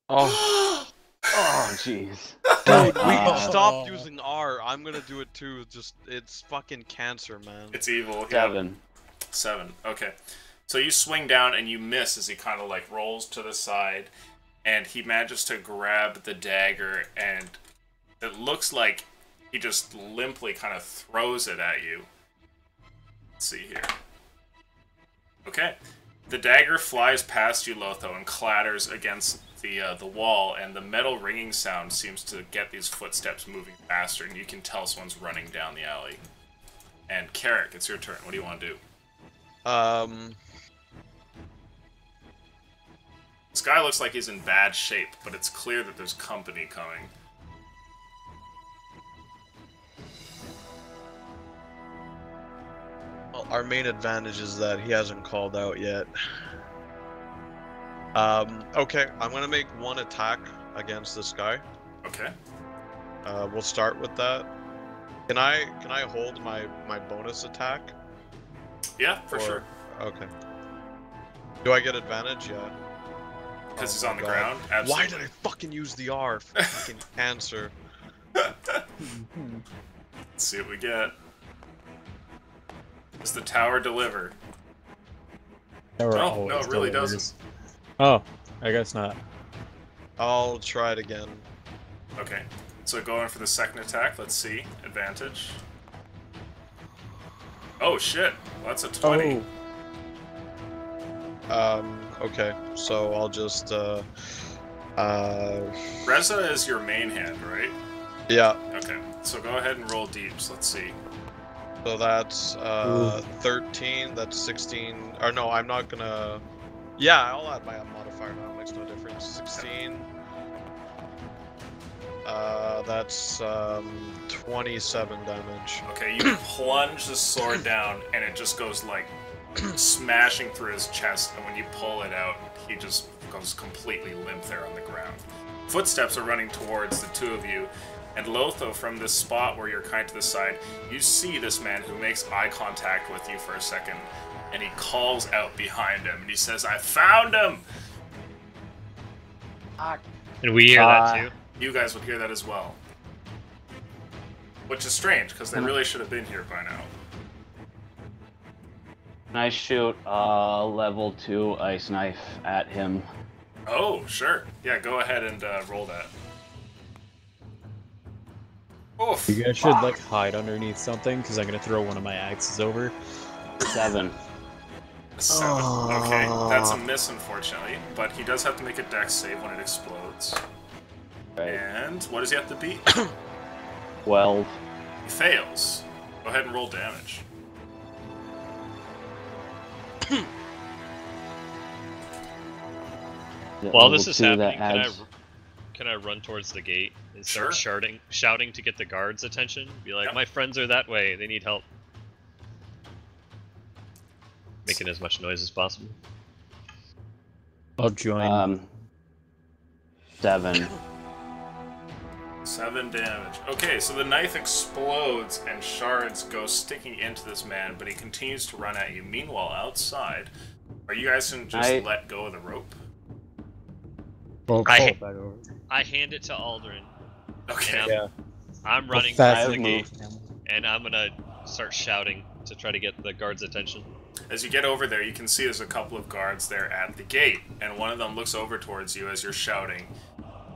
Oh, Oh, jeez. dude, we Uh, stopped using R. I'm gonna do it too. It's fucking cancer, man. It's evil. Yeah. 7. 7. Okay. So you swing down and you miss as he kind of like rolls to the side, and he manages to grab the dagger, and it looks like he just limply kind of throws it at you. Let's see here. Okay. The dagger flies past you, Lotho, and clatters against the wall, and the metal ringing sound seems to get these footsteps moving faster, and you can tell someone's running down the alley. And Carrick, it's your turn. What do you want to do? This guy looks like he's in bad shape, but it's clear that there's company coming. Well, our main advantage is that he hasn't called out yet. Okay, I'm gonna make one attack against this guy. Okay. We'll start with that. Can I hold my bonus attack? Yeah, for Or- sure. Okay. Do I get advantage? Yeah. Because Oh he's my on the God. ground. Why Absolutely. did I fucking use the R? Fucking cancer. Let's see what we get. Does the tower deliver? Tower No, always no, it really delivers. doesn't. Oh, I guess not. I'll try it again. Okay. So going for the second attack. Let's see. Advantage. Oh shit. Well, that's a 20. Okay. So I'll just Reza is your main hand, right? yeah. Okay. So go ahead and roll deeps. Let's see. So that's Ooh. 13, that's 16. Or no, I'm not gonna. Yeah, I'll add my modifier now, it makes no difference. 16. That's 27 damage. Okay, you plunge the sword down, and it just goes like smashing through his chest. And when you pull it out, he just goes completely limp there on the ground. Footsteps are running towards the two of you, and Lotho, from this spot where you're kind of to the side, you see this man who makes eye contact with you for a second, and he calls out behind him, and he says, "I found him!" And we hear that too. You guys would hear that as well. Which is strange, because they really should have been here by now. Can I shoot a level 2 ice knife at him? Oh, sure. Yeah, go ahead and roll that. Oof. You guys should like hide underneath something because I'm gonna throw one of my axes over. 7. 7. Okay, that's a miss, unfortunately. But he does have to make a dex save when it explodes. Right. And what does he have to beat? 12. He fails. Go ahead and roll damage. While this is Level 2 happening, that adds- can I run towards the gate and start Sure. shouting to get the guards' attention? Be like, Yep. my friends are that way. They need help. making as much noise as possible. I'll join. 7. 7 damage. Okay, so the knife explodes and shards go sticking into this man, but he continues to run at you. Meanwhile, outside, are you guys going to just let go of the rope? Well, I- pull it back over. I hand it to Aldrin. Okay. And Yeah. I'm running Well, towards fast the gate, move. and I'm gonna start shouting to try to get the guards' attention. As you get over there, you can see there's a couple of guards there at the gate, and one of them looks over towards you as you're shouting,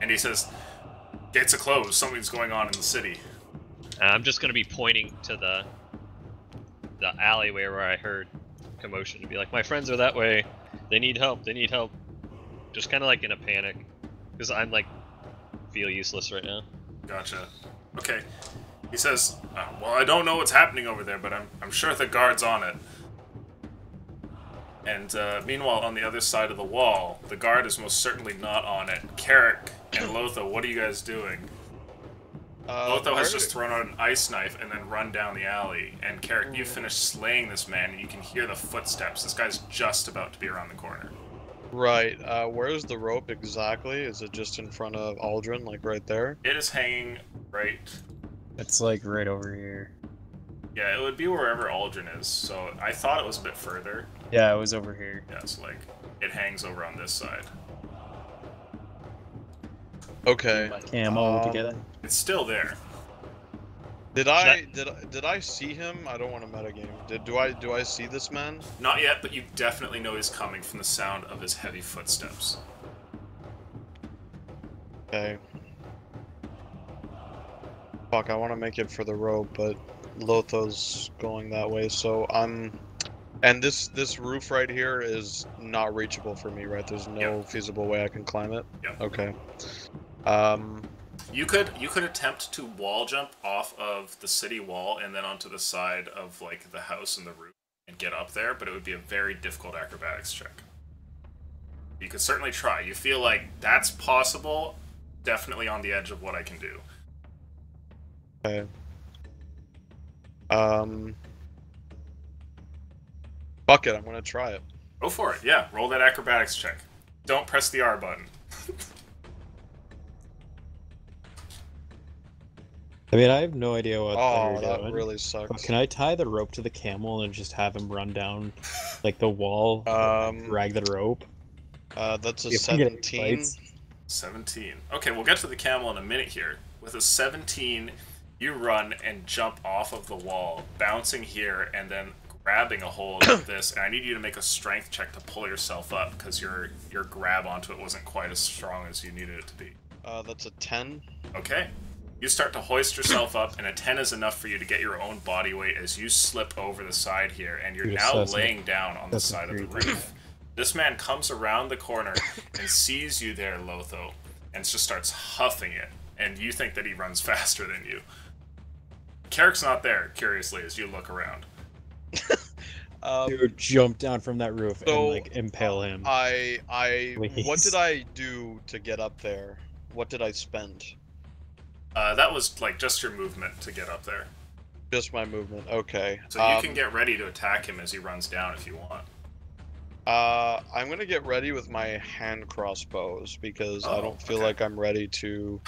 and he says, "Gates are closed. Something's going on in the city." I'm just gonna be pointing to the alleyway where I heard commotion to be like, my friends are that way. They need help. They need help. Just kind of like in a panic, because I'm like feel useless right now. Gotcha. Okay. He says, "Well, I don't know what's happening over there, but I'm sure the guard's on it." And meanwhile, on the other side of the wall, the guard is most certainly not on it. Carrick and Lotho, what are you guys doing? Lotho has just thrown out an ice knife and then run down the alley. And Carrick, you finished slaying this man, and you can hear the footsteps. This guy's just about to be around the corner. Right. Where's the rope exactly? Is it just in front of Aldrin, like right there? It is hanging right... It's like right over here. Yeah, it would be wherever Aldrin is, so I thought it was a bit further. Yeah, it was over here. Yeah, so like, it hangs over on this side. Okay. Camo together. It's still there. Did I see him? I don't want to metagame. Do I see this man? Not yet, but you definitely know he's coming from the sound of his heavy footsteps. Okay. Fuck, I want to make it for the rope, but Lotho's going that way, so I'm... And this roof right here is not reachable for me, right? There's no feasible way I can climb it? Yep. Okay. You could attempt to wall jump off of the city wall and then onto the side of like the house and the roof and get up there, but it would be a very difficult acrobatics check. You could certainly try. You feel like that's possible, definitely on the edge of what I can do. Okay. Fuck it, I'm gonna try it. Go for it, yeah. Roll that acrobatics check. Don't press the R button. I mean, I have no idea what Oh, they're that doing. really sucks. But can I tie the rope to the camel and just have him run down, like, the wall, drag the rope? That's a If we get any 17. fights. 17. Okay, we'll get to the camel in a minute here. With a 17, you run and jump off of the wall, bouncing here and then grabbing a hold of this. And I need you to make a strength check to pull yourself up because your grab onto it wasn't quite as strong as you needed it to be. That's a 10. Okay. You start to hoist yourself up, and a 10 is enough for you to get your own body weight as you slip over the side here, and you're now laying down on the side of the roof. This man comes around the corner and sees you there, Lotho, and just starts huffing it, and you think that he runs faster than you. Carrick's not there, curiously, as you look around. Dude, jump down from that roof so, and, like, impale him. What Please. did I do to get up there? What did I spend? That was, like, just your movement to get up there. Just my movement, okay. So you can get ready to attack him as he runs down if you want. I'm gonna get ready with my hand crossbows because I don't feel like I'm ready to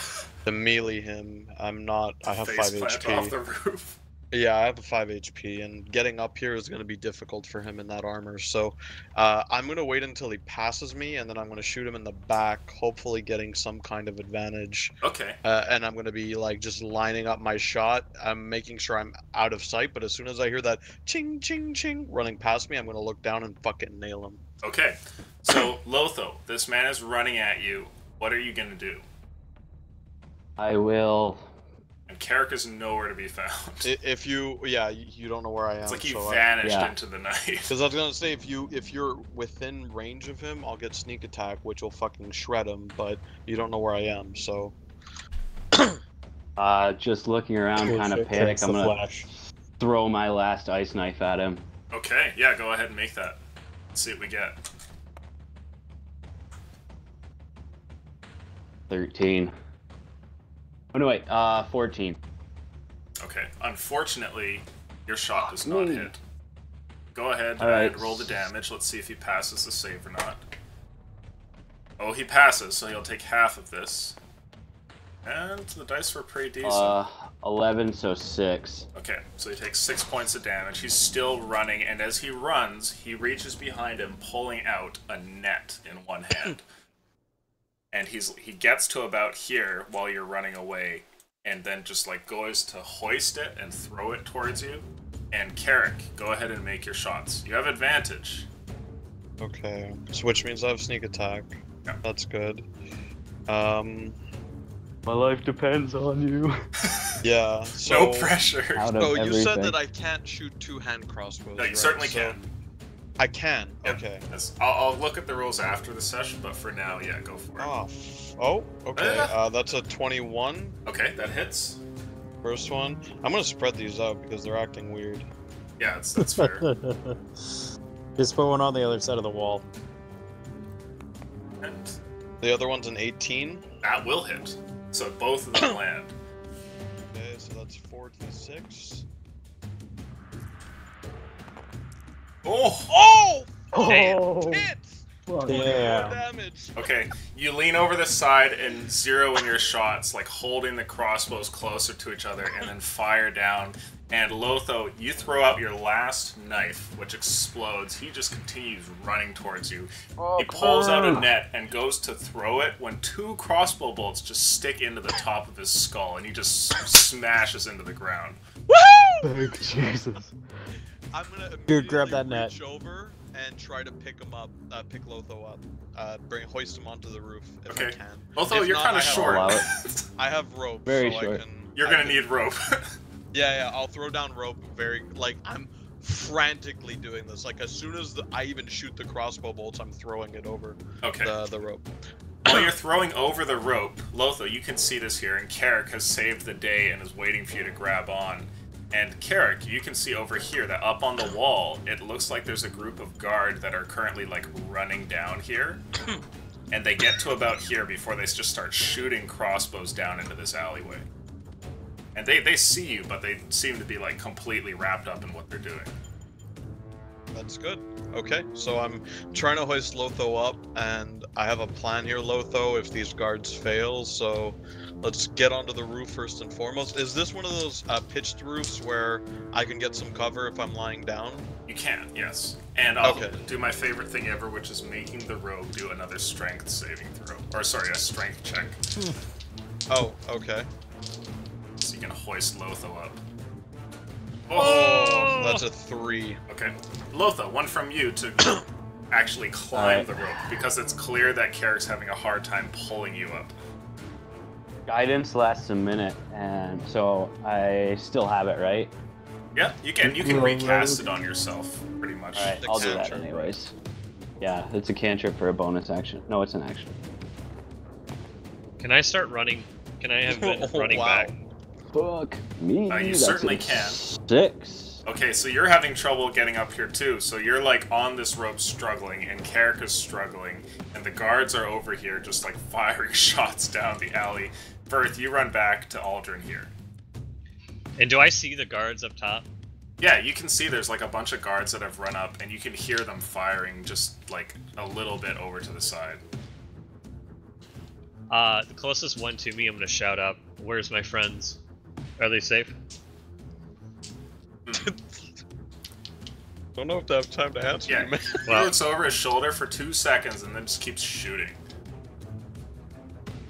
melee him. I'm not. I have 5 HP. Off the roof. Yeah, I have a 5 HP, and getting up here is gonna be difficult for him in that armor. So, I'm gonna wait until he passes me, and then I'm gonna shoot him in the back, hopefully getting some kind of advantage. Okay. And I'm gonna be like just lining up my shot. I'm making sure I'm out of sight, but as soon as I hear that ching ching ching running past me, I'm gonna look down and fucking nail him. Okay. So, Lotho, this man is running at you. What are you gonna do? I will. And Carrick is nowhere to be found. If you, yeah, you don't know where I am. It's like he so vanished Yeah. into the night. Because I was gonna say, if you're within range of him, I'll get sneak attack, which will fucking shred him. But you don't know where I am, so. Just looking around, Oh, kind of shit, panic. Carrick's I'm the gonna Flash. throw my last ice knife at him. Okay, yeah, go ahead and make that. Let's see what we get. 13. Oh no, wait. 14. Okay, unfortunately, your shot does not hit. go ahead and roll the damage. Let's see if he passes the save or not. Oh, he passes, so he'll take half of this. And the dice were pretty decent. 11, so 6. Okay, so he takes 6 points of damage. He's still running, and as he runs, he reaches behind him, pulling out a net in one hand. And he gets to about here while you're running away, and then just like goes to hoist it and throw it towards you. And Carrick, go ahead and make your shots. You have advantage. Okay, so which means I have sneak attack. Yeah. That's good. My life depends on you. Yeah. So, No pressure. Out of So you said everything. that I can't shoot 2-hand crossbows. No, you right? certainly So can. I can. Yeah. Okay. Yes. I'll look at the rules after the session, but for now, yeah, go for it. Oh, okay. Yeah. That's a 21. Okay, that hits. First one. I'm gonna spread these out because they're acting weird. Yeah, that's fair. Just put one on the other side of the wall. And The other one's an 18. that will hit. So both of them land. Okay, so that's 4d6. Oh! Oh! Damn. Hits! Fuck. 24 Yeah. damage. Okay, you lean over the side and zero in your shots, like holding the crossbows closer to each other, and then fire down. And Lotho, you throw out your last knife, which explodes. He just continues running towards you. He pulls out a net and goes to throw it when 2 crossbow bolts just stick into the top of his skull, and he just smashes into the ground. Woo! Jesus. I'm gonna Dude, grab that immediately net. reach over and try to pick him up, pick Lotho up, hoist him onto the roof if I Okay. can. Lotho, If you're not, kind I of have- short. Allow I have rope, Very so short. I can. You're I gonna can- need rope. Yeah, I'll throw down rope I'm frantically doing this. Like as soon as I even shoot the crossbow bolts, I'm throwing it over Okay. the rope. While you're throwing over the rope, Lotho, you can see this here, and Carrick has saved the day and is waiting for you to grab on. And Carrick, you can see over here that up on the wall, it looks like there's a group of guard that are currently like running down here. And they get to about here before they just start shooting crossbows down into this alleyway. And they see you, but they seem to be like completely wrapped up in what they're doing. That's good. Okay, so I'm trying to hoist Lotho up, and I have a plan here, Lotho, if these guards fail, so let's get onto the roof first and foremost. Is this one of those pitched roofs where I can get some cover if I'm lying down? You can, yes. And I'll Okay. do my favorite thing ever, which is making the rogue do another strength saving throw. Or sorry, a strength check. Oh, okay. So you can hoist Lotho up. Oh, that's a 3. Okay. Lotho, one from you to actually climb Alright. the rope, because it's clear that Carrick's having a hard time pulling you up. Guidance lasts a minute, and so I still have it, right? Yeah, you can recast it on yourself, pretty much. Alright, The I'll do that cantrip. anyways. Yeah, it's a cantrip for a bonus action. No, it's an action. Can I start running? Can I have been Oh, running wow. back? Fuck me. You that's certainly a can. 6. Okay, so you're having trouble getting up here too, so you're like on this rope struggling, and Carrick is struggling, and the guards are over here just like firing shots down the alley. Firth, you run back to Aldrin here. And do I see the guards up top? Yeah, you can see there's like a bunch of guards that have run up, and you can hear them firing just like a little bit over to the side. The closest one to me, I'm gonna shout out, "Where's my friends? Are they safe?" Don't know if I have time to answer Yeah, you, man. he looks over his shoulder for 2 seconds and then just keeps shooting.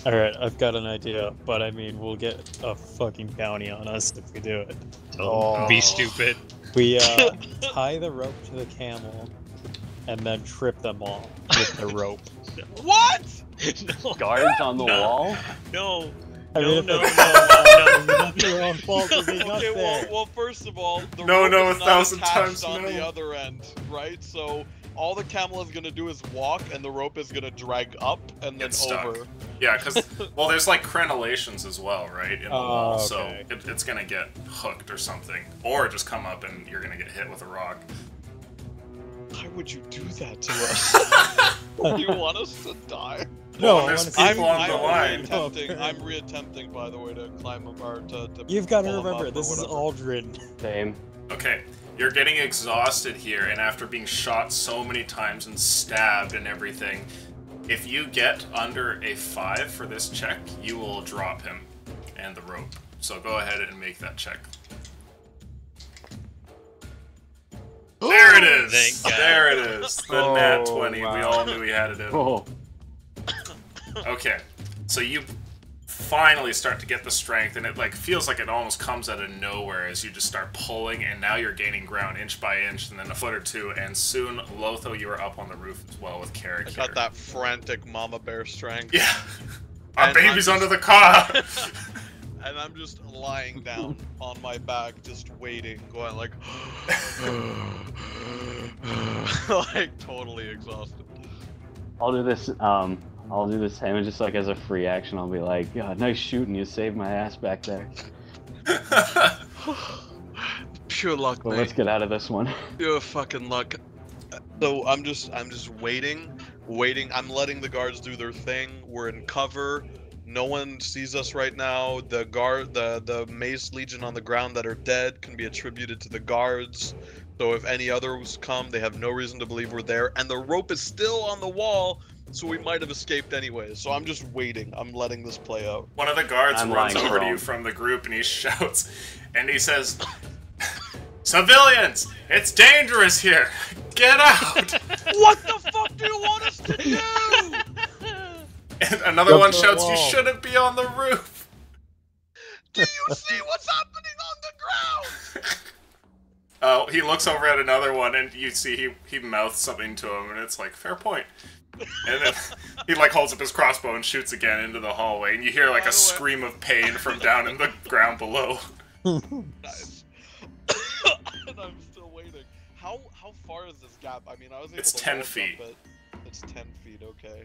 Alright, I've got an idea, but I mean, we'll get a fucking bounty on us if we do it. Don't Oh. be stupid. We tie the rope to the camel and then trip them all with the rope. What? No, Guards on the No. wall? no, I no, mean, no, if no, it's no. not their own fault if they got Okay, there. well, first of all, the No, rope no, is 1,000 not attached times on no. the other end, right? So all the camel is gonna do is walk, and the rope is gonna drag up and then Get stuck. over. Yeah, because, well, there's like crenellations as well, right? In the wall, so okay. it's gonna get hooked or something. Or just come up and you're gonna get hit with a rock. Why would you do that to us? You want us to die? Well, No, there's I wanna see- people on the line. I'm reattempting, by the way, to climb up or to You've got to pull 'em remember, up or this is whatever. Aldrin. Same. Okay, you're getting exhausted here, and after being shot so many times and stabbed and everything, if you get under a 5 for this check, you will drop him and the rope. So go ahead and make that check. There it is! Thank God. There it is! The nat 20. We wow. all knew he had it in. Oh, Okay, so you finally start to get the strength, and it like feels like it almost comes out of nowhere as you just start pulling, and now you're gaining ground inch by inch, and then a foot or two, and soon, Lotho, you are up on the roof as well with Carrick I here. got that frantic mama bear strength. Yeah. Our And baby's I'm under the car! And I'm just lying down on my back, just waiting, going like, like totally exhausted. I'll do this. I'll do the same, and just like as a free action, I'll be like, "God, nice shooting! You saved my ass back there." Pure luck, But mate. let's get out of this one. Pure fucking luck. So I'm just waiting. I'm letting the guards do their thing. We're in cover. No one sees us right now. The Mace Legion on the ground that are dead can be attributed to the guards. So if any others come, they have no reason to believe we're there. And the rope is still on the wall, so we might have escaped anyways. So I'm just waiting. I'm letting this play out. One of the guards I'm runs lying over to you prone. from the group, and he shouts, and he says, "Civilians, it's dangerous here! Get out!" What the fuck do you want us to do? And another Jump one to the shouts, "You wall." shouldn't be on the roof!" Do you see what's happening on the ground? Oh, he looks over at another one, and you see he mouths something to him, and it's like, fair point. And then he like holds up his crossbow and shoots again into the hallway, and you hear like By a the way- scream of pain from down in the ground below. Nice. And I'm still waiting. How far is this gap? I mean, I was able It's to 10 wall feet. jump it. It's 10 feet, okay.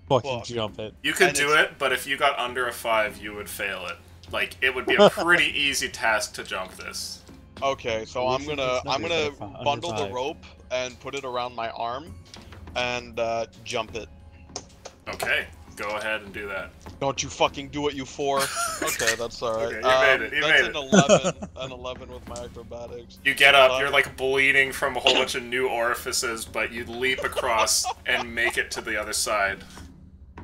Fucking Fuck. jump it. You could And do it's- it, but if you got under a 5, you would fail it. Like, it would be a pretty easy task to jump this. Okay, so At I'm least gonna it's not under bundle the five. rope and put it around my arm and jump it. Okay, go ahead and do that. Don't you fucking do it, you four. Okay, that's alright. Okay, you made it, you that's made an 11 with my acrobatics. You get up, you're like bleeding from a whole bunch of new orifices, but you leap across and make it to the other side.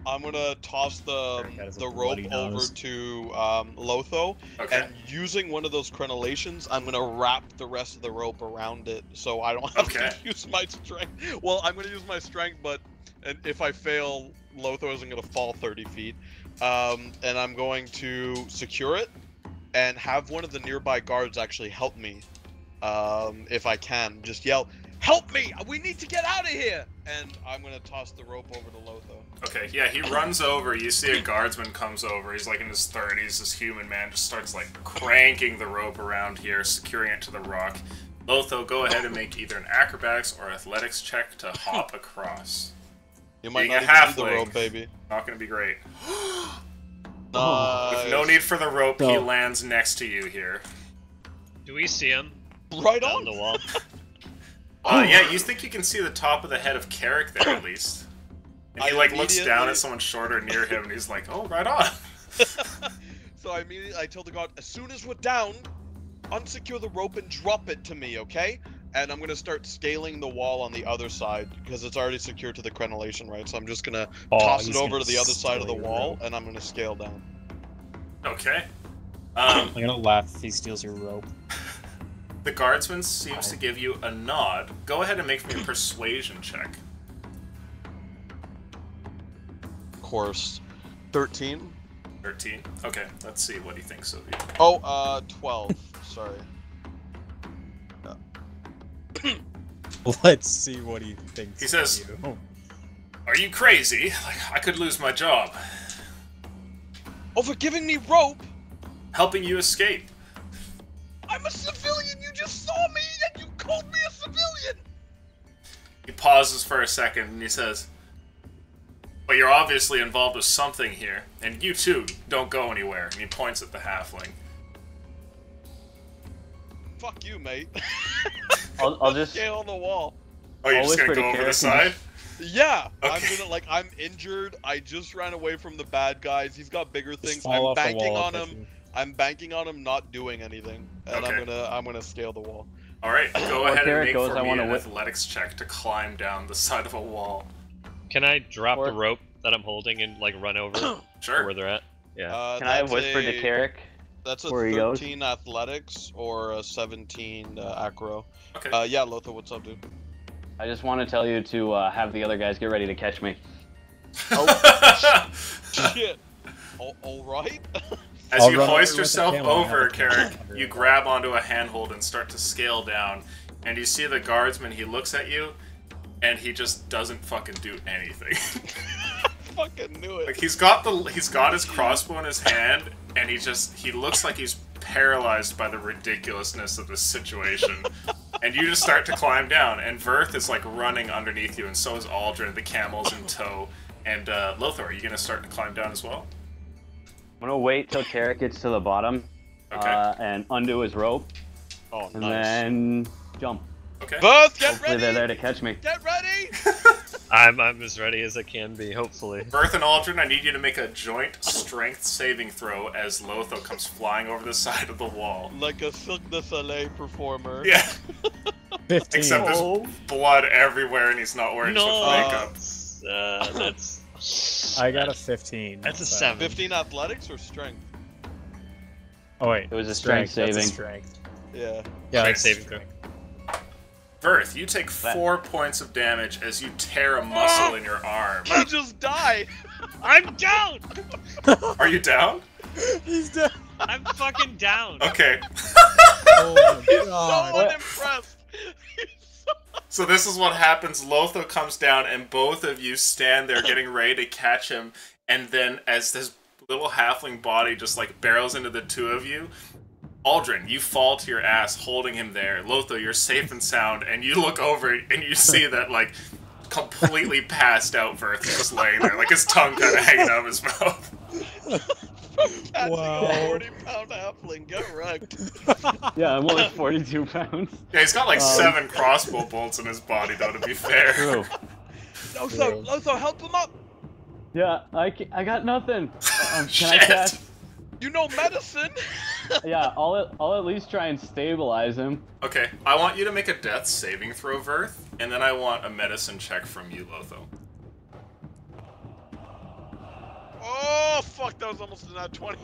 I'm gonna toss Eric has a the rope bloody over nose. to Lotho, Okay. and using one of those crenellations, I'm gonna wrap the rest of the rope around it, so I don't have Okay. to use my strength. Well, I'm gonna use my strength, but if I fail, Lotho isn't gonna fall 30 feet. And I'm going to secure it and have one of the nearby guards actually help me, if I can. Just yell, "Help me! We need to get out of here!" And I'm gonna toss the rope over to Lotho. Okay, yeah, he runs over, you see a guardsman comes over, he's like in his 30s, this human man just starts like cranking the rope around here, securing it to the rock. Lotho, go ahead and make either an acrobatics or athletics check to hop across. You might Being not a even need the halfling. rope, baby. Not gonna be great. Nice. With no need for the rope, he No. lands next to you here. Do we see him Right down on the wall? Yeah, you think you can see the top of the head of Carrick there at least. And he I like looks down immediately- at someone shorter near him and he's like, oh, right on. So I told the guard, as soon as we're down, unsecure the rope and drop it to me, okay? And I'm gonna start scaling the wall on the other side because it's already secured to the crenellation, right? So I'm just gonna toss it he's over gonna to the other side of the steal your wall, rope. and I'm gonna scale down. Okay. I'm gonna laugh if he steals your rope. The guardsman seems to give you a nod. Go ahead and make me a persuasion check. Of course. 13. 13. Okay, let's see what he thinks of you. Oh, 12. Sorry. Let's see what he thinks. He says- of you. Are you crazy? Like, I could lose my job. Oh, for giving me rope? Helping you escape. I'm a civilian. You just saw me, and you called me a civilian. He pauses for a second and he says, but you're obviously involved with something here, and you too don't go anywhere. And he points at the halfling. Fuck you, mate. I'll just scale on the wall. Oh, you're I'll just gonna whisper go to over the Carrick side? Yeah, Okay. I'm injured. I just ran away from the bad guys. He's got bigger Just things. fall I'm off the banking wall on if him. I'm banking on him not doing anything, and Okay. I'm gonna scale the wall. All right, go Well, ahead and Garrett make goes, for I me wanna an whip- athletics check to climb down the side of a wall. Can I drop Or- the rope that I'm holding and like run over to Sure. where they're at? Yeah. Can I have That's whispered to a- Carrick? That's a where he goes? 13 athletics or a 17 acro. Okay. Yeah, Lothar, what's up, dude? I just want to tell you to have the other guys get ready to catch me. Shit. All right. As I'll you run hoist over with yourself the camel and over, have a camel Carrick, cover you it. grab onto a handhold and start to scale down. And you see the guardsman, he looks at you, and he just doesn't fucking do anything. Fucking knew it. Like he's got his crossbow in his hand, and he looks like he's paralyzed by the ridiculousness of this situation. And you just start to climb down, and Verth is like running underneath you, and so is Aldrin, the camel's in tow. And Lothar, are you gonna start to climb down as well? I'm gonna wait till Carrick gets to the bottom, Okay. and undo his rope, Oh, and nice. then jump. Okay. Verth, get Hopefully they're ready! there to catch me. Get ready! I'm as ready as I can be, hopefully. Verth and Aldrin, I need you to make a joint strength saving throw as Lothar comes flying over the side of the wall. Like a Cirque du Soleil performer. Yeah, 15. except there's blood everywhere, and he's not wearing No, makeup. that's I got a 15. That's a so- 7. 15 athletics or strength? Oh wait, It was a strength That's a saving. strength. Yeah. Yeah, Strength it's saving throw. Verth, you take 4 points of damage as you tear a muscle in your arm. I just died! I'm down! Are you down? He's dead. I'm fucking down. Okay. Oh my So god. unimpressed! So this is what happens. Lothar comes down, and both of you stand there getting ready to catch him. And then as this little halfling body just like barrels into the two of you, Aldrin, you fall to your ass holding him there. Lothar, you're safe and sound, and you look over and you see that like completely passed out Verth just laying there, like his tongue kind of hanging out of his mouth. Catching Wow. a 40-pound halfling, get wrecked. Yeah, I'm only 42 pounds. Yeah, he's got like 7 crossbow bolts in his body, though, to be fair. True. Lothar, help him up! Yeah, I got nothing. Can I Shit. cast? You know medicine! Yeah, I'll at least try and stabilize him. Okay, I want you to make a death saving throw, Verth, and then I want a medicine check from you, Lothar. Oh, fuck, that was almost a nat 20.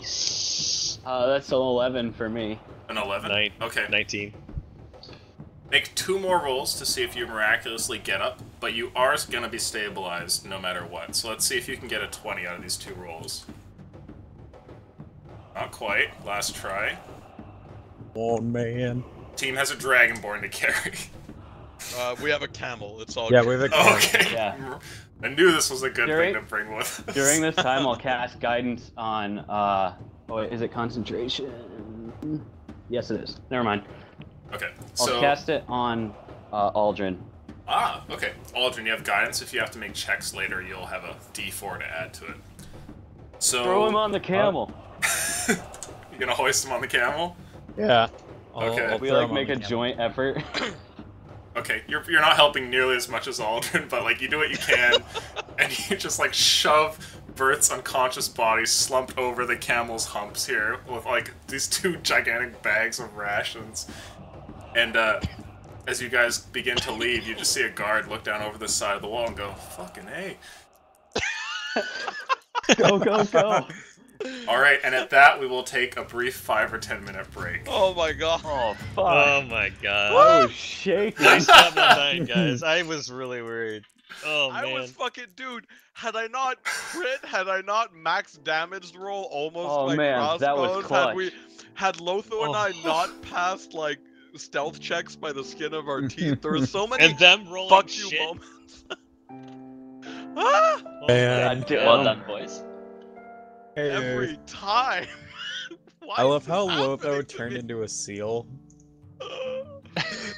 That's an 11 for me. An 11? Nine. Okay. 19. Make 2 more rolls to see if you miraculously get up, but you are going to be stabilized no matter what. So let's see if you can get a 20 out of these 2 rolls. Not quite. Last try. Oh man. Team has a dragonborn to carry. We have a camel, it's all Yeah, good. we have a Oh, okay. Yeah. I knew this was a good During- thing to bring with us. During this time, I'll cast guidance on. Oh, wait, is it concentration? Yes, it is. Never mind. Okay, I'll so... cast it on Aldrin. Ah, okay. Aldrin, you have guidance. If you have to make checks later, you'll have a D4 to add to it. So... Throw him on the camel. You gonna hoist him on the camel? Yeah. Okay. I'll We throw like him on make the a camel. joint effort. Okay, you're not helping nearly as much as Aldrin, but like you do what you can, and you just like shove Verth's unconscious body slumped over the camel's humps here with like these 2 gigantic bags of rations. And as you guys begin to leave, you just see a guard look down over the side of the wall and go, "Fucking A." Go, go, go. All right, and at that we will take a brief 5 or 10 minute break. Oh my god. Oh, fuck. Oh my god. I was shaking. I stopped not dying, guys. I was really worried. Oh I man. was fucking, dude, had I not crit, had I not max damaged roll almost Oh, like man, that was crossbows, clutch. had Lothar and Oh. I not passed like stealth checks by the skin of our teeth, there were so many And them rolling fuck you shit. moments. Ah! Oh, Man. God damn. well done, boys. Hey, Every time. Why I love is how this Lothar happening to turned me? into a seal.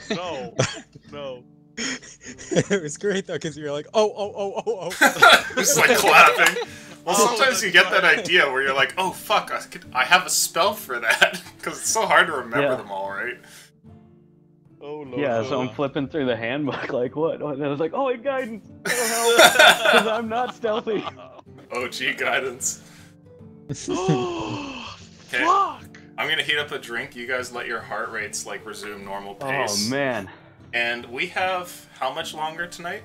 No, no. It was great though, because you're like, oh. Just like clapping. Well, Oh, sometimes you that's get that right. idea where you're like, "Oh fuck, I have a spell for that," because it's so hard to remember Yeah. them all, right? Oh no. Yeah, so I'm flipping through the handbook like, what? And I was like, oh, wait, guidance. Oh, help. Because I'm not stealthy. OG guidance. Oh, Okay. fuck. gonna heat up a drink. You guys let your heart rates like resume normal pace. Oh man. And we have how much longer tonight?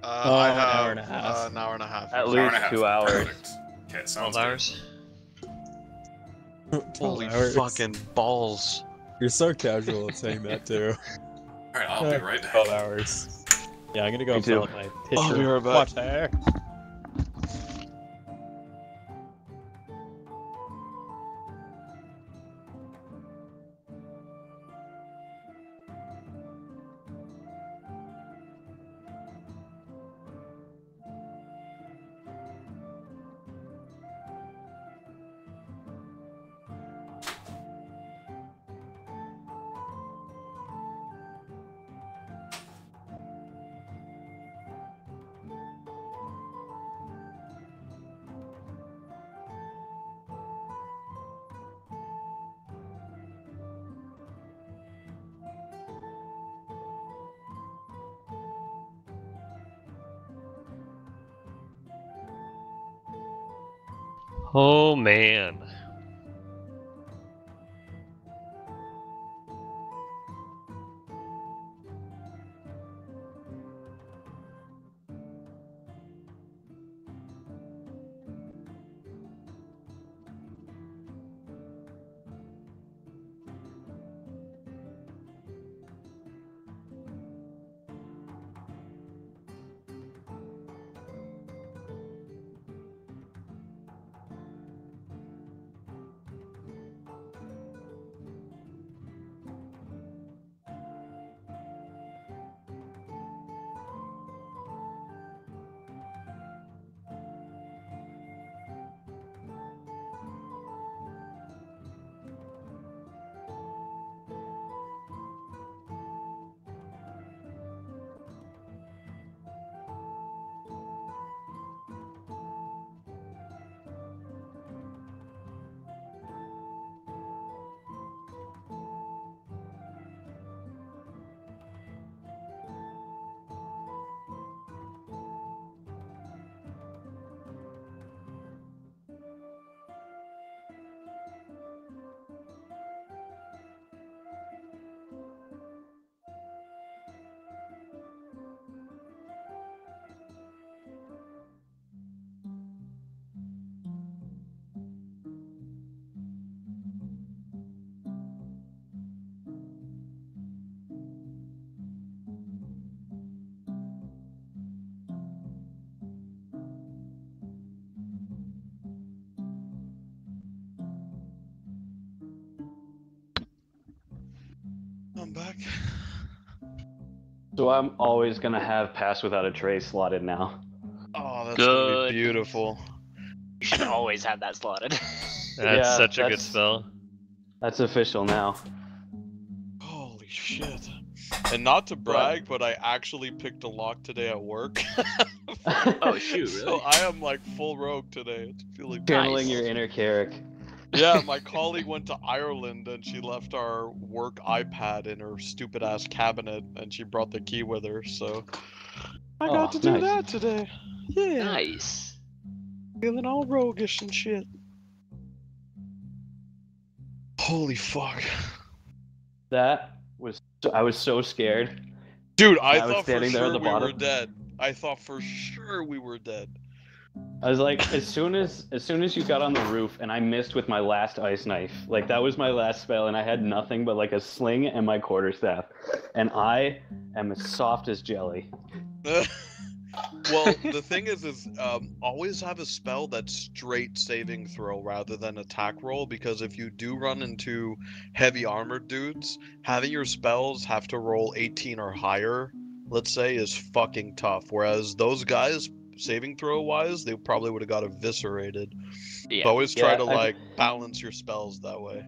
I an have hour and a half. an hour and a half. At An hour and a least half. 2 hours. Perfect. Okay, 12 sounds good. hours. 12 Holy hours. fucking balls. You're so casual at saying that too. All right, I'll be right back. 12 hours. Yeah, I'm gonna go Me and fill too. up my pitcher. I'll be right back. Watch there. Oh man. I'm back. So I'm always gonna have Pass Without a Trace slotted now. Oh, that's gonna Good. be beautiful. You should always have that slotted. That's Yeah, such a good that's- spell. That's official now. Holy shit. And not to brag, but I actually picked a lock today at work. Oh, shoot, So really? I am like full rogue today. It's feeling Channeling Nice. your inner Carrick. Yeah, my colleague went to Ireland and she left our work iPad in her stupid ass cabinet and she brought the key with her, so I got Oh, to do nice. that today. Yeah. Nice. Feeling all roguish and shit. Holy fuck. That was. I was so scared. Dude, I I was thought for standing there at sure the we were bottom. dead. I thought for sure we were dead. I was like, as soon as you got on the roof, and I missed with my last ice knife. Like that was my last spell, and I had nothing but like a sling and my quarterstaff, and I am as soft as jelly. Well, the thing is always have a spell that's straight saving throw rather than attack roll, because if you do run into heavy armored dudes, having your spells have to roll 18 or higher, let's say, is fucking tough. Whereas those guys, saving throw wise, they probably would have got eviscerated. Yeah. So always try Yeah, to I- like balance your spells that way.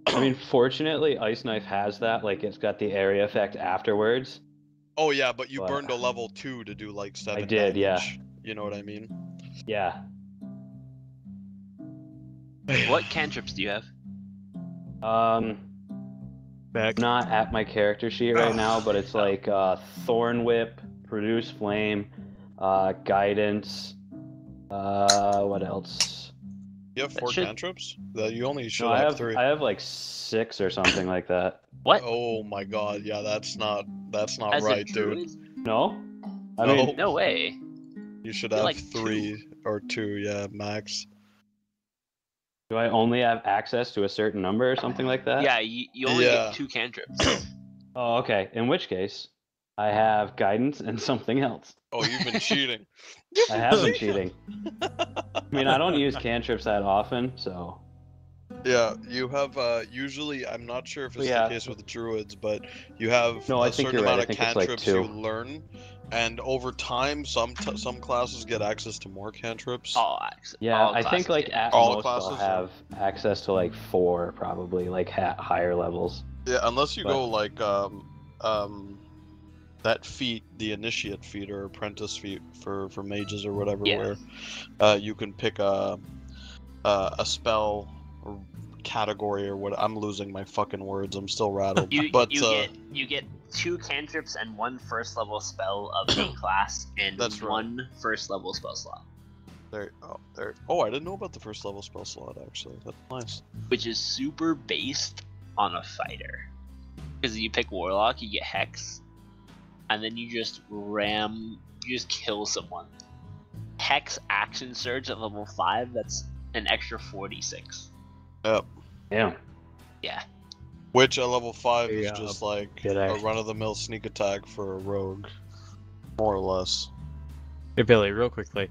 I mean, fortunately, ice knife has that. Like it's got the area effect afterwards. Oh yeah, but you But- burned a level 2 to do like 7 did, yeah. damage. You know what I mean? Yeah. What cantrips do you have? Back. Not at my character sheet right now, but it's like Thorn Whip, Produce Flame, Guidance. What else? You have That 4 should- cantrips? That you only should No, have 3. I have like 6 or something like that. What? Oh my god, yeah, that's not As right, a dude. druid? No? I No. mean, No way. You should You're have like 3 or 2, yeah, max. do I only have access to a certain number or something like that? Yeah, you only Yeah. get 2 cantrips. Oh, okay. In which case, I have guidance and something else. Oh, you've been cheating. I have been cheating. I mean, I don't use cantrips that often, so. Yeah, you have usually I'm not sure if it's Yeah. the case with the druids, but you have No, I a think certain you're right. amount I of think it's like cantrips 2. you learn, and over time some classes get access to more cantrips. All access. Yeah, all I think classes like get at All most I'll classes, have access to like 4, probably, like higher levels. Yeah, unless you But- go like that feat, the initiate feat or apprentice feat for mages or whatever, Yeah. where you can pick a spell or category or what. I'm losing my fucking words. I'm still rattled. You but you get 2 cantrips and 1 first level spell of a class and That's right. 1 first level spell slot, there. Oh, I didn't know about the first level spell slot actually. That's nice. which is super based on a fighter. Because you pick warlock, you get hex, and then you just kill someone. Hex action surge at level 5. That's an extra 46. Yep. Yeah. Yeah. Which at level 5 is Yeah, just like good a action. run-of-the-mill sneak attack for a rogue, more or less. Hey Billy, real quickly,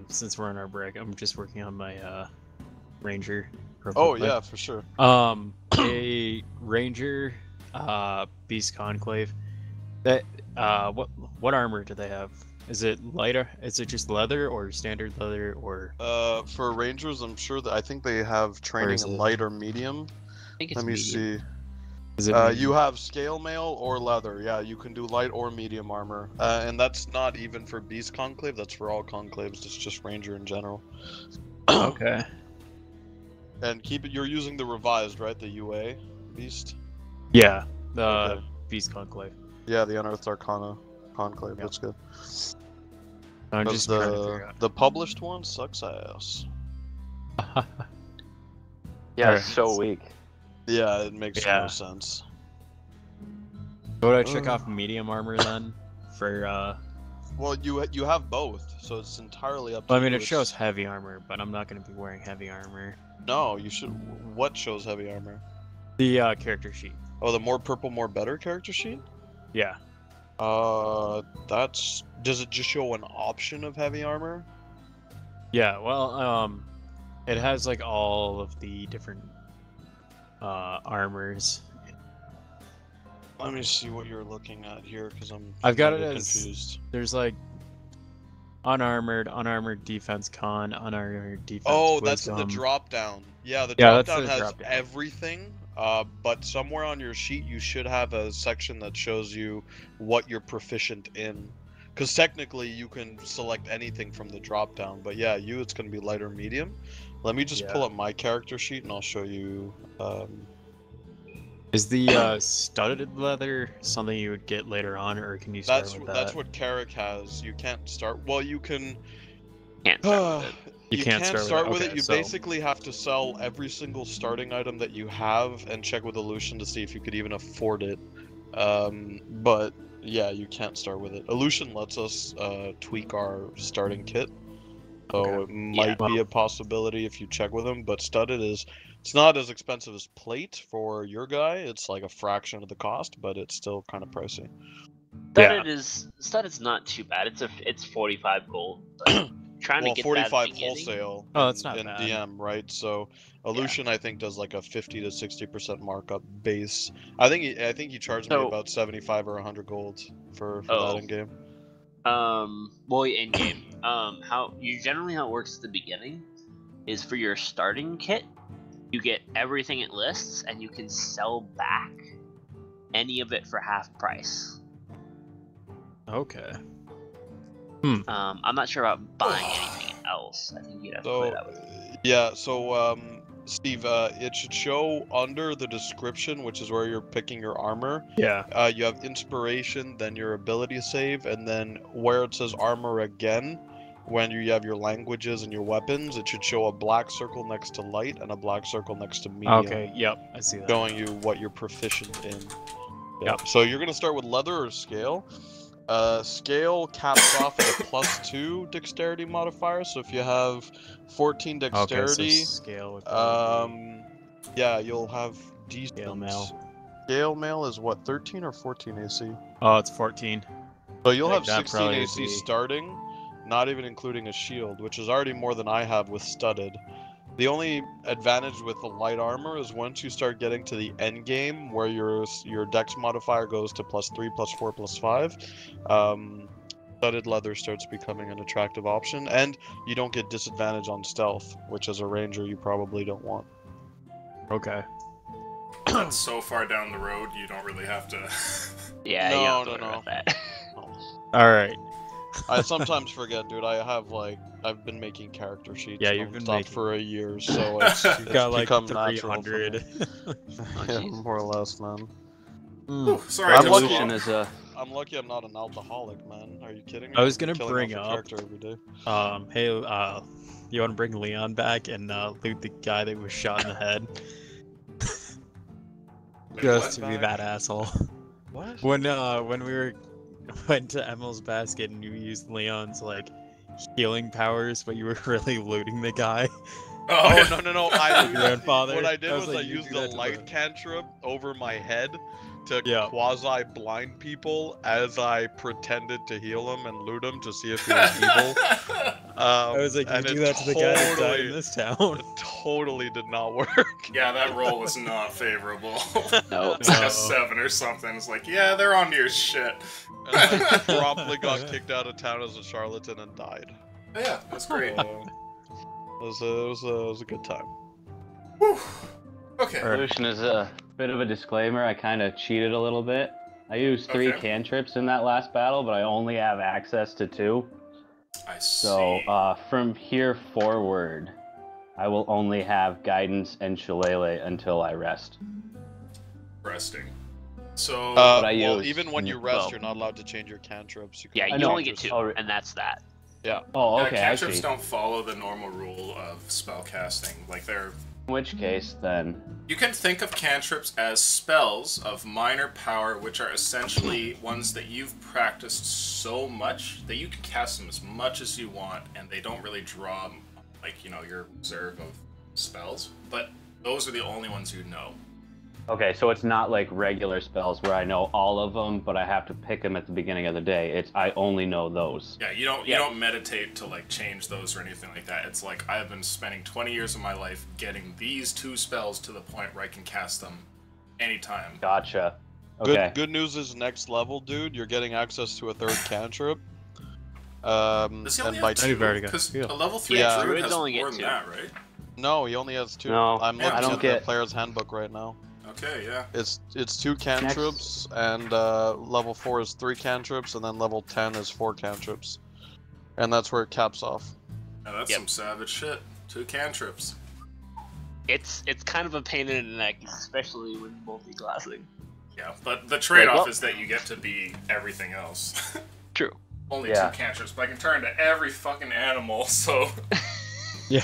since we're on our break, I'm just working on my ranger. real Oh quickly. yeah, for sure. A ranger, beast conclave. That what armor do they have? Is it lighter? Is it just leather or standard leather or? For rangers, I'm sure that I think they have training is in it? light or medium. I think it's Let me medium. see. Is it? You have scale mail or leather. Yeah, you can do light or medium armor, and that's not even for beast conclave. That's for all conclaves. It's just ranger in general. Okay. And keep it. You're using the revised, right? The UA beast. Yeah, the Okay. beast conclave. Yeah, the Unearthed Arcana conclave. Yeah. That's good. I'm 'Cause just trying to figure the published one sucks ass. out. Yeah, Alright. it's so weak. Yeah, it makes Yeah. no sense. Would I check off medium armor then? For Well, you have both, so it's entirely up to well, I mean you. it It's- shows heavy armor, but I'm not gonna be wearing heavy armor. No, you should. What shows heavy armor? The character sheet. Oh, the more purple, more better character sheet. Yeah. That's. Does it just show an option of heavy armor? Yeah. Well, it has like all of the different armors. Let me see what you're looking at here, because I'm. I've got it kinda as- confused. There's like unarmored defense con, unarmored defense. Oh, that's in the wisdom. drop down. Yeah, the Yeah, drop that's down the has drop down. everything. But somewhere on your sheet you should have a section that shows you what you're proficient in. Because technically you can select anything from the drop down. But yeah, it's going to be light or medium. Let me just Yeah. pull up my character sheet and I'll show you. Is the studded leather something you would get later on, or can you start with that? That's what Carrick has. You can't start. Well, you can. Can't start with it. You can't start with it, okay, You so- basically have to sell every single starting item that you have and check with Illusion to see if you could even afford it. But yeah, you can't start with it. Illusion lets us tweak our starting kit, so Okay. it might Yeah. be a possibility if you check with them. But studded it's not as expensive as plate for your guy. It's like a fraction of the cost, but it's still kind of pricey. Studded's not too bad. It's 45 gold. But trying Well, to get 45 that at the beginning- wholesale. Oh, that's not in bad. DM, right? So Illusion, I think, does like a 50 to 60% markup base. I think he charged me So- about 75 or 100 gold for Oh. that in game. Well, in game, how it works at the beginning is for your starting kit, you get everything it lists, and you can sell back any of it for half price. Okay. I'm not sure about buying anything else. I think you'd have to play So that with. yeah, so Steve, it should show under the description, which is where you're picking your armor. Yeah. You have inspiration, then your ability save, and then where it says armor again, when you have your languages and your weapons, it should show a black circle next to light and a black circle next to medium. Okay, yep, I see that. Showing you what you're proficient in. Yep. So you're gonna start with leather or scale. Scale caps off at a +2 dexterity modifier. So if you have 14 dexterity, Okay, so scale would probably yeah, you'll have decent. Scale mail. Scale mail is what, 13 or 14 AC? Oh, it's 14. So you'll Like, have that 16 probably AC would be- starting, not even including a shield, which is already more than I have with studded. The only advantage with the light armor is once you start getting to the end game, where your dex modifier goes to +3, +4, +5, studded leather starts becoming an attractive option, and you don't get disadvantage on stealth, which as a ranger you probably don't want. Okay. That's so far down the road, you don't really have to. Yeah, No, you don't have to no, worry no. about that. Alright. I sometimes forget, dude. I've been making character sheets. Yeah, you've been nonstop making- for a year, so it's, You've got like become natural for 300. me. Yeah, more or less, man. Ooh, sorry, I'm to lucky- Lucian is a I'm lucky I'm not an alcoholic, man. Are you kidding me? I was I'm gonna killing bring off a up- character every day. Hey, you want to bring Leon back and loot the guy that was shot in the head? Just to be that asshole. What? When we went to Emel's basket and you used Leon's like healing powers, but you were really looting the guy. Oh no! Your grandfather. What I did was like, I you used do the that to light cantrip over my head to Yeah. quasi blind people as I pretended to heal him and loot him to see if he was evil. I was like, you and do it that to the guy that died totally- in this town. It totally did not work. Yeah, that roll was not favorable. No. It's like No. a 7 or something. It's like, yeah, they're onto your shit. And I promptly got kicked out of town as a charlatan and died. Yeah, that's great. It was a good time. Whew. Okay. Alright. Lucian is a bit of a disclaimer. I kind of cheated a little bit. I used 3 Okay. cantrips in that last battle, but I only have access to 2. I see. So from here forward, I will only have guidance and shillelagh until I rest. Resting. So, What I Well, use- even when you rest, well- you're not allowed to change your cantrips. You Yeah, can you know. only get 2, Oh, and that's that. Oh, yeah, okay, I cantrips see. don't follow the normal rule of spellcasting. Like, they're. In which case, then, You can think of cantrips as spells of minor power, which are essentially ones that you've practiced so much that you can cast them as much as you want, and they don't really draw, like, your reserve of spells. But those are the only ones you know. okay, so it's not like regular spells where I know all of them, but I have to pick them at the beginning of the day. It's I only know those. Yeah, you don't meditate to like change those or anything like that. It's like I've been spending 20 years of my life getting these 2 spells to the point where I can cast them anytime. Gotcha. Okay. Good news is next level, dude. You're getting access to a 3rd cantrip. Does he only And by have You've 2? already got Because two. a level 3 Yeah. druid Druids has only get more than 2. that, right? No, he only has 2. No, I'm Yeah, looking I don't at get- the player's handbook right now. Okay, yeah. It's 2 cantrips, and level 4 is 3 cantrips, and then level 10 is 4 cantrips, and that's where it caps off. Now that's Yep. some savage shit. 2 cantrips. It's kind of a pain in the neck, especially when multi-classing. Yeah, but the trade-off well- is that you get to be everything else. True. Only Yeah. 2 cantrips, but I can turn into every fucking animal, so... Yeah.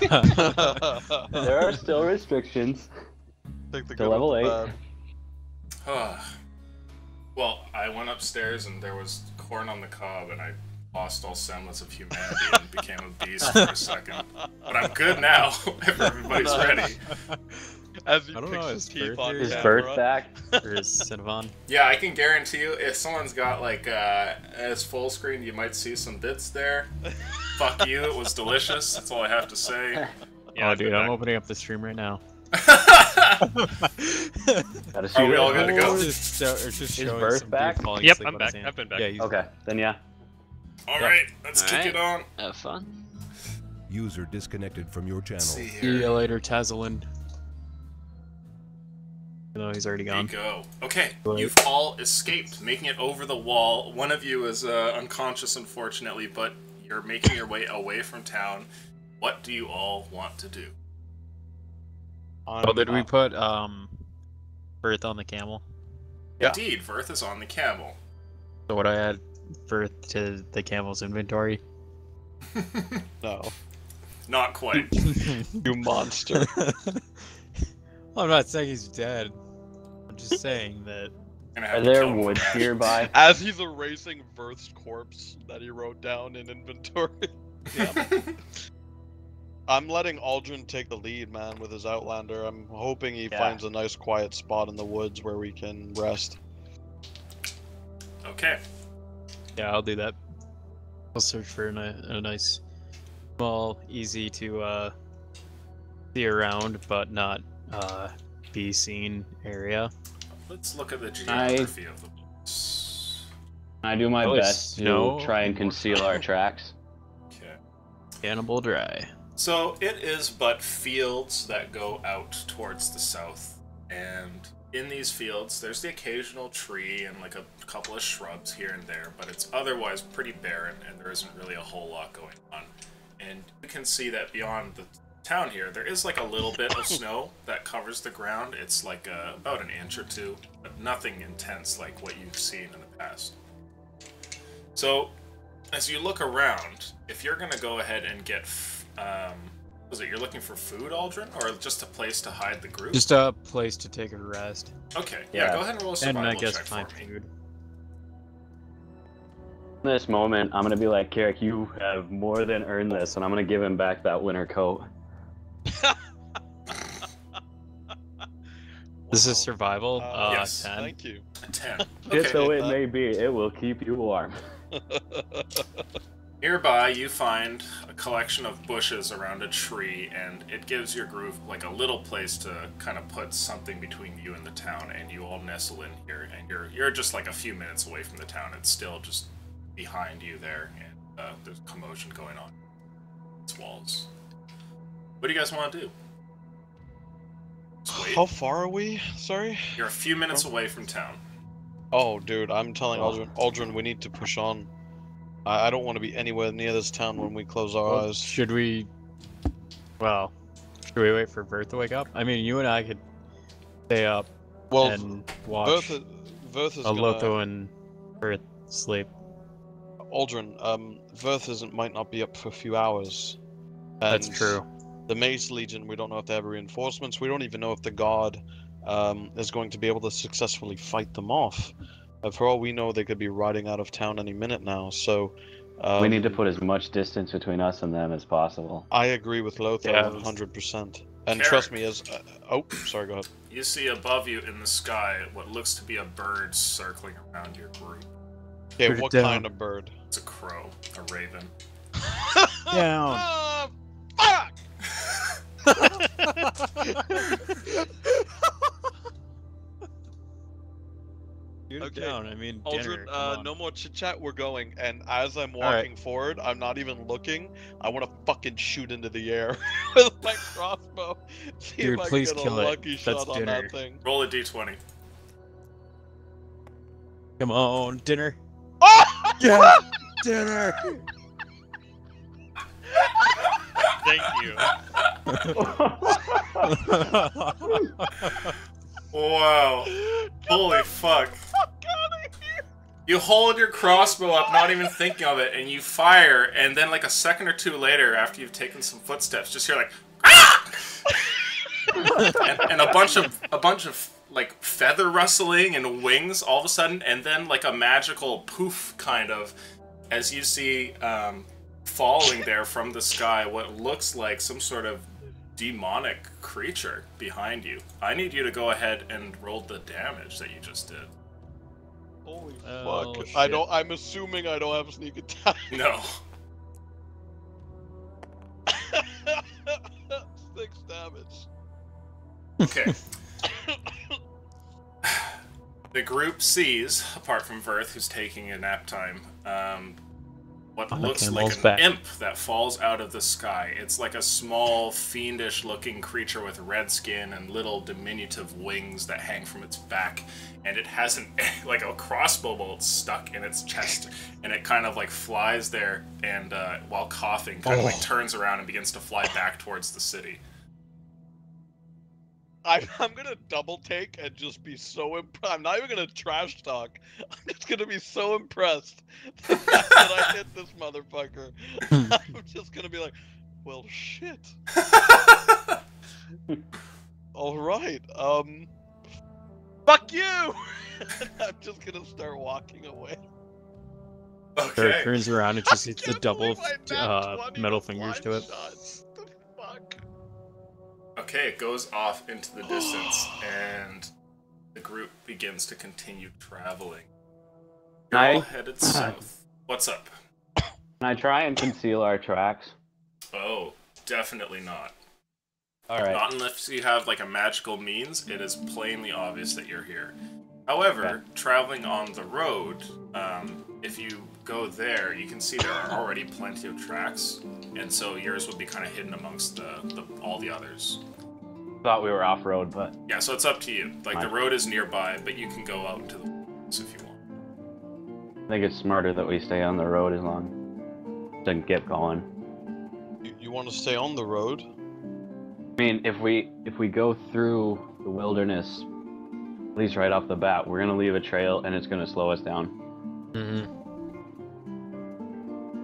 There are still restrictions. Take the To good level with the 8. bad. Well, I went upstairs and there was corn on the cob, and I lost all semblance of humanity and became a beast for a second. But I'm good now, if everybody's ready. As he I don't picks know, his his teeth birth on is- His camera. birth back. Or is Cinnabon? Yeah, I can guarantee you, if someone's got, like, as full screen, you might see some bits there. Fuck you, it was delicious. That's all I have to say. Yeah, Oh, dude, back. I'm opening up the stream right now. Gotta see Are we that. all good to go? Just, His showing birth some dude back? falling Yep, asleep I'm on his back. hand. I've been back. Yeah, he's Okay, then yeah. Alright, let's kick Alright. it on. Have fun. User disconnected from your channel. Let's see See here. you later, Tazilin. No, he's already There you gone. go. Okay, Right. you've all escaped, making it over the wall. One of you is unconscious, unfortunately, but you're making your way away from town. What do you all want to do? Oh, did we put Birth on the camel? Yeah. Indeed, Verth is on the camel. So would I add Birth to the camel's inventory? No. Not quite. You monster. Well, I'm not saying he's dead. I'm just saying that. Gonna Are have to there kill him for woods rations. nearby? As he's erasing Verth's corpse that he wrote down in inventory. I'm letting Aldrin take the lead, man, with his Outlander. I'm hoping he Yeah. finds a nice quiet spot in the woods where we can rest. Okay. Yeah, I'll do that. I'll search for a nice, small, easy to see around, but not be seen area. Let's look at the geography of the woods. I do my Oh, it's best to snow try and more conceal time. our tracks. Okay. Cannibal Dry. So it is but fields that go out towards the south, and in these fields there's the occasional tree and like a couple of shrubs here and there, but it's otherwise pretty barren and there isn't really a whole lot going on. And you can see that beyond the town here there is like a little bit of snow that covers the ground. It's like about an inch or two, but nothing intense like what you've seen in the past. So as you look around, if you're gonna go ahead and get was it you're looking for food, Aldrin, or just a place to hide the group? Just a place to take a rest. Okay, yeah, Yeah. go ahead and roll a And survival I guess check find for me. food. In this moment, I'm gonna be like, Carrick, you have more than earned this, and I'm gonna give him back that winter coat. This Wow. is survival. Yes. 10. Thank you. A 10. Just though Okay. it may be, it will keep you warm. Nearby, you find a collection of bushes around a tree, and it gives your group like a little place to kind of put something between you and the town, and you all nestle in here, and you're just like a few minutes away from the town. It's still just behind you there, and there's commotion going on. Its walls. What do you guys want to do? Just wait. How far are we? Sorry? You're a few minutes away from town. Oh, dude, I'm telling Aldrin, we need to push on. I don't want to be anywhere near this town when we close our Well, eyes. should we? Well, should we wait for Vert to wake up? I mean, you and I could stay up Well, and watch Verth is Alotho gonna... and Vert sleep. Aldrin, Verth might not be up for a few hours. That's And true. The Mace Legion, we don't know if they have reinforcements. We don't even know if the Guard is going to be able to successfully fight them off. For all we know, they could be riding out of town any minute now. So We need to put as much distance between us and them as possible. I agree with Lothar Yeah. 100%. And Carrick. trust me, as oh, sorry, go ahead. You see above you in the sky what looks to be a bird circling around your group. Okay, Put it what down. kind of bird? It's a crow, a raven. Down. Fuck! Shoot it Okay, down. I mean, dinner. Aldrin, come on. no more chit chat. We're going. And as I'm All right. walking forward, I'm not even looking. I want to fucking shoot into the air with my crossbow. See Dude, if I please can get a kill it. lucky That's shot on dinner. that thing. Roll a d20. Come on, dinner. Oh! Yeah, dinner. Thank you. Wow. Holy fuck. You hold your crossbow up, not even thinking of it, and you fire, and then like a second or two later, after you've taken some footsteps, just hear like, ah! and a bunch of like feather rustling and wings all of a sudden, and then like a magical poof kind of, as you see falling there from the sky what looks like some sort of demonic creature behind you. I need you to go ahead and roll the damage that you just did. Holy Oh, fuck. shit. I'm assuming I don't have sneak attack. No. 6 damage. Okay. The group sees, apart from Verth, who's taking a nap time, what Oh, the looks like camel's an back. imp that falls out of the sky. It's like a small, fiendish-looking creature with red skin and little diminutive wings that hang from its back, and it has like a crossbow bolt stuck in its chest, and it kind of like flies there, and while coughing, kind of like turns around and begins to fly back towards the city. I'm gonna double take and just be so impressed. I'm not even gonna trash talk. I'm just gonna be so impressed the fact that I hit this motherfucker. I'm just gonna be like, well, shit. All right. Fuck you. I'm just gonna start walking away. Kara Okay. turns around and just hits the Can't double believe I nat 20 metal with fingers blind to it. shots. The fuck. Okay, it goes off into the distance, and the group begins to continue traveling. You're all headed south. What's up? Can I try and conceal our tracks? Oh, definitely not. All right. Not unless you have like a magical means. It is plainly obvious that you're here. However, traveling on the road, if you go there, you can see there are already plenty of tracks, and so yours would be kind of hidden amongst all the others. Thought we were off road, but Yeah, so it's up to you. Like, the Fine. road is nearby, but you can go out into the woods if you want. I think it's smarter that we stay on the road as long as it doesn't get going. You want to stay on the road? I mean, if we go through the wilderness, at least right off the bat, we're gonna leave a trail and it's gonna slow us down. Mm-hmm.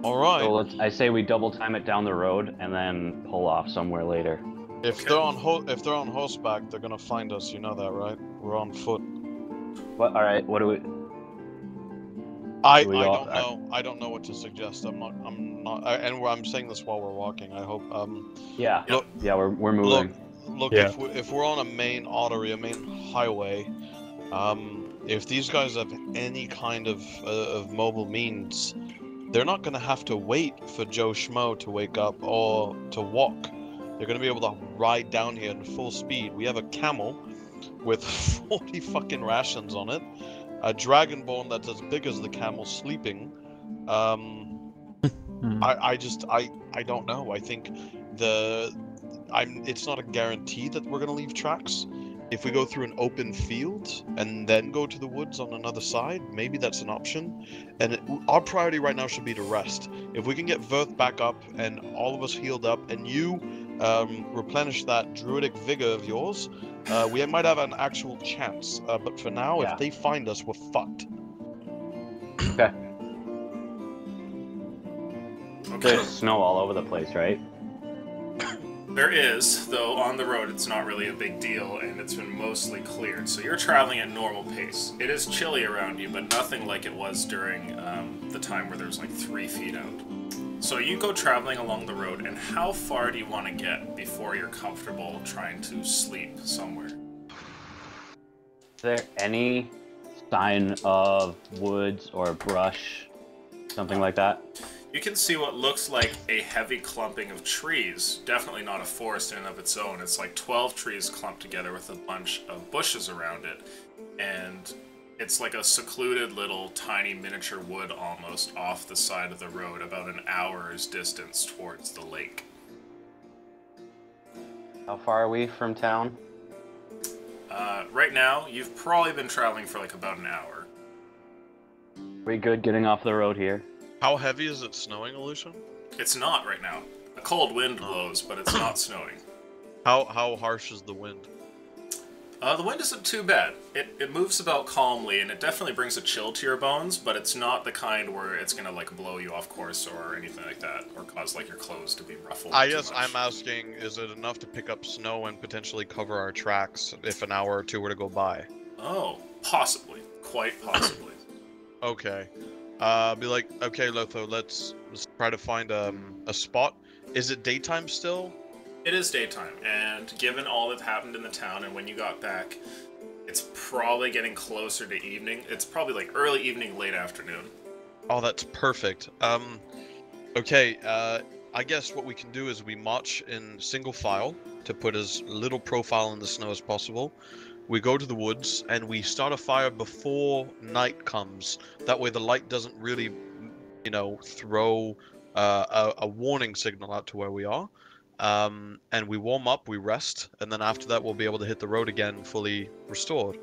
All right. So I say we double time it down the road and then pull off somewhere later. If they're on horseback, they're gonna find us. You know that, right? We're on foot. What? All right. What do we? I We all- don't know. I don't know what to suggest. I'm not. I'm saying this while we're walking. I hope. Yeah. Look- Yeah. We're moving. Look. Yeah. If we're on a main artery, a main highway, if these guys have any kind of mobile means, they're not gonna have to wait for Joe Schmo to wake up or to walk. They're gonna be able to ride down here in full speed. We have a camel with 40 fucking rations on it, a dragonborn that's as big as the camel sleeping. I don't know. I think it's not a guarantee that we're gonna leave tracks. If we go through an open field and then go to the woods on another side, maybe that's an option. And our priority right now should be to rest. If we can get Verth back up and all of us healed up, and you replenish that druidic vigor of yours, we might have an actual chance. But for now, Yeah. if they find us, we're fucked. Okay. Okay. There's snow all over the place, right? There is, though on the road it's not really a big deal, and it's been mostly cleared. So you're traveling at normal pace. It is chilly around you, but nothing like it was during the time where there was like 3 feet out. So you go traveling along the road, and how far do you want to get before you're comfortable trying to sleep somewhere? Is there any sign of woods or brush, something like that? You can see what looks like a heavy clumping of trees. Definitely not a forest in and of its own. It's like 12 trees clumped together with a bunch of bushes around it. And it's like a secluded little tiny miniature wood almost off the side of the road, about an hour's distance towards the lake. How far are we from town? Right now, you've probably been traveling for like about an hour. We good getting off the road here? How heavy is it snowing, Aleutian? It's not right now. A cold wind blows, but it's not snowing. How harsh is the wind? The wind isn't too bad. It moves about calmly, and it definitely brings a chill to your bones, but it's not the kind where it's gonna like blow you off course or anything like that, or cause like your clothes to be ruffled. I too guess much. I'm asking, is it enough to pick up snow and potentially cover our tracks if an hour or two were to go by? Oh, possibly. Quite possibly. Okay. Be like, okay, Lotho, let's try to find a spot. Is it daytime still? It is daytime, and given all that happened in the town and when you got back, it's probably getting closer to evening. It's probably like early evening, late afternoon. Oh, that's perfect. Okay, I guess what we can do is we march in single file to put as little profile in the snow as possible. We go to the woods and we start a fire before night comes. That way the light doesn't really, throw a warning signal out to where we are. And we warm up, we rest, and then after that we'll be able to hit the road again fully restored.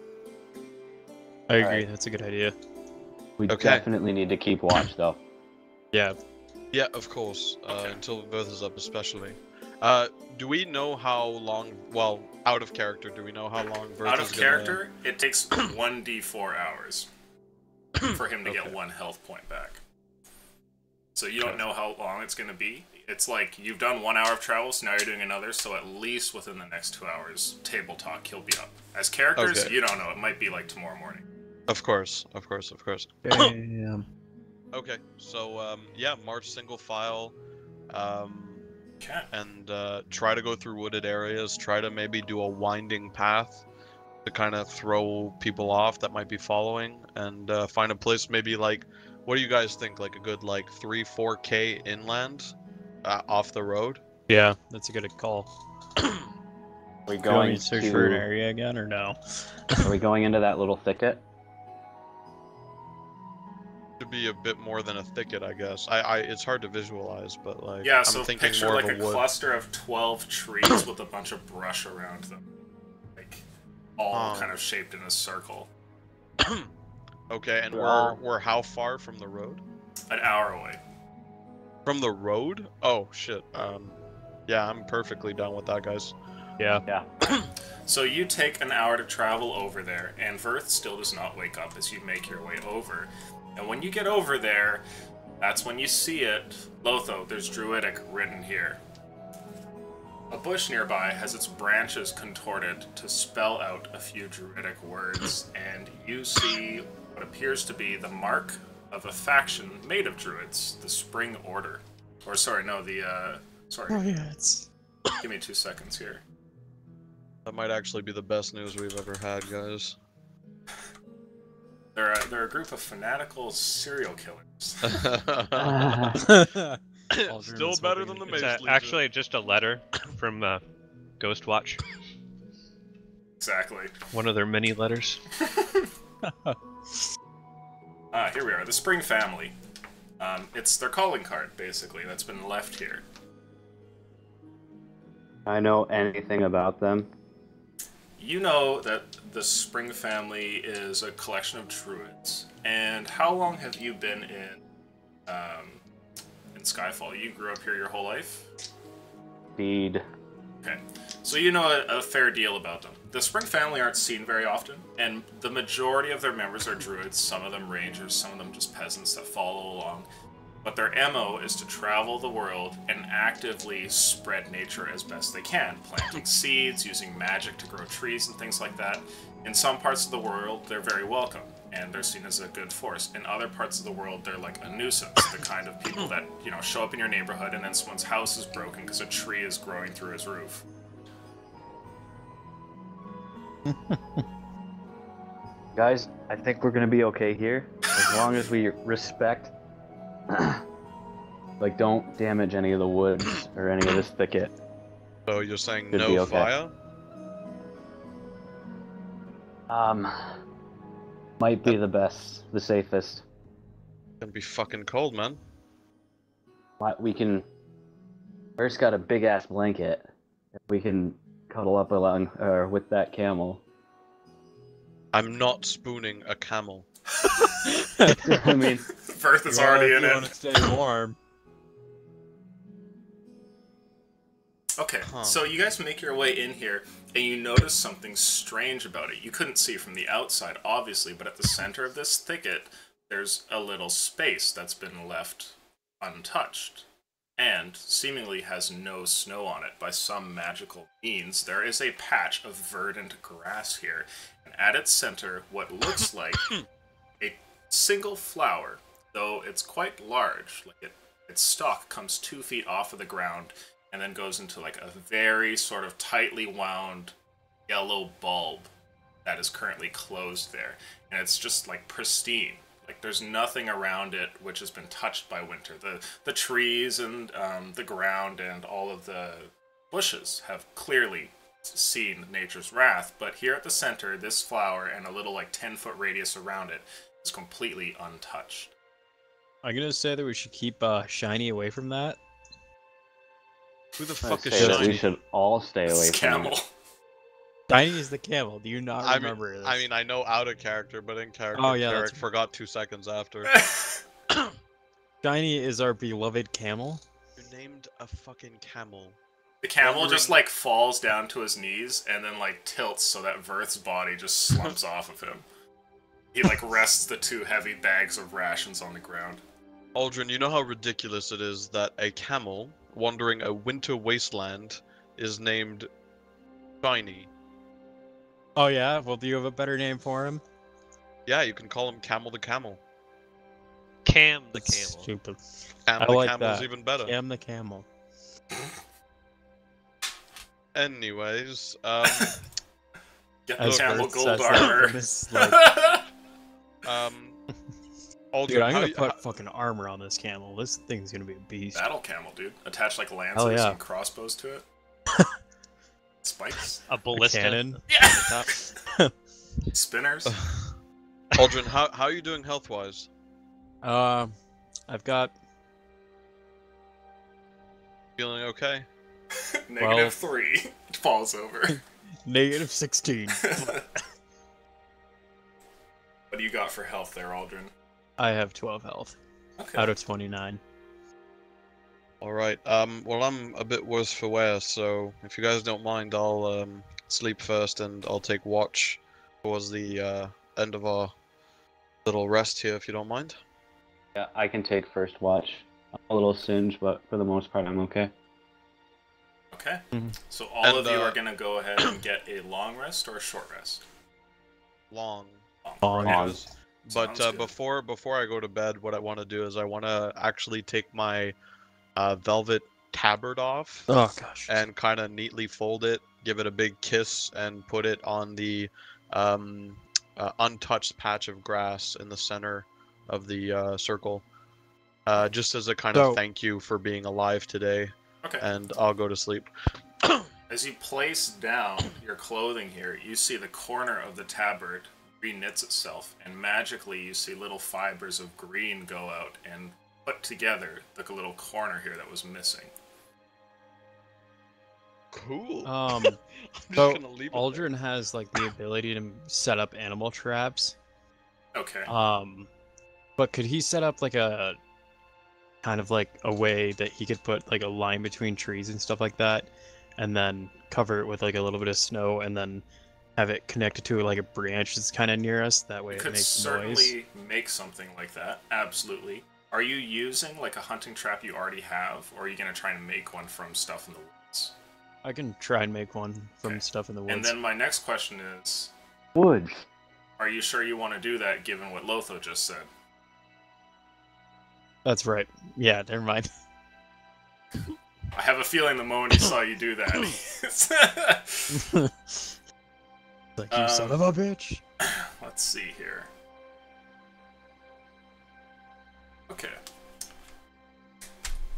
I agree. Alright. That's a good idea. We Okay. definitely need to keep watch, though. Yeah. Yeah, of course. Okay. Until Verth is up, especially. Do we know how long? Well, out of character, do we know how long Verth Out is of gonna- character, it takes 1d4 hours for him to get Okay. 1 health point back. So you don't know how long it's going to be. It's like you've done 1 hour of travel, so now you're doing another, so at least within the next 2 hours, table talk, he'll be up. As characters, Okay. you don't know. It might be like tomorrow morning. Of course, of course, of course. Damn. Okay, so yeah, march single file, Okay. and try to go through wooded areas. Try to maybe do a winding path to kind of throw people off that might be following, and find a place maybe like, what do you guys think? Like a good like 3-4K inland, off the road. Yeah, that's a good call. Are we Do you want going me to search for an to? area again or no? Are we going into that little thicket? To be a bit more than a thicket, I guess. It's hard to visualize, but like, Yeah, I'm so thinking picture more like of a a wood. cluster of 12 trees with a bunch of brush around them. Like, all Oh. kind of shaped in a circle. Okay, and Wow. we're how far from the road? An hour away. From the road? Oh shit. Yeah, I'm perfectly done with that, guys. Yeah. Yeah. So you take an hour to travel over there, and Verth still does not wake up as you make your way over. And when you get over there, that's when you see it. Lotho, there's Druidic written here. A bush nearby has its branches contorted to spell out a few Druidic words, and you see what appears to be the mark of a faction made of Druids, the Spring Order. Or, sorry, no, Oh sorry, yeah, it's. give me 2 seconds here. That might actually be the best news we've ever had, guys. They're a group of fanatical serial killers. Still better than the It's Mace Legion. actually just a letter from Ghostwatch. Exactly. One of their many letters. Here we are, the Spring Family. It's their calling card, basically, that's been left here. I know anything about them. You know that the Spring Family is a collection of druids. And how long have you been in Skyfall? You grew up here your whole life? Indeed. Okay, so you know a fair deal about them. The Spring Family aren't seen very often, and the majority of their members are druids, some of them rangers, some of them just peasants that follow along. But their MO is to travel the world and actively spread nature as best they can, planting seeds, using magic to grow trees and things like that. In some parts of the world, they're very welcome, and they're seen as a good force. In other parts of the world, they're like a nuisance, the kind of people that, you know, show up in your neighborhood and then someone's house is broken because a tree is growing through his roof. Guys, I think we're gonna be okay here. As long as we respect... like, don't damage any of the woods or any of this thicket. So you're saying Should no be okay. fire? Might be the best, the safest. Gonna be fucking cold, man. We can... First got a big-ass blanket. We can cuddle up along, with that camel. I'm not spooning a camel. I mean... Verth is already in You it. want to stay warm. Okay, Huh. so you guys make your way in here, and you notice something strange about it. You couldn't see from the outside, obviously, but at the center of this thicket, there's a little space that's been left untouched, and seemingly has no snow on it by some magical means. There is a patch of verdant grass here, and at its center, what looks like a single flower, though it's quite large. Like its stalk comes 2 feet off of the ground, and then goes into like a very sort of tightly wound yellow bulb that is currently closed there. And it's just like pristine. Like there's nothing around it which has been touched by winter. The trees and the ground and all of the bushes have clearly seen nature's wrath, but here at the center, this flower and a little like 10-foot radius around it is completely untouched. I'm gonna say that we should keep Shiny away from that. Who the I fuck is say that we Shiny? should all stay away It's from camel. it. Shiny is the camel. Do you not I remember this? mean, I know out of character, but in character, Oh, yeah, Carrick that's- forgot 2 seconds after. Shiny is our beloved camel. You named a fucking camel. The camel just like falls down to his knees and then like tilts so that Verth's body just slumps off of him. He like rests the 2 heavy bags of rations on the ground. Aldrin, you know how ridiculous it is that a camel wandering a winter wasteland is named Shiny? Oh yeah? Well, do you have a better name for him? Yeah, you can call him Camel the Camel. Cam the That's camel. stupid. Cam I the like Camel's that. even better. Cam the camel. Anyways, Get the As camel Verth gold says that armor. from his, like, Aldrin, dude, I'm how gonna you- put fucking armor on this camel. This thing's gonna be a beast. Battle camel, dude. Attach like lances Hell yeah. and crossbows to it. Spikes. A A ballista. cannon. Yeah. Spinners. Aldrin, how are you doing health-wise? I've got Feeling okay? -3. It falls over. -16. What do you got for health there, Aldrin? I have 12 health Okay. out of 29. Alright, well I'm a bit worse for wear, so if you guys don't mind, I'll sleep first and I'll take watch towards the end of our little rest here, if you don't mind. Yeah, I can take first watch. I'm a little singed, but for the most part, I'm okay. Okay. Mhm. So all And, of you are gonna go ahead and get a long rest or a short rest? Long. Long. Okay. But Sounds good. before I go to bed, what I want to do is I want to actually take my velvet tabard off Oh gosh. and kind of fold it, give it a big kiss, and put it on the untouched patch of grass in the center of the circle, just as a kind of So- thank you for being alive today. Okay. And I'll go to sleep. As you place down your clothing here, you see the corner of the tabard reknits itself, and magically you see little fibers of green go out and put together the little corner here that was missing. Cool. Um, I'm just so gonna leave it Aldrin has like the ability to set up animal traps. Okay. But could he set up like a kind of like a way that he could put like a line between trees and stuff like that, and then cover it with like a little bit of snow, and then have it connected to like a branch that's kind of near us? That way You it could makes certainly noise. make something like that. Absolutely. Are you using like a hunting trap you already have, or are you going to try and make one from stuff in the woods? I can try and make one from Okay. stuff in the woods. And then my next question is, Woods. are you sure you want to do that given what Lotho just said? That's right. Yeah, never mind. I have a feeling the moment he saw you do that. Like, you son of a bitch. Let's see here. Okay.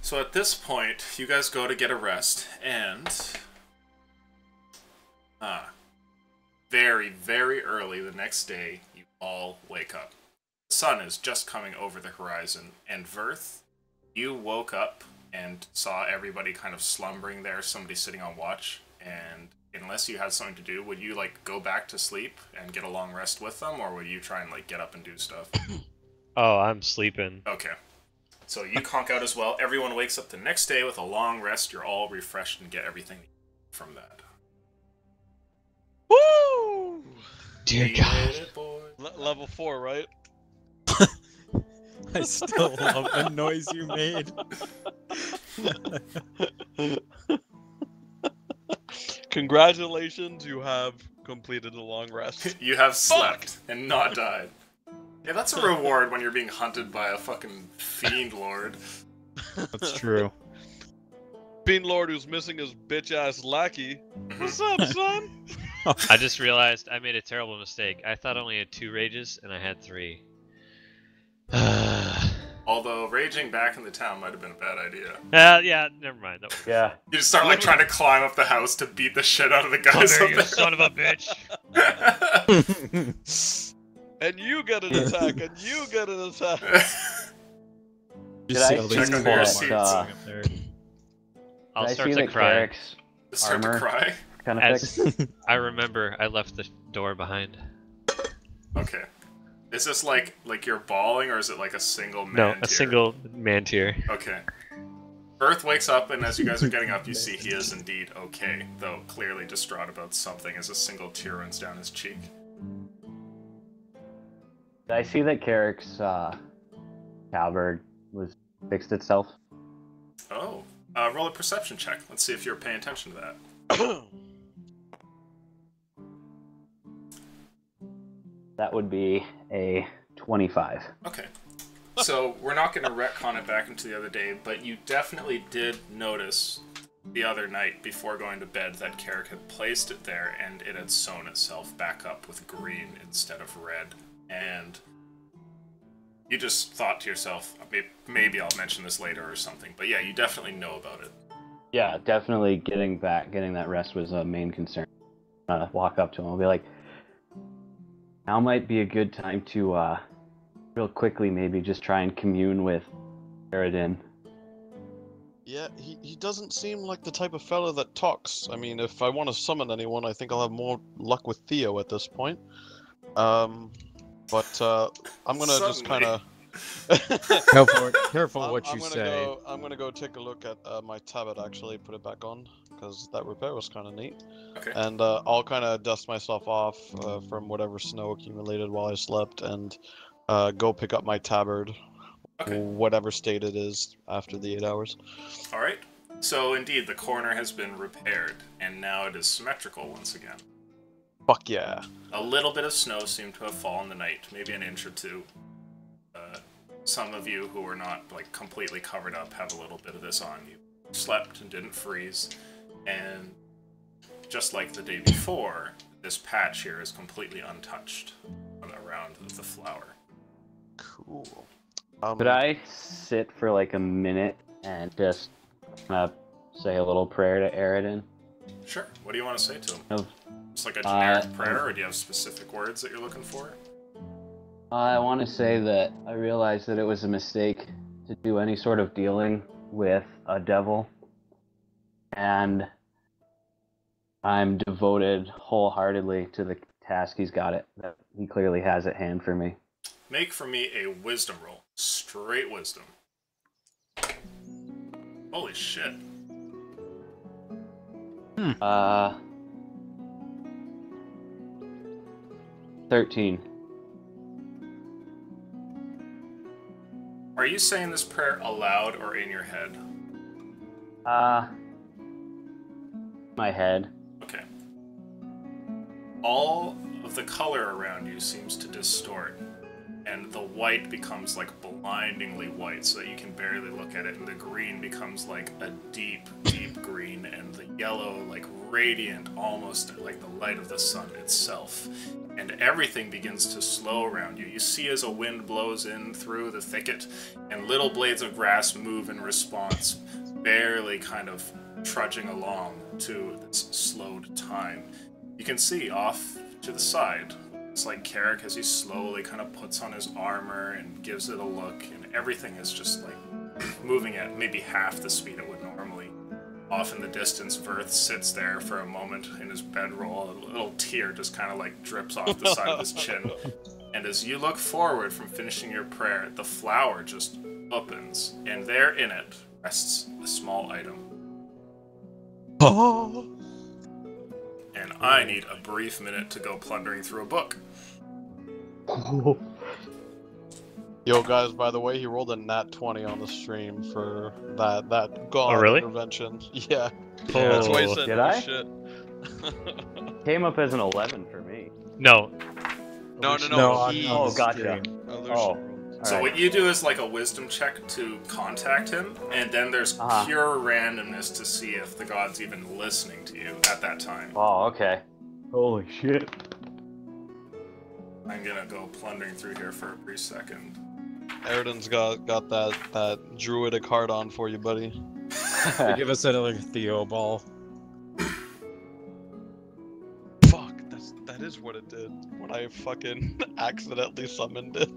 So at this point, you guys go to get a rest, and very, very early the next day, you all wake up. The sun is just coming over the horizon, and Verth, you woke up and saw everybody kind of slumbering there, somebody sitting on watch, and unless you had something to do, would you like go back to sleep and get a long rest with them, or would you try and like get up and do stuff? Oh, I'm sleeping. Okay. So you conk out as well. Everyone wakes up the next day with a long rest. You're all refreshed and get everything from that. Woo! Dear You God. did it, boy. Level 4, right? I still love the noise you made. Congratulations, you have completed a long rest. You have slept and not died. Yeah, that's a reward when you're being hunted by a fucking fiend lord. That's true. Fiend Lord who's missing his bitch ass lackey. What's up, son? I just realized I made a terrible mistake. I thought I only had 2 rages, and I had 3. Although raging back in the town might have been a bad idea. Yeah, never mind. That was... Yeah. You just start like trying to climb up the house to beat the shit out of the Come guys here, up you there. son of a bitch! And you get an attack, and you get an attack. Did I all see these check claw under your marks seats? up there. I'll Did I start see to the cry. cleric's Start to armor? cry. kind of As fixed? I remember, I left the door behind. Okay. Is this like you're bawling, or is it like a single man No, tier? a single man tier. Okay. Earth wakes up, and as you guys are getting up, you see he is indeed okay, though clearly distraught about something as a single tear runs down his cheek. Did I see that Carrick's tabard was fixed itself? Oh, roll a perception check. Let's see if you're paying attention to that. That would be a 25. Okay. So, we're not going to retcon it back into the other day, but you definitely did notice the other night before going to bed that Carrick had placed it there and it had sewn itself back up with green instead of red. And you just thought to yourself, maybe I'll mention this later or something. But yeah, you definitely know about it. Yeah, definitely getting that rest was a main concern. Walk up to him, I'll be like, now might be a good time to, real quickly, maybe just try and commune with Aridin. Yeah, he doesn't seem like the type of fella that talks. I mean, if I want to summon anyone, I think I'll have more luck with Theo at this point. I'm gonna just kind of... Careful what you say. I'm gonna go take a look at my tablet, actually, put it back on, because that repair was kind of neat. Okay. And I'll kind of dust myself off from whatever snow accumulated while I slept, and go pick up my tabard, Okay. whatever state it is after the 8 hours. Alright. So, indeed, the corner has been repaired, and now it is symmetrical once again. Fuck yeah. A little bit of snow seemed to have fallen tonight, maybe an inch or two. Some of you who are not like completely covered up have a little bit of this on you. Slept and didn't freeze, and just like the day before, this patch here is completely untouched around the flower. Cool. Could I sit for like a minute and just say a little prayer to Aridin? Sure. What do you want to say to him? No. Just like a generic prayer, or do you have specific words that you're looking for? I want to say that I realized that it was a mistake to do any sort of dealing with a devil, and I'm devoted wholeheartedly to the task that he clearly has at hand for me. Make for me a wisdom roll. Straight wisdom. Holy shit. 13. Are you saying this prayer aloud or in your head? My head. Okay. All of the color around you seems to distort, and the white becomes like blindingly white so that you can barely look at it, and the green becomes like a deep, deep green, and the yellow like radiant, almost like the light of the sun itself. And everything begins to slow around you. You see as a wind blows in through the thicket, and little blades of grass move in response, barely kind of trudging along to this slowed time. You can see off to the side, it's like Carrick as he slowly kind of puts on his armor and gives it a look, and everything is just like moving at maybe half the speed it would normally. Off in the distance, Verth sits there for a moment in his bedroll. A little tear just kind of like drips off the side of his chin. And as you look forward from finishing your prayer, the flower just opens, and there in it rests a small item. Oh. And I need a brief minute to go plundering through a book. Yo, guys, by the way, he rolled a nat 20 on the stream for that god really? intervention. Yeah. Oh, That's why he said, did oh, I? shit. Came up as an 11 for me. No. No, he... Oh, gotcha. Lucian Oh. rolled. So Alright. what you do is like a wisdom check to contact him, and then there's Uh-huh. pure randomness to see if the god's even listening to you at that time. Oh, okay. Holy shit. I'm gonna go plundering through here for a brief second. Aridin's got that druidic heart on for you, buddy. Give us another Theo ball. Fuck, that is what it did when I fucking accidentally summoned it.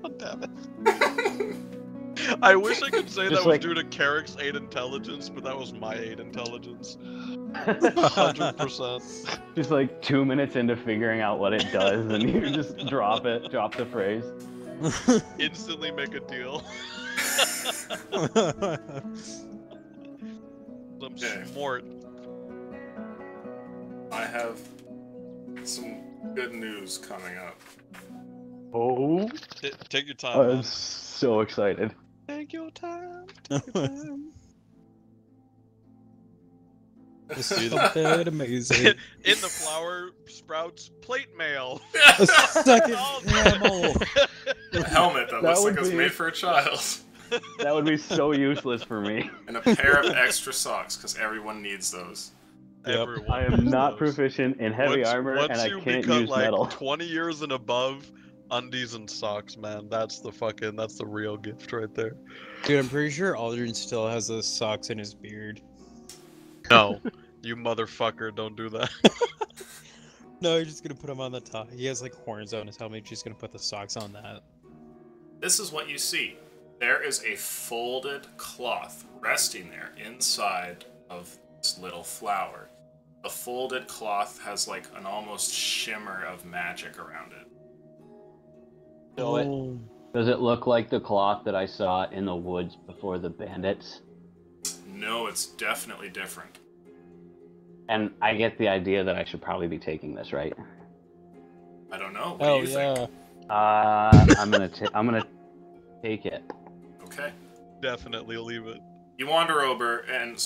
God damn it. I wish I could say Just that like- was due to Carrick's 8 intelligence, but that was my 8 intelligence. 100%. Just like 2 minutes into figuring out what it does, and you just drop the phrase. Instantly make a deal. Some Okay. smart. I have some good news coming up. Oh, Take your time, I'm man. so excited. Take your time. Take your time. This is something amazing. In the flower sprouts plate mail. A second Oh, camel. A helmet that That looks like would it was be- made for a child. That would be so useless for me. And a pair of extra socks, because everyone needs those. Yep. Everyone I am needs not those. proficient in heavy armor, Once and I you can't become use like metal. 20 years and above, undies and socks, man. That's the real gift right there. Dude, I'm pretty sure Aldrin still has those socks in his beard. No, you motherfucker, don't do that. No, you're just gonna put them on the top. He has like horns on his helmet. You're just gonna put the socks on that. This is what you see. There is a folded cloth resting there inside of this little flower. The folded cloth has like an almost shimmer of magic around it. So does it look like the cloth that I saw in the woods before the bandits? No, it's definitely different. And I get the idea that I should probably be taking this, right? I don't know. What Oh do you yeah. think? I'm gonna take it. Okay. Definitely leave it. You wander over and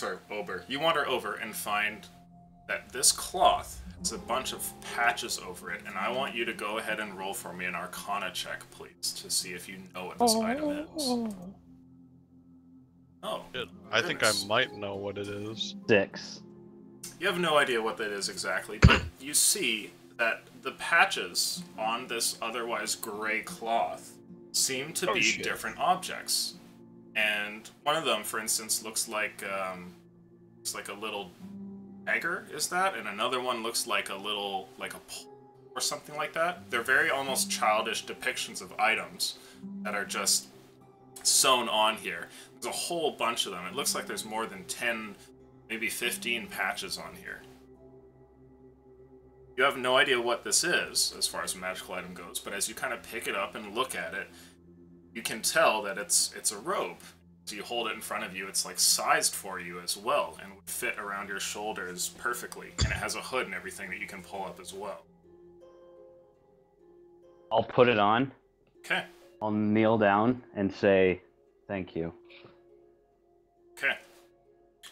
find that this cloth has a bunch of patches over it, and I want you to go ahead and roll for me an Arcana check, please, to see if you know what this item is. Oh, Shit, I think I goodness. might know what it is. 6. You have no idea what that is exactly, but you see that the patches on this otherwise gray cloth seem to be shit. different objects. And one of them, for instance, looks like a little dagger, is that? And another one looks like a pole or something like that. They're very almost childish depictions of items that are just sewn on here. There's a whole bunch of them. It looks like there's more than 10, maybe 15 patches on here. You have no idea what this is, as far as a magical item goes, but as you kind of pick it up and look at it, you can tell that it's a robe. So you hold it in front of you, it's like sized for you as well, and would fit around your shoulders perfectly. And it has a hood and everything that you can pull up as well. I'll put it on. Okay. I'll kneel down and say, thank you. Okay.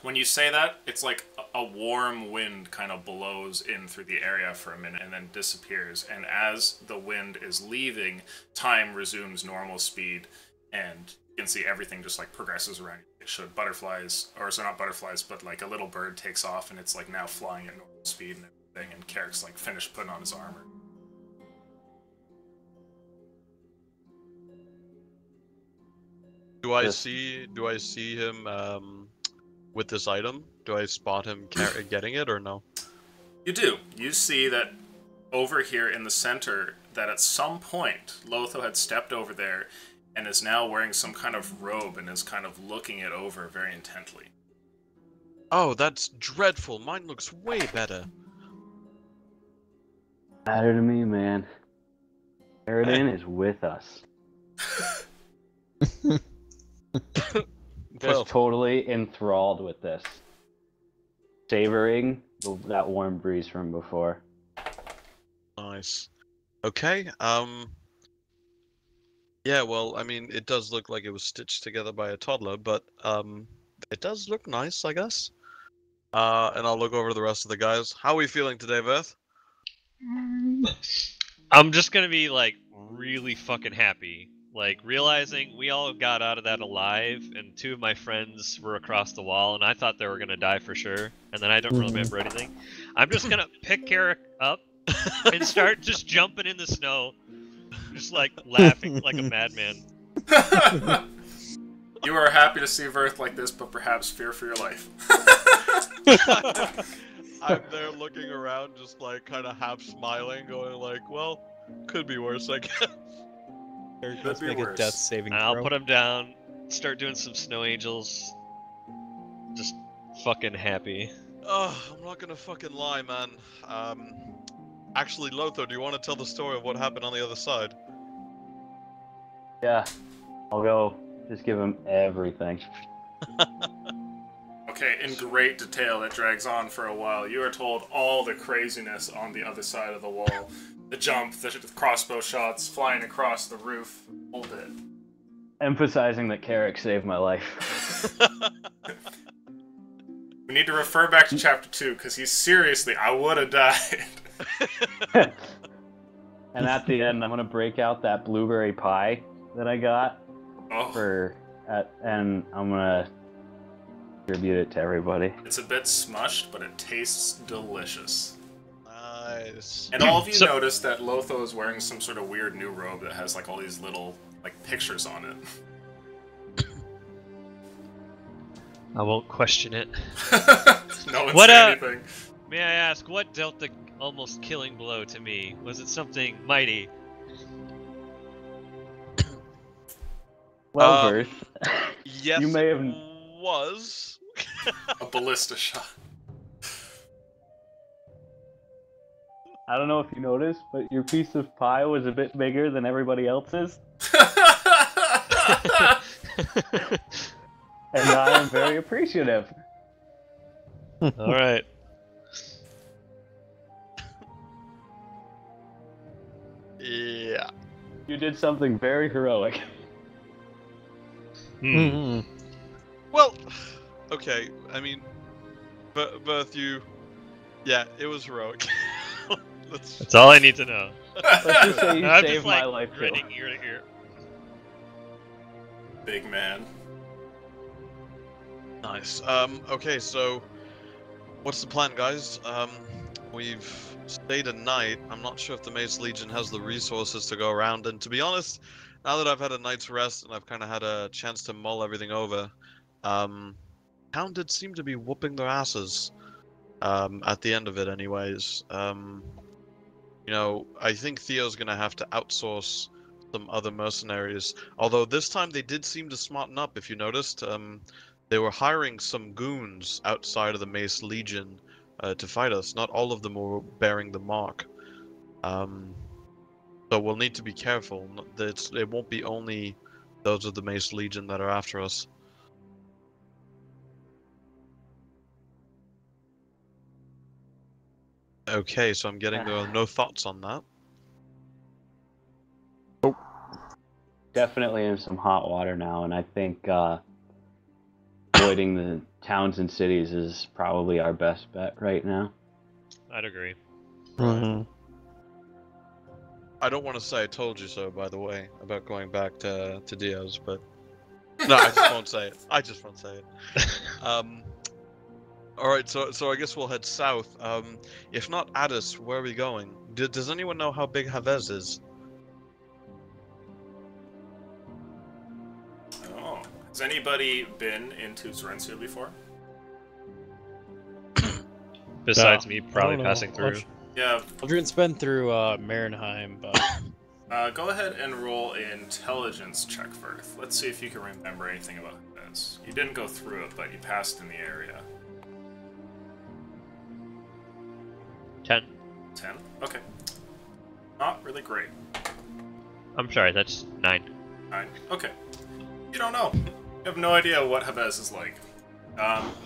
When you say that, it's like a warm wind kind of blows in through the area for a minute and then disappears. And as the wind is leaving, time resumes normal speed, and you can see everything just like progresses around you. It should butterflies, or so not butterflies, but like a little bird takes off and it's like now flying at normal speed and everything, and Carrick's like finished putting on his armor. Do I Yes. see him with this item? Do I spot him getting it or no? You do. You see that over here in the center, that at some point, Lotho had stepped over there and is now wearing some kind of robe and is kind of looking it over very intently. Oh, that's dreadful. Mine looks way better. Matter to me, man. Sheridan is with us. Well, Just totally enthralled with this. Savoring that warm breeze from before. nice. Okay. Yeah. Well, I mean, it does look like it was stitched together by a toddler, but it does look nice, I guess. And I'll look over the rest of the guys. How are we feeling today, Veth? I'm just gonna be like really fucking happy. Like realizing we all got out of that alive, and 2 of my friends were across the wall, and I thought they were gonna die for sure. And then I don't really remember anything. I'm just gonna pick Carrick up and start just jumping in the snow, just like laughing like a madman. You are happy to see Verth like this, but perhaps fear for your life. I'm there looking around, just like kind of half smiling, going like, "Well, could be worse, I guess." Let's be make worse. a death saving And I'll throw. put him down, start doing some snow angels. Just fucking happy. I'm not gonna fucking lie, man. Actually, Lotho, do you want to tell the story of what happened on the other side? Yeah. I'll go just give him everything. Okay, in great detail that drags on for a while. You are told all the craziness on the other side of the wall. The jump, the crossbow shots, flying across the roof, all bit. Emphasizing that Carrick saved my life. We need to refer back to chapter 2, because he's seriously, I would have died. And at the end, I'm gonna break out that blueberry pie that I got Oh, and I'm gonna distribute it to everybody. it's a bit smushed, but it tastes delicious. Nice. And all of you So- notice that Lotho is wearing some sort of weird new robe that has like all these little like pictures on it. I won't question it. No one What, say anything. May I ask, what dealt the almost killing blow to me? Was it something mighty? Well, Verth, Yes, you may it have. was. A ballista shot. I don't know if you noticed, but your piece of pie was a bit bigger than everybody else's, and I am very appreciative. All right. Yeah. You did something very heroic. Hmm. Well, okay. I mean, both you. Yeah, it was heroic. Let's- That's all I need to know. Let's just say you I'm saved just like my life too. grinning ear to ear. Big man. Nice. Okay, so what's the plan, guys? We've stayed a night. I'm not sure if the Mace Legion has the resources to go around, and to be honest, now that I've had a night's rest and I've kind of had a chance to mull everything over, town did seem to be whooping their asses. At the end of it, anyways. You know, I think Theo's gonna have to outsource some other mercenaries. Although this time they did seem to smarten up, if you noticed. They were hiring some goons outside of the Mace Legion to fight us. Not all of them were bearing the mark. So we'll need to be careful. It won't be only those of the Mace Legion that are after us. Okay, so I'm getting no thoughts on that. Definitely in some hot water now, and I think avoiding the towns and cities is probably our best bet right now. I'd agree. I don't want to say I told you so, by the way, about going back to Diaz, but no, I just won't say it. I just won't say it. All right, so I guess we'll head south. If not Addis, where are we going? Does anyone know how big Havez is? Oh. Has anybody been into Zorencia before? Besides No, me I probably don't know. passing through. Yeah. Aldrin's been through Marenheim, but Go ahead and roll an intelligence check first. Let's see if you can remember anything about this. You didn't go through it, but you passed in the area. 10. 10? Okay. Not really great. I'm sorry, that's 9. 9. Okay. You don't know. You have no idea what Havez is like.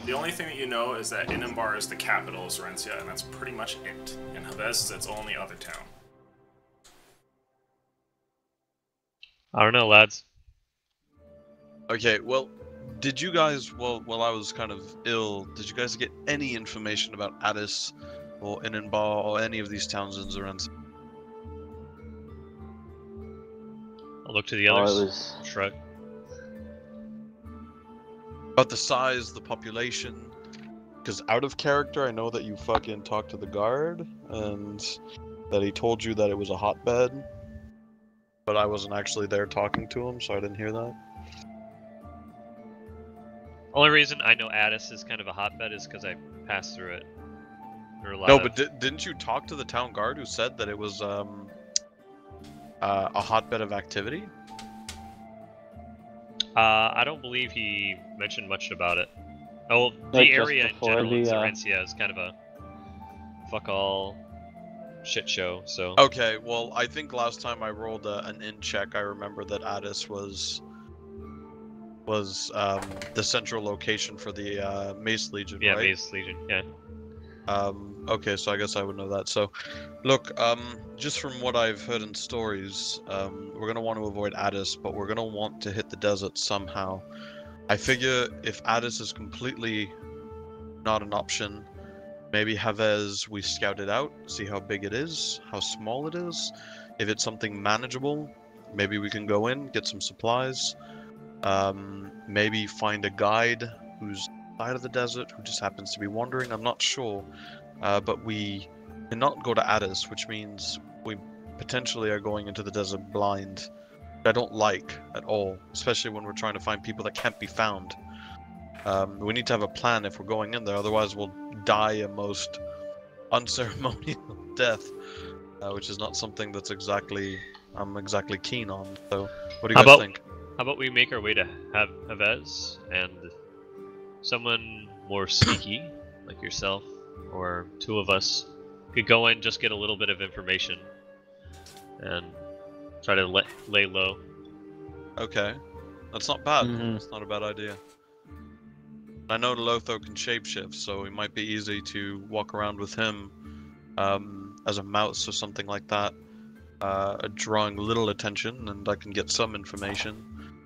The only thing that you know is that Inambar is the capital of Zorencia, and that's pretty much it. And Havez is its only other town. I don't know, lads. Okay, well, did you guys, while I was kind of ill, did you guys get any information about Addis or Inanbar or any of these towns in Zorencia? I'll look to the Oh, it others. was Shrug. About the size, the population? Because out of character, I know that you fucking talked to the guard, and that he told you that it was a hotbed. But I wasn't actually there talking to him, so I didn't hear that. Only reason I know Addis is kind of a hotbed is because I passed through it. There were a lot No, of- but didn't you talk to the town guard who said that it was a hotbed of activity? I don't believe he mentioned much about it. Oh, the Like, just area in before general in the, Zorencia is kind of a fuck all shit show, so... Okay, well, I think last time I rolled an in check, I remember that Addis was was the central location for the Mace Legion, Yeah, right? Mace Legion. Yeah. Okay, so I guess I would know that. So, look, just from what I've heard in stories, we're gonna want to avoid Addis, but we're gonna want to hit the desert somehow. I figure if Addis is completely not an option, maybe Havez we scout it out, see how big it is, how small it is. If it's something manageable, maybe we can go in, get some supplies. Maybe find a guide who's side of the desert who just happens to be wandering. I'm not sure, but we cannot go to Addis, which means we potentially are going into the desert blind. I don't like at all, especially when we're trying to find people that can't be found. We need to have a plan if we're going in there, otherwise we'll die a most unceremonial death, which is not something that's I'm exactly keen on. So, what do you guys think? How about we make our way to Havez, and someone more sneaky, like yourself, or two of us, could go in, just get a little bit of information, and try to lay low. Okay, that's not bad. Mhm. That's not a bad idea. I know Lotho can shapeshift, so it might be easy to walk around with him as a mouse or something like that, drawing little attention, and I can get some information.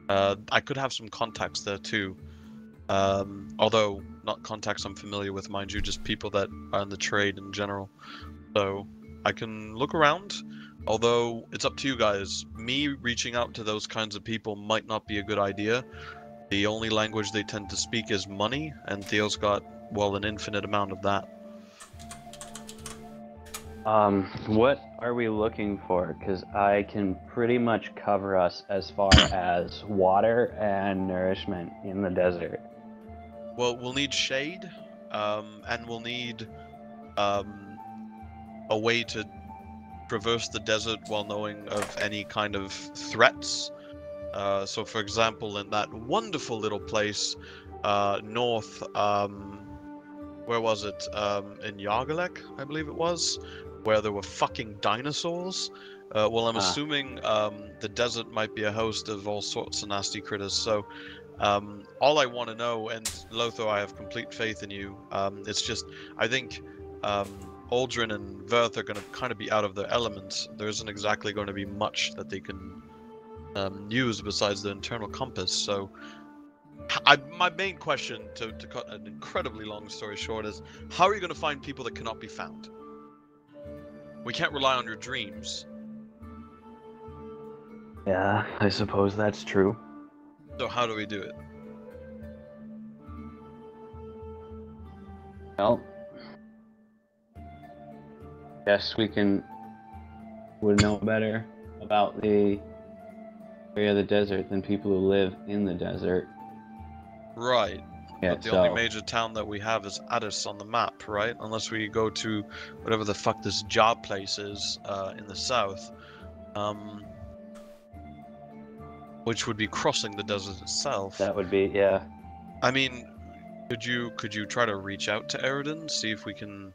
I could have some contacts there too, although not contacts I'm familiar with, mind you, just people that are in the trade in general. So I can look around, although it's up to you guys. Me reaching out to those kinds of people might not be a good idea. The only language they tend to speak is money, and Theo's got, well, an infinite amount of that. What are we looking for? Because I can pretty much cover us as far as water and nourishment in the desert. Well, we'll need shade, and we'll need a way to traverse the desert while knowing of any kind of threats. So, for example, in that wonderful little place north, where was it? In Yargalek, I believe it was, where there were fucking dinosaurs. Well, I'm assuming the desert might be a host of all sorts of nasty critters. So, all I want to know, and Lotho, I have complete faith in you. It's just, I think Aldrin and Verth are going to kind of be out of their elements. There isn't exactly going to be much that they can use besides the internal compass. So, my main question, to cut an incredibly long story short, is how are you going to find people that cannot be found? We can't rely on your dreams. Yeah, I suppose that's true. So how do we do it? Well, guess we would know better about the area of the desert than people who live in the desert. Right. Yeah, But the only major town that we have is Addis on the map, right? Unless we go to whatever the fuck this job place is in the south, which would be crossing the desert itself. That would be, yeah. I mean, could you try to reach out to Eridan, see if we can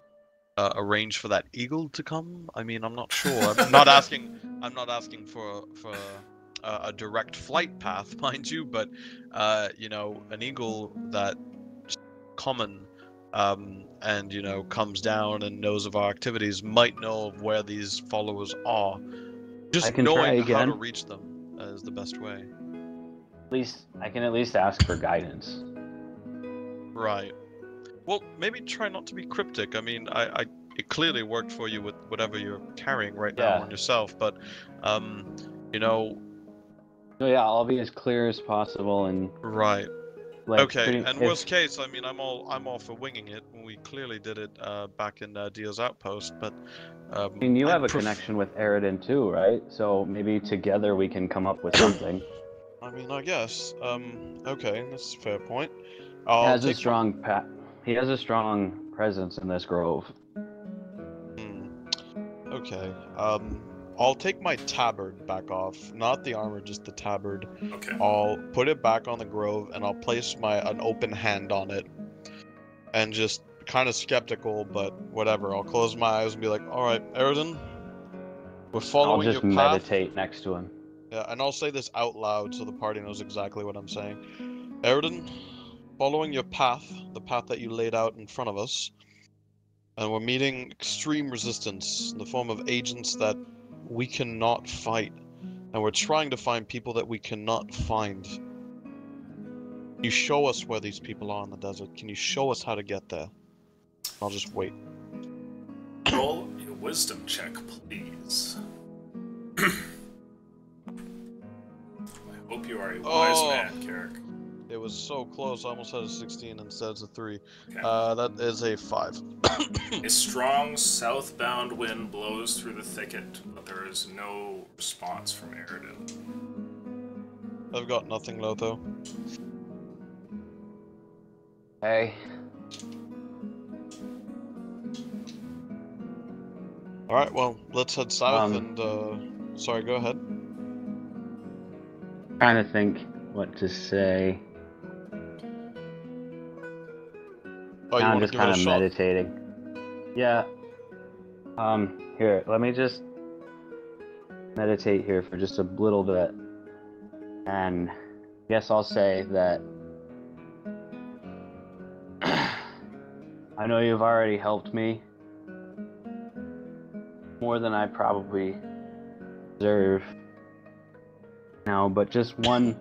arrange for that eagle to come? I mean, I'm not sure. I'm not asking for a direct flight path, mind you, but you know, an eagle that common and you know comes down and knows of our activities might know of where these followers are. Just knowing how to reach them is the best way. At least I can at least ask for guidance. Right. Well, maybe try not to be cryptic. I mean, it clearly worked for you with whatever you're carrying right now on yourself, but you know. So yeah, I'll be as clear as possible and. Right. Like, okay. And worst case, I mean, I'm all for winging it. We clearly did it back in Dio's outpost, but. I mean, you have a connection with Eridan too, right? So maybe together we can come up with something. I mean, I guess. Okay, that's a fair point. He has a strong presence in this grove. Okay. I'll take my tabard back off, not the armor, just the tabard. Okay. I'll put it back on the grove, and I'll place an open hand on it, and just kind of skeptical, but whatever. I'll close my eyes and be like, "All right, Eridan, we're following your path." I'll just meditate next to him. Yeah, and I'll say this out loud so the party knows exactly what I'm saying. Eridan, following your path, the path that you laid out in front of us, and we're meeting extreme resistance in the form of agents that we cannot fight. And we're trying to find people that we cannot find. Can you show us where these people are in the desert? Can you show us how to get there? I'll just wait. Roll a wisdom check, please. I hope you are a wise man, Carrick. It was so close. I almost had a 16 instead of a 3. Okay. That is a 5. A strong southbound wind blows through the thicket, but there is no response from Eridan. I've got nothing, Lotho. Hey. Alright, well, let's head south Um, and, sorry, go ahead. Trying to think what to say. Oh, you I'm want to just give kind it a of shot? meditating. Yeah. Here, let me just meditate here for just a little bit. And I guess I'll say that I know you've already helped me more than I probably deserve now, but just one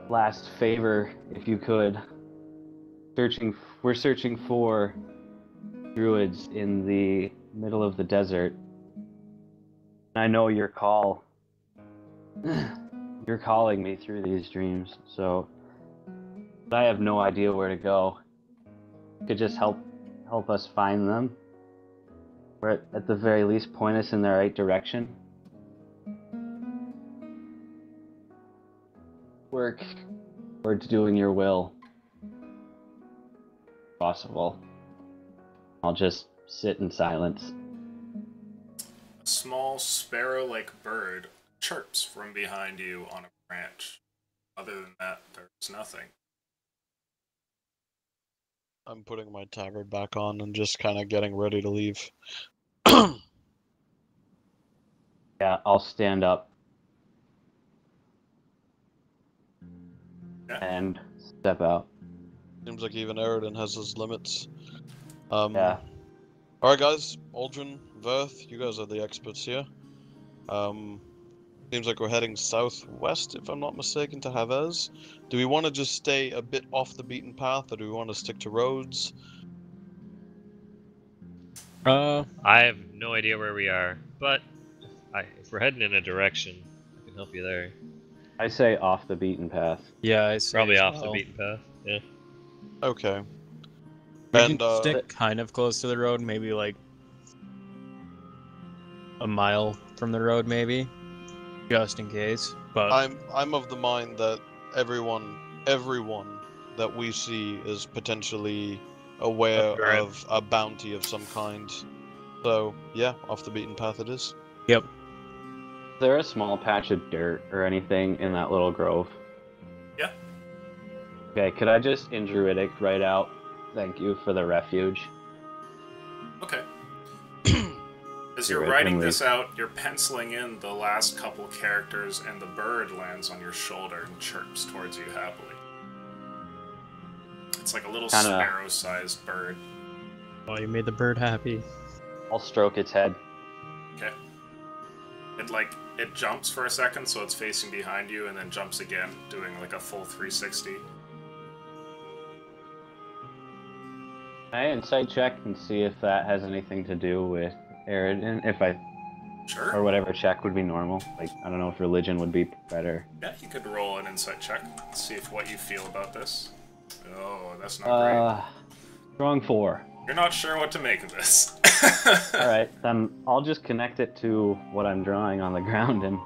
last favor, if you could. We're searching for druids in the middle of the desert. I know your call. You're calling me through these dreams, so I have no idea where to go. You could just help us find them, or at the very least point us in the right direction. Work towards doing your will. Possible. I'll just sit in silence. A small sparrow-like bird chirps from behind you on a branch. Other than that, there's nothing. I'm putting my tabard back on and just kind of getting ready to leave. Yeah, I'll stand up Yeah. and step out. Seems like even Eridan has his limits. Yeah. Alright guys, Aldrin, Verth, you guys are the experts here. Seems like we're heading southwest, if I'm not mistaken, to Havez. Do we want to just stay a bit off the beaten path, or do we want to stick to roads? I have no idea where we are, but if we're heading in a direction, I can help you there. I say off the beaten path. Yeah, I say Probably as off the well. beaten path. Yeah. Okay. We And, can stick kind of close to the road, maybe like a mile from the road, maybe, just in case. But I'm of the mind that everyone that we see is potentially aware Right. of a bounty of some kind. So yeah, off the beaten path it is. yep. Is there a small patch of dirt or anything in that little grove? Yeah. Okay, could I just in Druidic write out, thank you for the refuge? Okay. As you're You're right, writing Emily. this out, you're penciling in the last couple characters, and the bird lands on your shoulder and chirps towards you happily. It's like a little Kinda- sparrow-sized bird. Oh, you made the bird happy. I'll stroke its head. Okay. It jumps for a second, so it's facing behind you, and then jumps again, doing like a full 360. Can I insight check and see if that has anything to do with Eridan? Sure. Or whatever check would be normal. Like, I don't know if religion would be better. Yeah, you could roll an insight check. See what you feel about this. Oh, that's not great. Strong 4. You're not sure what to make of this. Alright, then I'll just connect it to what I'm drawing on the ground and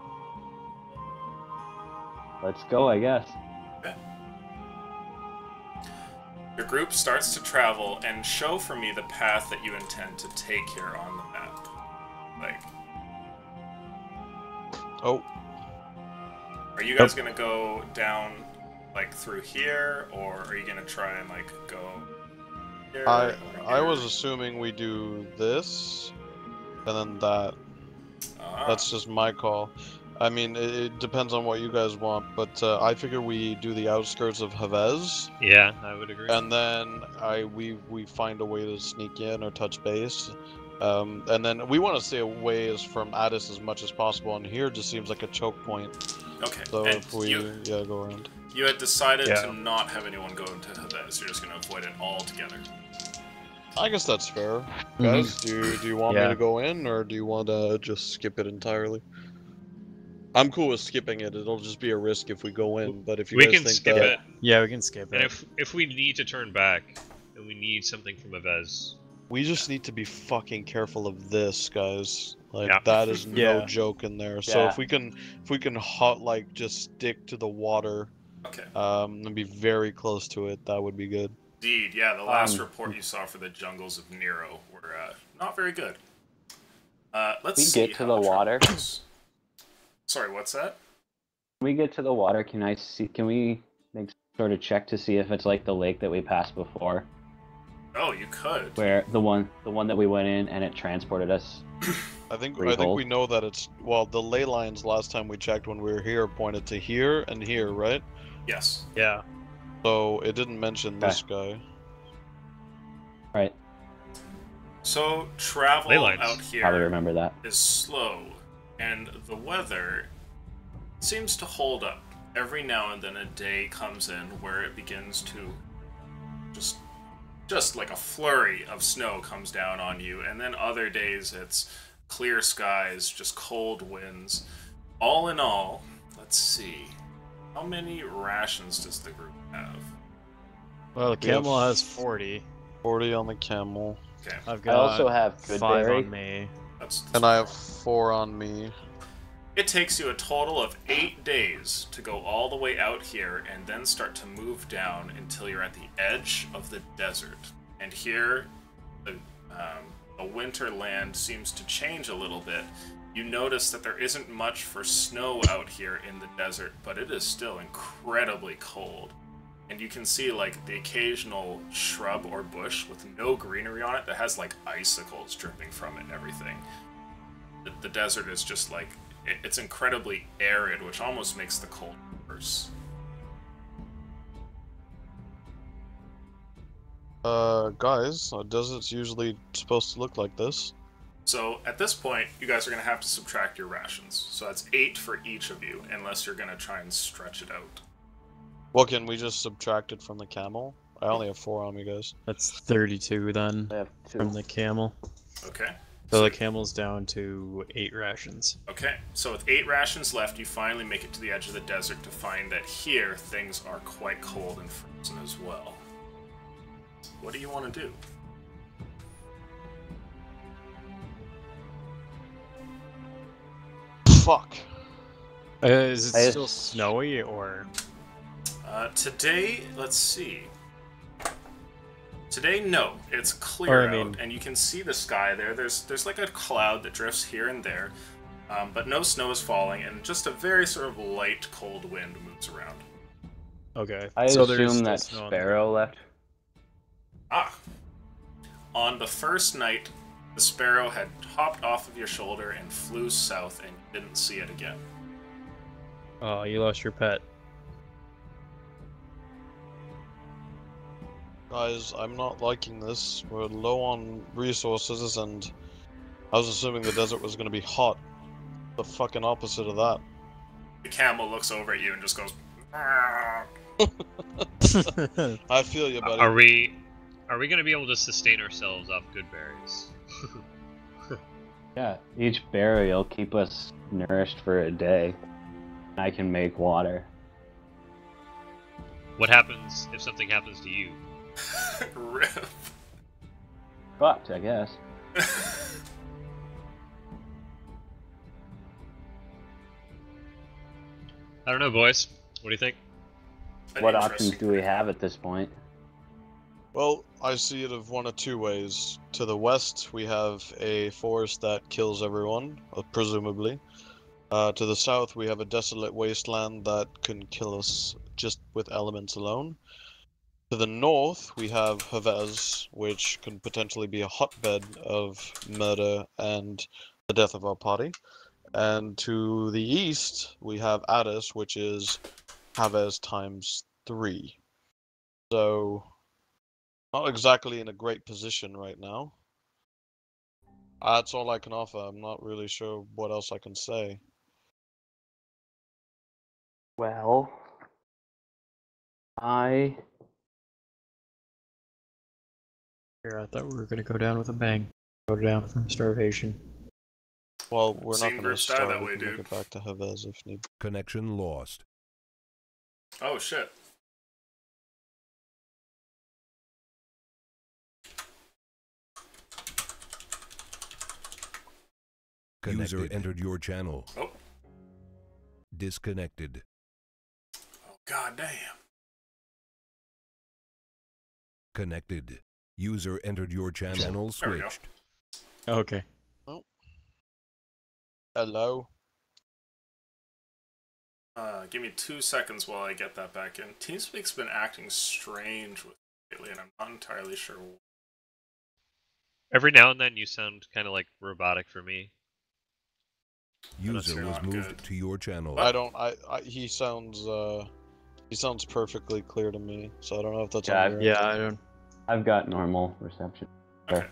let's go, I guess. Your group starts to travel and show for me the path that you intend to take here on the map. Like, Oh, are you guys gonna go down like through here, or are you gonna try and like go here? I or was here? assuming we do this, and then that. Ah, That's just my call. I mean, it depends on what you guys want, but I figure we do the outskirts of Havez, Yeah, I would agree. and then we find a way to sneak in or touch base, and then we want to stay away from Addis as much as possible. And here just seems like a choke point. Okay. So and if we go around. you had decided Yeah. to not have anyone go into Havez. You're just going to avoid it altogether. I guess that's fair, guys. Do you want me Yeah. to go in, or do you want to just skip it entirely? I'm cool with skipping it. It'll just be a risk if we go in. But if you We guys can think skip that, it, Yeah, we can skip and it. if we need to turn back, and we need something from Avez, we just need to be fucking careful of this, guys. Like Yeah. that is no Yeah. joke in there. So Yeah. if we can hot like just stick to the water, Okay. and be very close to it, that would be good. Indeed, yeah, the last Um, report you saw for the jungles of Nero were not very good. Let's We see get to how the travel water. goes. Sorry, what's that? When we get to the water, can we make sort of check to see if it's like the lake that we passed before, Oh, you could. where the one that we went in and it transported us? I think Freehold. we know that it's the ley lines last time we checked when we were here pointed to here and here, right? Yes. Yeah. So it didn't mention this guy. Right. So travel Ley lines. out here Probably remember that. is slow, and the weather seems to hold up. Every now and then a day comes in where it begins to just like a flurry of snow comes down on you, and then other days it's clear skies, just cold winds. All in all, let's see. How many rations does the group have? Well, the We have camel has 40. 40 on the camel, Okay, I've I got also have 5 Goodberry. on me. that's and I have 4 on me. It takes you a total of 8 days to go all the way out here and then start to move down until you're at the edge of the desert. And here, the winter land seems to change a little bit. You notice that there isn't much for snow out here in the desert, but it is still incredibly cold. And you can see like the occasional shrub or bush with no greenery on it that has like icicles dripping from it and everything. The desert is just like, it's incredibly arid, which almost makes the cold worse. Guys, a desert's usually supposed to look like this. So at this point, you guys are going to have to subtract your rations. So that's 8 for each of you, unless you're going to try and stretch it out. Well, can we just subtract it from the camel? I only have 4 on me, guys. That's 32 then I have 2. from the camel. Okay? So the camel's down to 8 rations. Okay, so with 8 rations left, you finally make it to the edge of the desert to find that here things are quite cold and frozen as well. What do you want to do? Fuck. Is it I- still snowy or? Today, let's see. Today, no, it's clear Or, I out, mean- and you can see the sky there. There's like a cloud that drifts here and there, but no snow is falling, and just a very sort of light, cold wind moves around. Okay. I so there's assume still that snow on the Sparrow left. Ah! On the first night, the sparrow had hopped off of your shoulder and flew south, and you didn't see it again. Oh, you lost your pet. Guys, I'm not liking this. We're low on resources, and I was assuming the desert was gonna be hot. The fucking opposite of that. The camel looks over at you and just goes, "Ah." I feel you, buddy. Are we gonna be able to sustain ourselves off good berries? Yeah, each berry will keep us nourished for a day. I can make water. What happens if something happens to you? Rip. Fucked, I guess. I don't know, boys. What do you think? An What options interesting- do we have at this point? Well, I see it of one of 2 ways. To the west, we have a forest that kills everyone, presumably. To the south, we have a desolate wasteland that can kill us just with elements alone. To the north, we have Havez, which can potentially be a hotbed of murder and the death of our party. And to the east, we have Addis, which is Havez times 3. So, not exactly in a great position right now. That's all I can offer. I'm not really sure what else I can say. Well, I Here, I thought we were gonna go down with a bang. Go down from starvation. Well, we're not Seen going to groups die start. that We way, can make dude. it back to Havez if need. Connection lost. Oh shit. User Connected. entered your channel. Oh. Disconnected. Oh god damn. Connected. User entered your channel. Channel There we go. switched. Okay. Hello? Give me 2 seconds while I get that back in. TeamSpeak's been acting strange with me lately, and I'm not entirely sure. Every now and then you sound kind of like robotic for me. User was not moved good. to your channel. I don't. He sounds. He sounds perfectly clear to me. So I don't know if that's Yeah, on your Yeah, end. I don't. I've got normal reception. Okay.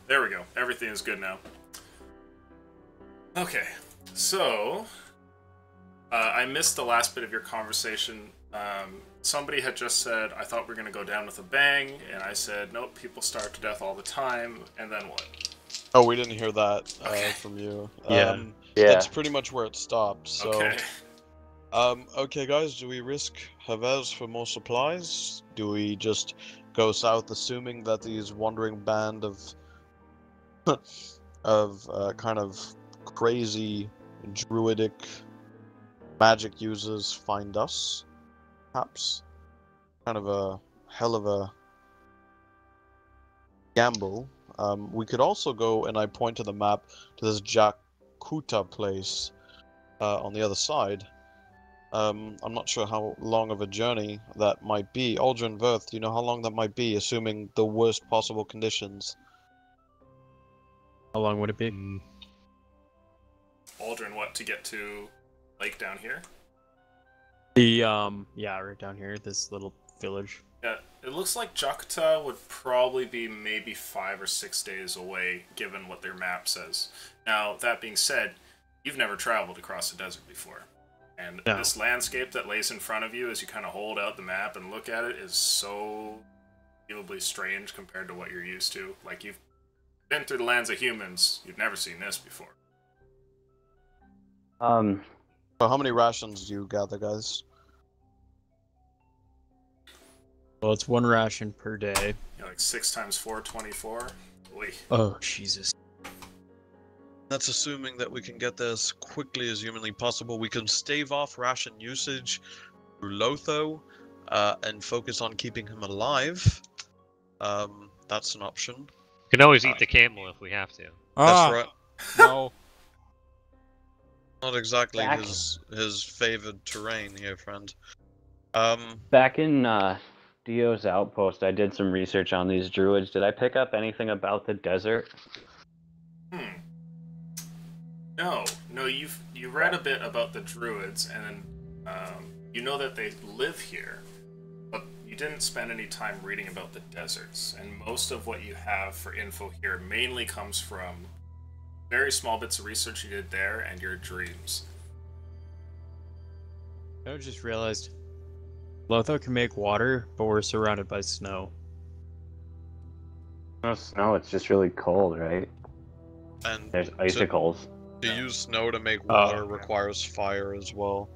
There we go. Everything is good now. Okay. So, I missed the last bit of your conversation. Somebody had just said, I thought we were going to go down with a bang, and I said, nope, people starve to death all the time, and then what? Oh, we didn't hear that Okay. from you. Yeah. Yeah. That's pretty much where it stopped. So. Okay. Okay, guys, do we risk Havez for more supplies? Do we just go south, assuming that these wandering band of kind of crazy druidic magic users find us? Perhaps. Kind of a hell of a gamble. We could also go, and I point to the map, to this Jakuta place on the other side. I'm not sure how long of a journey that might be. Aldrin Verth, do you know how long that might be, assuming the worst possible conditions? How long would it be? Aldrin, what, to get to Lake down here? The yeah, right down here, this little village. Yeah, it looks like Jakarta would probably be maybe 5 or 6 days away, given what their map says. Now, that being said, you've never traveled across the desert before. And No. this landscape that lays in front of you as you kind of hold out the map and look at it is so unbelievably strange compared to what you're used to. Like, you've been through the lands of humans, you've never seen this before. So how many rations do you gather, guys? Well, it's 1 ration per day. You know, like 6 times 4, 24. Oy. Oh, Jesus. That's assuming that we can get there as quickly as humanly possible. We can stave off ration usage through Lotho and focus on keeping him alive. That's an option. You can always eat the camel if we have to. That's right. No. Not exactly Back- his favored terrain here, friend. Back in Dio's outpost, I did some research on these druids. Did I pick up anything about the desert? No, you read a bit about the druids, and you know that they live here, but you didn't spend any time reading about the deserts. And most of what you have for info here mainly comes from very small bits of research you did there and your dreams. I just realized Lotho can make water, but we're surrounded by snow. No snow, it's just really cold, right? And There's icicles. to use snow to make water okay. requires fire as well.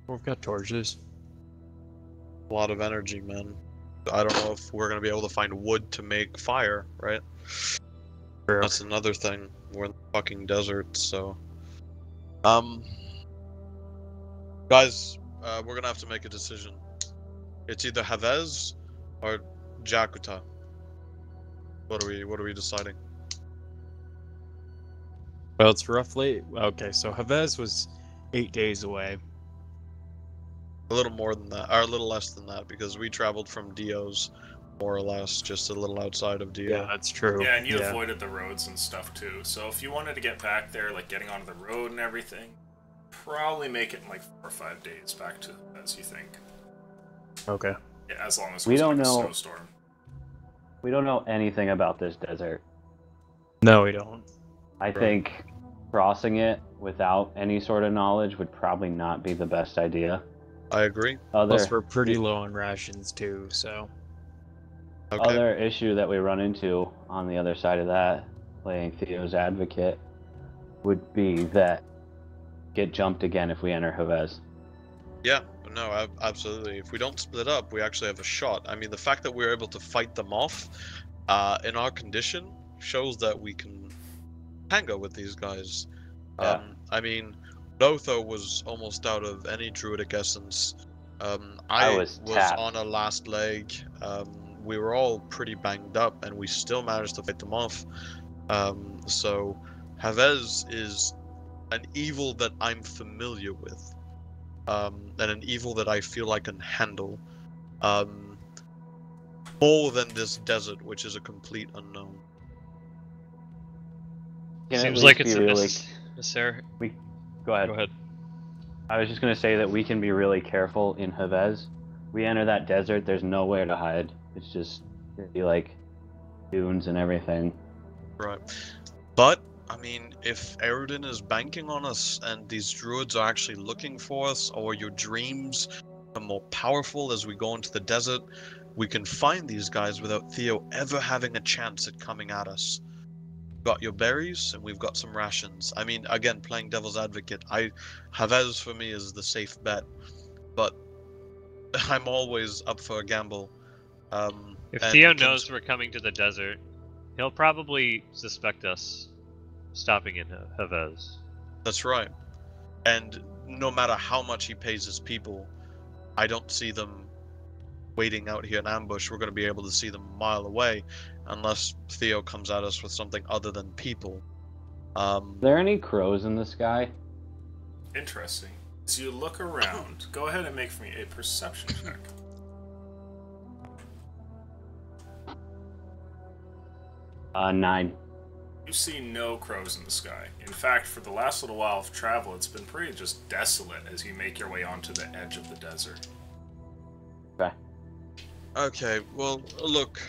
We've got torches. A lot of energy, man. I don't know if we're gonna be able to find wood to make fire, right? True. That's another thing. We're in the fucking desert, so. Guys, we're gonna have to make a decision. It's either Havez or Jakuta. What are we deciding? Well, it's roughly okay. So Havez was 8 days away. A little more than that, or a little less than that, because we traveled from Dio's more or less, just a little outside of Dio. Yeah, that's true. Yeah, and you avoided the roads and stuff too. So if you wanted to get back there, like getting onto the road and everything, probably make it in like 4 or 5 days back to as you think. Okay. Yeah, as long as We it's don't like a know- snowstorm. We don't know anything about this desert. No, we don't. I think crossing it without any sort of knowledge would probably not be the best idea. I agree. Plus, we're pretty low on rations too, so. Okay. Other issue that we run into on the other side of that, playing Theo's advocate, would be that get jumped again if we enter Havez. Yeah, no, absolutely. If we don't split up, we actually have a shot. I mean, the fact that we're able to fight them off in our condition shows that we can tango with these guys. Yeah. I mean, Lotho was almost out of any druidic essence. I I was was tapped. on a last leg. We were all pretty banged up, and we still managed to fight them off. So, Havez is an evil that I'm familiar with, and an evil that I feel I can handle. More than this desert, which is a complete unknown. Can at Seems least like it's be a really... necessary. Go ahead. Go ahead. I was just going to say that we can be really careful in Havez. We enter that desert, there's nowhere to hide. It's just it'd be like dunes and everything. Right. But, I mean, if Erudin is banking on us and these druids are actually looking for us, or your dreams are more powerful as we go into the desert, we can find these guys without Theo ever having a chance at coming at us. We've got your berries, and we've got some rations. I mean, again, playing devil's advocate, Havez for me is the safe bet, but I'm always up for a gamble. If and Theo knows we're coming to the desert, he'll probably suspect us stopping in Havez. That's right. And no matter how much he pays his people, I don't see them waiting out here in ambush. We're going to be able to see them a mile away, unless Theo comes at us with something other than people. Are there any crows in the sky? Interesting. As you look around, go ahead and make for me a perception check. 9. You see no crows in the sky. In fact, for the last little while of travel, it's been pretty just desolate as you make your way onto the edge of the desert. Okay. Okay, well, look,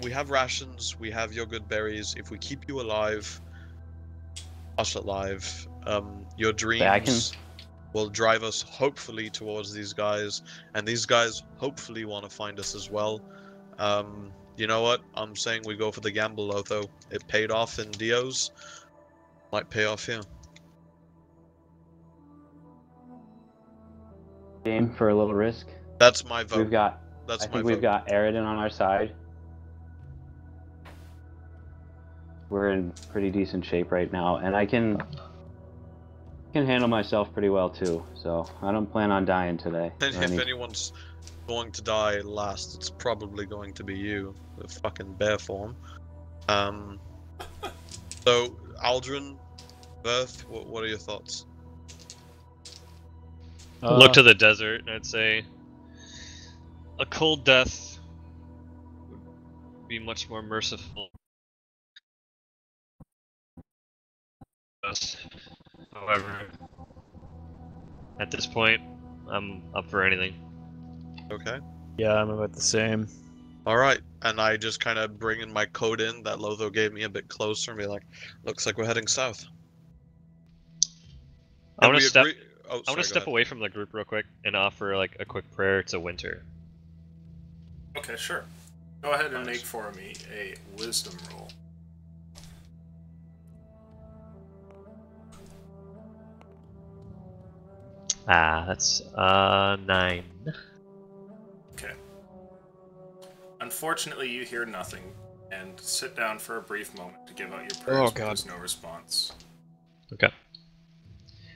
we have rations, we have your good berries. If we keep you alive, us alive, your dreams will drive us hopefully towards these guys, and these guys hopefully want to find us as well. You know what? I'm saying we go for the gamble, Lotho. It paid off in Dio's. Might pay off here. Game for a little risk. That's my vote. I think we've got Aridin on our side. We're in pretty decent shape right now, and I can handle myself pretty well too. So I don't plan on dying today. And if anyone's going to die last, it's probably going to be you, the fucking bear form. So Aldrin, Berth, what are your thoughts? Look to the desert, and I'd say a cold death would be much more merciful. However, at this point, I'm up for anything. Okay. Yeah, I'm about the same. Alright, and I just kind of bring in my code in that Lotho gave me a bit closer and be like, looks like we're heading south. I want to step. Oh, I want sorry, to step away from the group real quick and offer like a quick prayer to Winter. Okay, sure. Go ahead and make for me a wisdom roll. That's 9. Okay. Unfortunately, you hear nothing, and sit down for a brief moment to give out your prayers, Oh, but God. there's no response. Okay.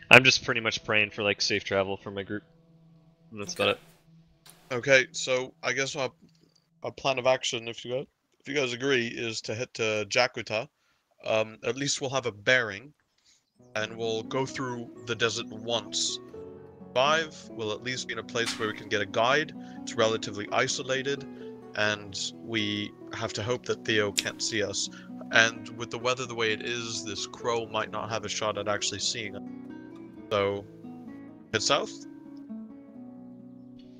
I'm just pretty much praying for like safe travel for my group. And that's about it. Okay, so I guess our plan of action, if you guys agree, is to hit to Jakuta. At least we'll have a bearing, and we'll go through the desert once. 5 will at least be in a place where we can get a guide. It's relatively isolated. and we have to hope that Theo can't see us. And with the weather the way it is, this crow might not have a shot at actually seeing us. So, head south?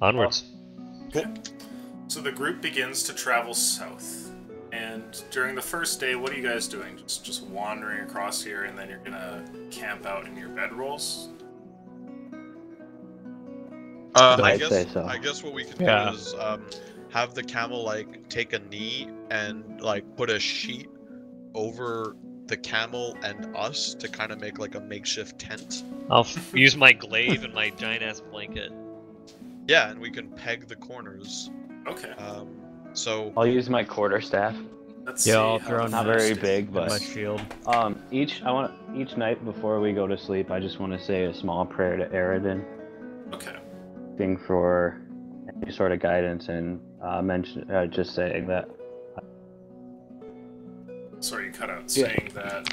Onwards. Okay. So the group begins to travel south. And during the first day, what are you guys doing? Just wandering across here, and then you're gonna camp out in your bedrolls? I'd say so. I guess what we can Yeah. do is have the camel like take a knee and like put a sheet over the camel and us to kind of make like a makeshift tent. I'll use my glaive and my giant ass blanket. Yeah, and we can peg the corners. Okay. So I'll use my quarterstaff. Let's Yeah, see I'll how throw the in Not first very day big, And but my shield. each night before we go to sleep, I just want to say a small prayer to Eridan, Okay. asking for any sort of guidance and just saying that Sorry, you cut out. Yeah. Saying that.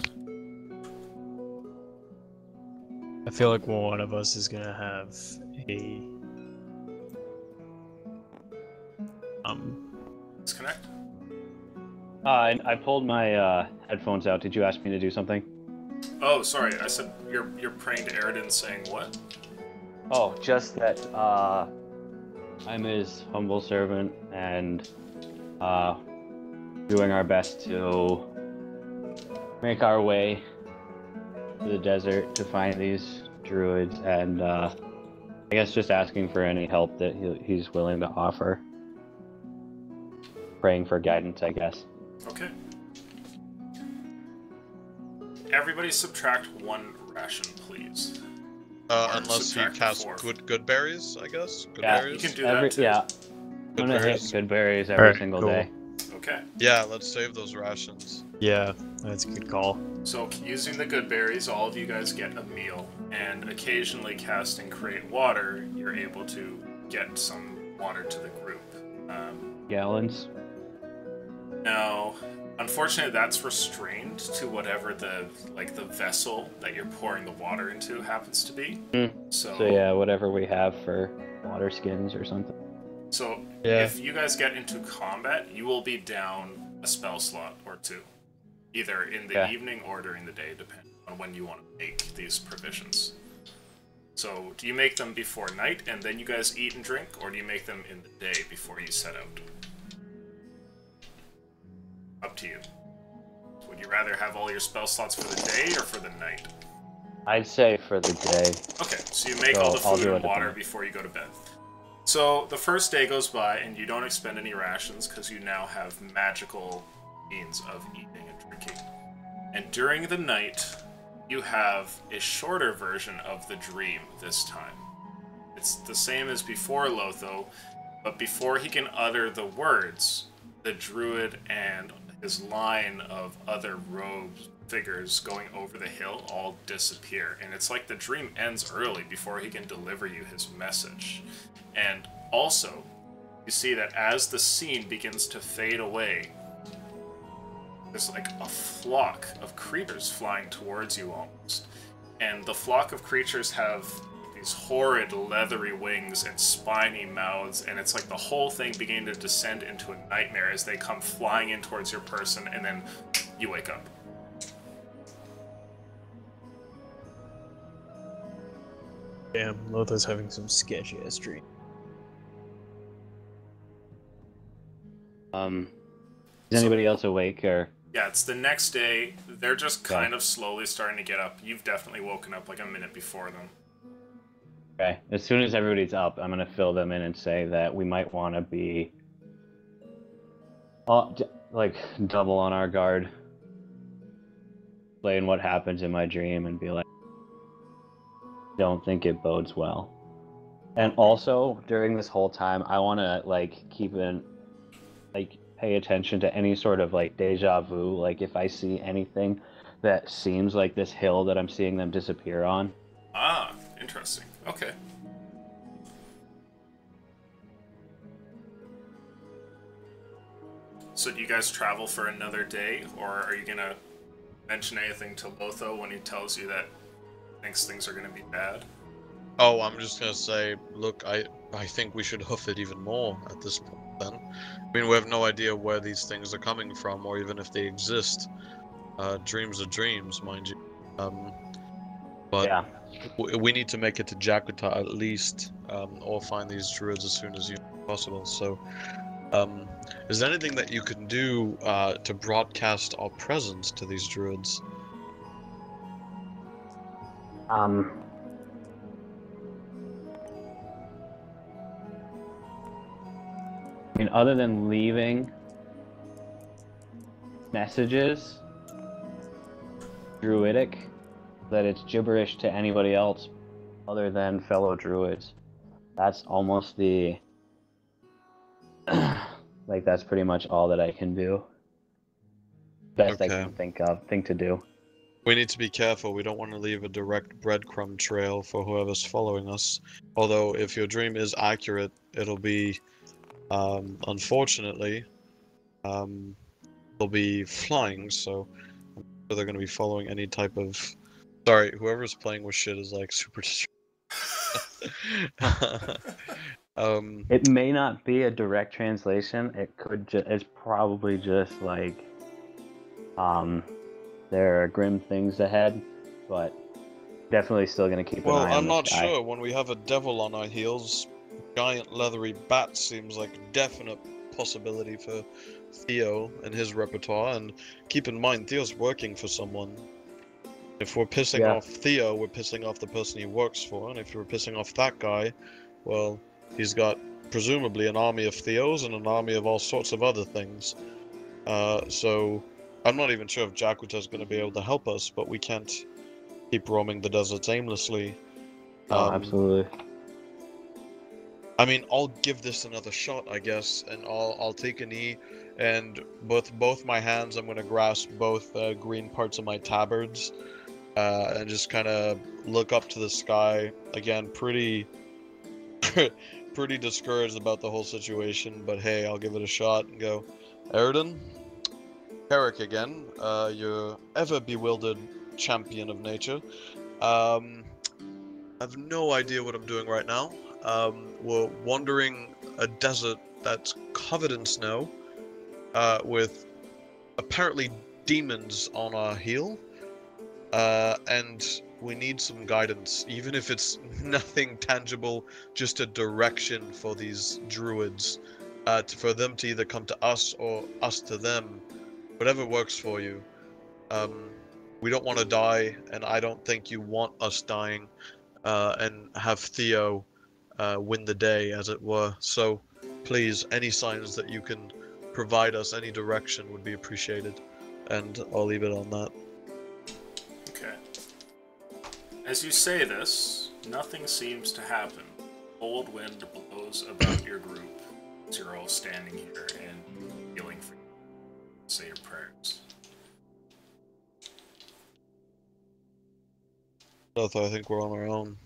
I feel like one of us is gonna have a Disconnect. I pulled my headphones out. Did you ask me to do something? Oh, sorry. I said you're praying to Eridan, saying what? Oh, just that I'm his humble servant and doing our best to make our way to the desert to find these druids, and I guess just asking for any help that he's willing to offer. Praying for guidance, I guess. Okay. Everybody subtract 1 ration, please. unless you subtract cast 4. good berries, I guess. Good Yeah, berries. You can do that too. Yeah, I'm Good gonna hit berries. good berries every Alright, single cool. day. Okay. Yeah, let's save those rations. Yeah, that's a good call. So using the good berries, all of you guys get a meal, and occasionally casting create water, you're able to get some water to the group. Gallons. Now, unfortunately, that's restrained to whatever the vessel that you're pouring the water into happens to be. So yeah, whatever we have for water skins or something. So Yeah. if you guys get into combat, you will be down a spell slot or 2, either in the Okay. evening or during the day, depending on when you want to make these provisions. So do you make them before night and then you guys eat and drink, or do you make them in the day before you set out? Up to you. Would you rather have all your spell slots for the day or for the night? I'd say for the day. Okay, so you make So all the I'll food do and it at water night. before you go to bed. So the first day goes by and you don't expend any rations because you now have magical means of eating and drinking. And during the night, you have a shorter version of the dream this time. It's the same as before Lotho, but before he can utter the words, the druid and his line of other robed figures going over the hill all disappear. And it's like the dream ends early before he can deliver you his message. And also, you see that as the scene begins to fade away, there's like a flock of creatures flying towards you almost. And the flock of creatures have these horrid leathery wings and spiny mouths, and it's like the whole thing beginning to descend into a nightmare as they come flying in towards your person, and then you wake up. Damn, Lotha's having some sketchy ass dream. Is anybody else awake or? Yeah, it's the next day. They're just Okay. kind of slowly starting to get up. You've definitely woken up like a minute before them. Okay. As soon as everybody's up, I'm gonna fill them in and say that we might want to be, like, double on our guard. Explain what happens in my dream and be like, don't think it bodes well. And also during this whole time, I want to pay attention to any sort of like deja vu. Like if I see anything that seems like this hill that I'm seeing them disappear on. Ah, interesting. Okay. So do you guys travel for another day, or are you gonna mention anything to Lotho when he tells you that he thinks things are gonna be bad? Oh, I'm just gonna say, look, I think we should hoof it even more at this point. then. I mean, we have no idea where these things are coming from, or even if they exist. Dreams are dreams, mind you. But Yeah. we need to make it to Jakuta at least, or find these druids as soon as possible. So, is there anything that you can do to broadcast our presence to these druids? I mean, other than leaving messages, druidic, that it's gibberish to anybody else other than fellow druids. That's almost the... like, that's pretty much all that I can do. Best I can think to do. We need to be careful. We don't want to leave a direct breadcrumb trail for whoever's following us. Although, if your dream is accurate, it'll be, unfortunately, they'll be flying, so I'm sure they're going to be following any type of... Sorry, whoever's playing with shit is, like, super It may not be a direct translation. It could it's probably just, like, there are grim things ahead, but definitely still gonna keep an eye on the sky. Well, I'm not sure. When we have a devil on our heels, giant leathery bat seems like a definite possibility for Theo and his repertoire. And keep in mind, Theo's working for someone. If we're pissing off Theo, we're pissing off the person he works for. And if we're pissing off that guy, well, he's got presumably an army of Theos and an army of all sorts of other things. So I'm not even sure if Jakuta's going to be able to help us, but we can't keep roaming the deserts aimlessly. Oh, absolutely. I mean, I'll give this another shot, I guess, and I'll take a knee, and both my hands, I'm going to grasp both green parts of my tabards, and just kind of look up to the sky. Again, pretty discouraged about the whole situation, but hey, I'll give it a shot and go, Eridan, Carrick again, your ever bewildered champion of nature. I have no idea what I'm doing right now. We're wandering a desert that's covered in snow, with apparently demons on our heel, and we need some guidance, even if it's nothing tangible, just a direction for these druids, for them to either come to us or us to them. Whatever works for you. We don't want to die, and I don't think you want us dying, and have Theo win the day, as it were. So, please, any signs that you can provide us, any direction would be appreciated. And I'll leave it on that. Okay. As you say this, nothing seems to happen. Cold wind blows about your group as you're all standing here and feeling for you. Say your prayers. I think we're on our own.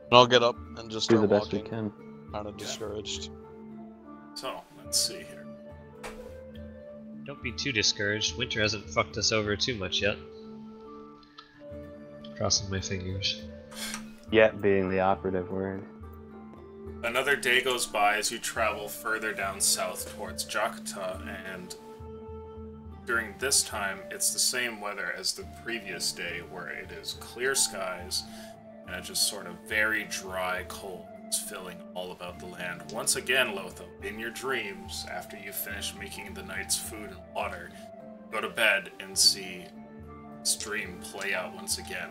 And I'll get up and just Do start the best we walking, can. kind of discouraged. So, let's see here. Don't be too discouraged. Winter hasn't fucked us over too much yet. Crossing my fingers. Yet being the operative word. Another day goes by as you travel further down south towards Jakarta, and during this time, it's the same weather as the previous day, where it is clear skies, and it's just sort of very dry cold. It's filling all about the land. Once again, Lotho, in your dreams, after you finish making the night's food and water, go to bed and see this dream play out once again,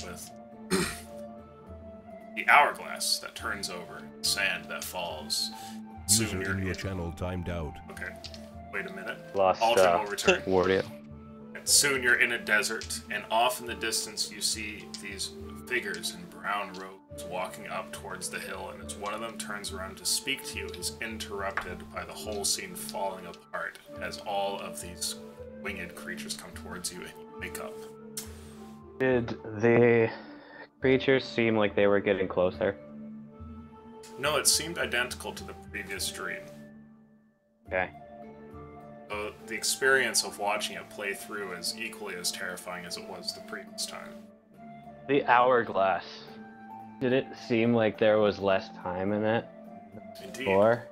with the hourglass that turns over, sand that falls. User in your channel timed out. Okay, wait a minute. Lost Aldrin will return. Wario. Soon you're in a desert, and off in the distance you see these figures in brown robes walking up towards the hill, and as one of them turns around to speak to you, he's interrupted by the whole scene falling apart as all of these winged creatures come towards you and you wake up. Did the creatures seem like they were getting closer? No, it seemed identical to the previous dream. Okay. So the experience of watching it play through is equally as terrifying as it was the previous time. The hourglass. Did it seem like there was less time in it Indeed. before?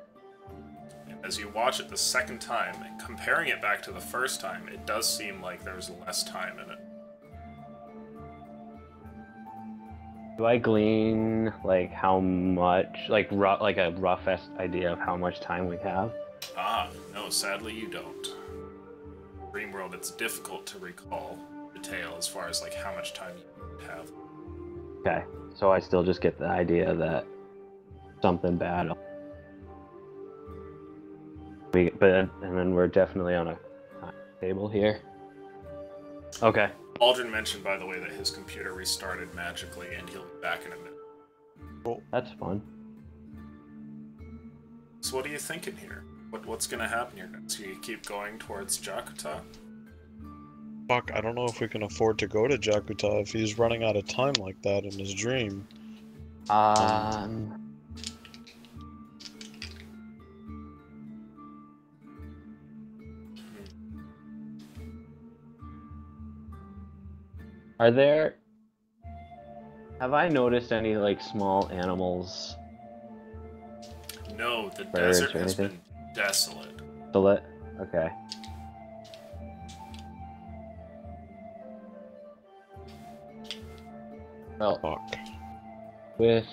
As you watch it the second time, and comparing it back to the first time, it does seem like there's less time in it. Do I glean like how much, like a rough idea of how much time we have? Ah, no, sadly you don't. Dreamworld, it's difficult to recall detail as far as like how much time you have. Okay, so I still just get the idea that something bad. And then we're definitely on a table here. Okay. Aldrin mentioned, by the way, that his computer restarted magically, and he'll be back in a minute. That's fun. So what are you thinking here? What's gonna happen here? So you keep going towards Jakuta? Fuck, I don't know if we can afford to go to Jakuta if he's running out of time like that in his dream. Have I noticed any like small animals? No, the Birds desert or has anything? been desolate. Okay. Well, Fuck. with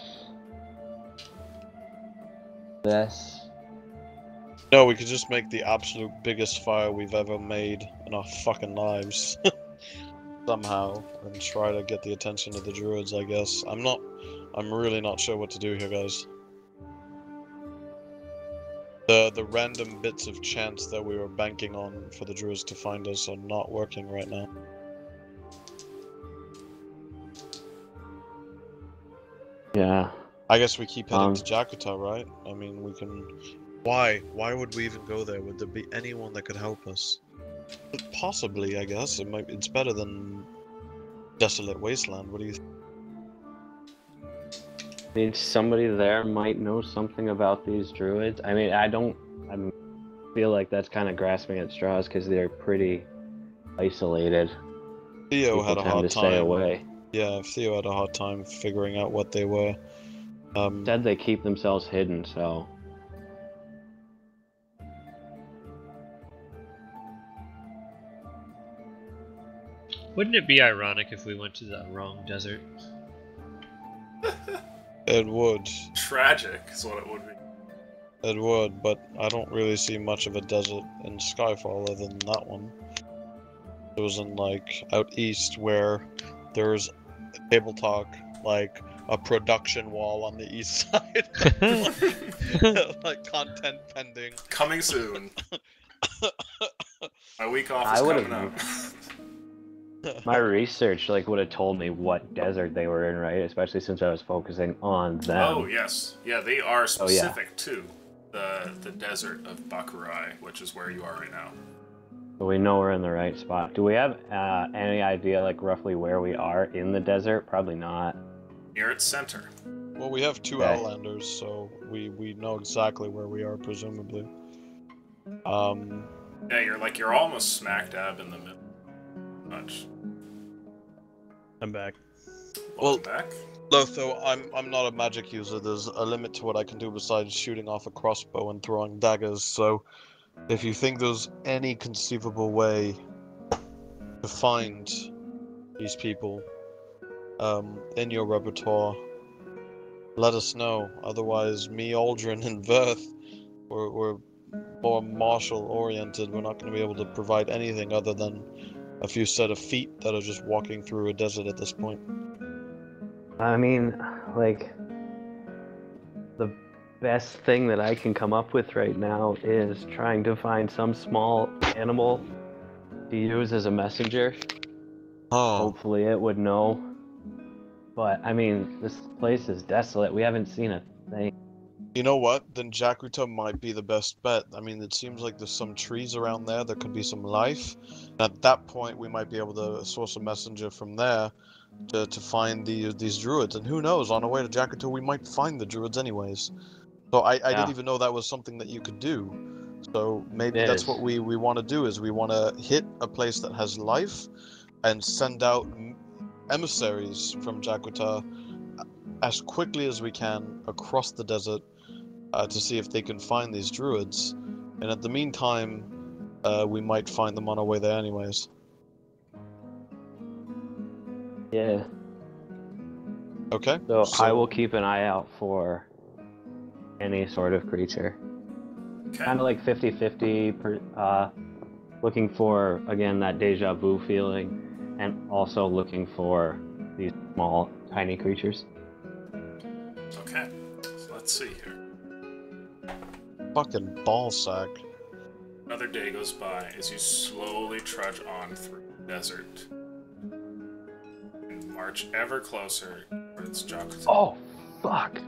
this, No, we could just make the absolute biggest fire we've ever made in our fucking lives. Somehow, and try to get the attention of the druids, I guess. I'm really not sure what to do here, guys. The random bits of chance that we were banking on for the druids to find us are not working right now. yeah. I guess we keep heading Um, to Jakuta, right? I mean, we can... Why? Why would we even go there? Would there be anyone that could help us? Possibly, I guess. It's better than Desolate Wasteland. What do you think? I mean, somebody there might know something about these druids. I mean, I feel like that's kind of grasping at straws because they're pretty isolated. Theo People had a tend hard to time. stay away. Yeah, Theo had a hard time figuring out what they were. Said they keep themselves hidden, so Wouldn't it be ironic if we went to the wrong desert? It would. Tragic is what it would be. It would, but I don't really see much of a desert in Skyfall other than that one. It was in, like, out east where there's table talk, like, a production wall on the east side. Like, content pending. Coming soon. My week off I is would've coming up. my research like would have told me what desert they were in, right? Especially since I was focusing on them. Oh yes, yeah, they are Oh, yeah. specific to the desert of Bakurai, which is where you are right now. So we know we're in the right spot. Do we have any idea, like, roughly where we are in the desert? Probably not. Near its center. Well, we have two Okay. Outlanders, so we know exactly where we are, presumably. Yeah, you're almost smack dab in the middle. Much. I'm back. Welcome back. Lotho, I'm not a magic user. There's a limit to what I can do besides shooting off a crossbow and throwing daggers, so if you think there's any conceivable way to find these people in your repertoire, let us know. Otherwise, me, Aldrin, and Verth, we're more martial-oriented. We're not going to be able to provide anything other than a few set of feet that are just walking through a desert at this point. I mean, like, the best thing that I can come up with right now is trying to find some small animal to use as a messenger. Oh, Hopefully it would know. But, I mean, this place is desolate. We haven't seen a thing. you know what? Then Jakuta might be the best bet. I mean, it seems like there's some trees around there. There could be some life. At that point, we might be able to source a messenger from there to find these druids. And who knows? On our way to Jakuta, we might find the druids anyways. So I Yeah. didn't even know that was something that you could do. So maybe It that's is. what we want to do, is we want to hit a place that has life and send out emissaries from Jakuta as quickly as we can across the desert to see if they can find these druids. And at the meantime, we might find them on our way there anyways. Yeah. Okay? So I will keep an eye out for any sort of creature. Okay. Kind of like 50-50, looking for, again, that deja vu feeling, and also looking for these small, tiny creatures. Okay. So let's see here. Fucking ballsack. Another day goes by as you slowly trudge on through the desert and march ever closer towards Jakuta. Oh, fuck!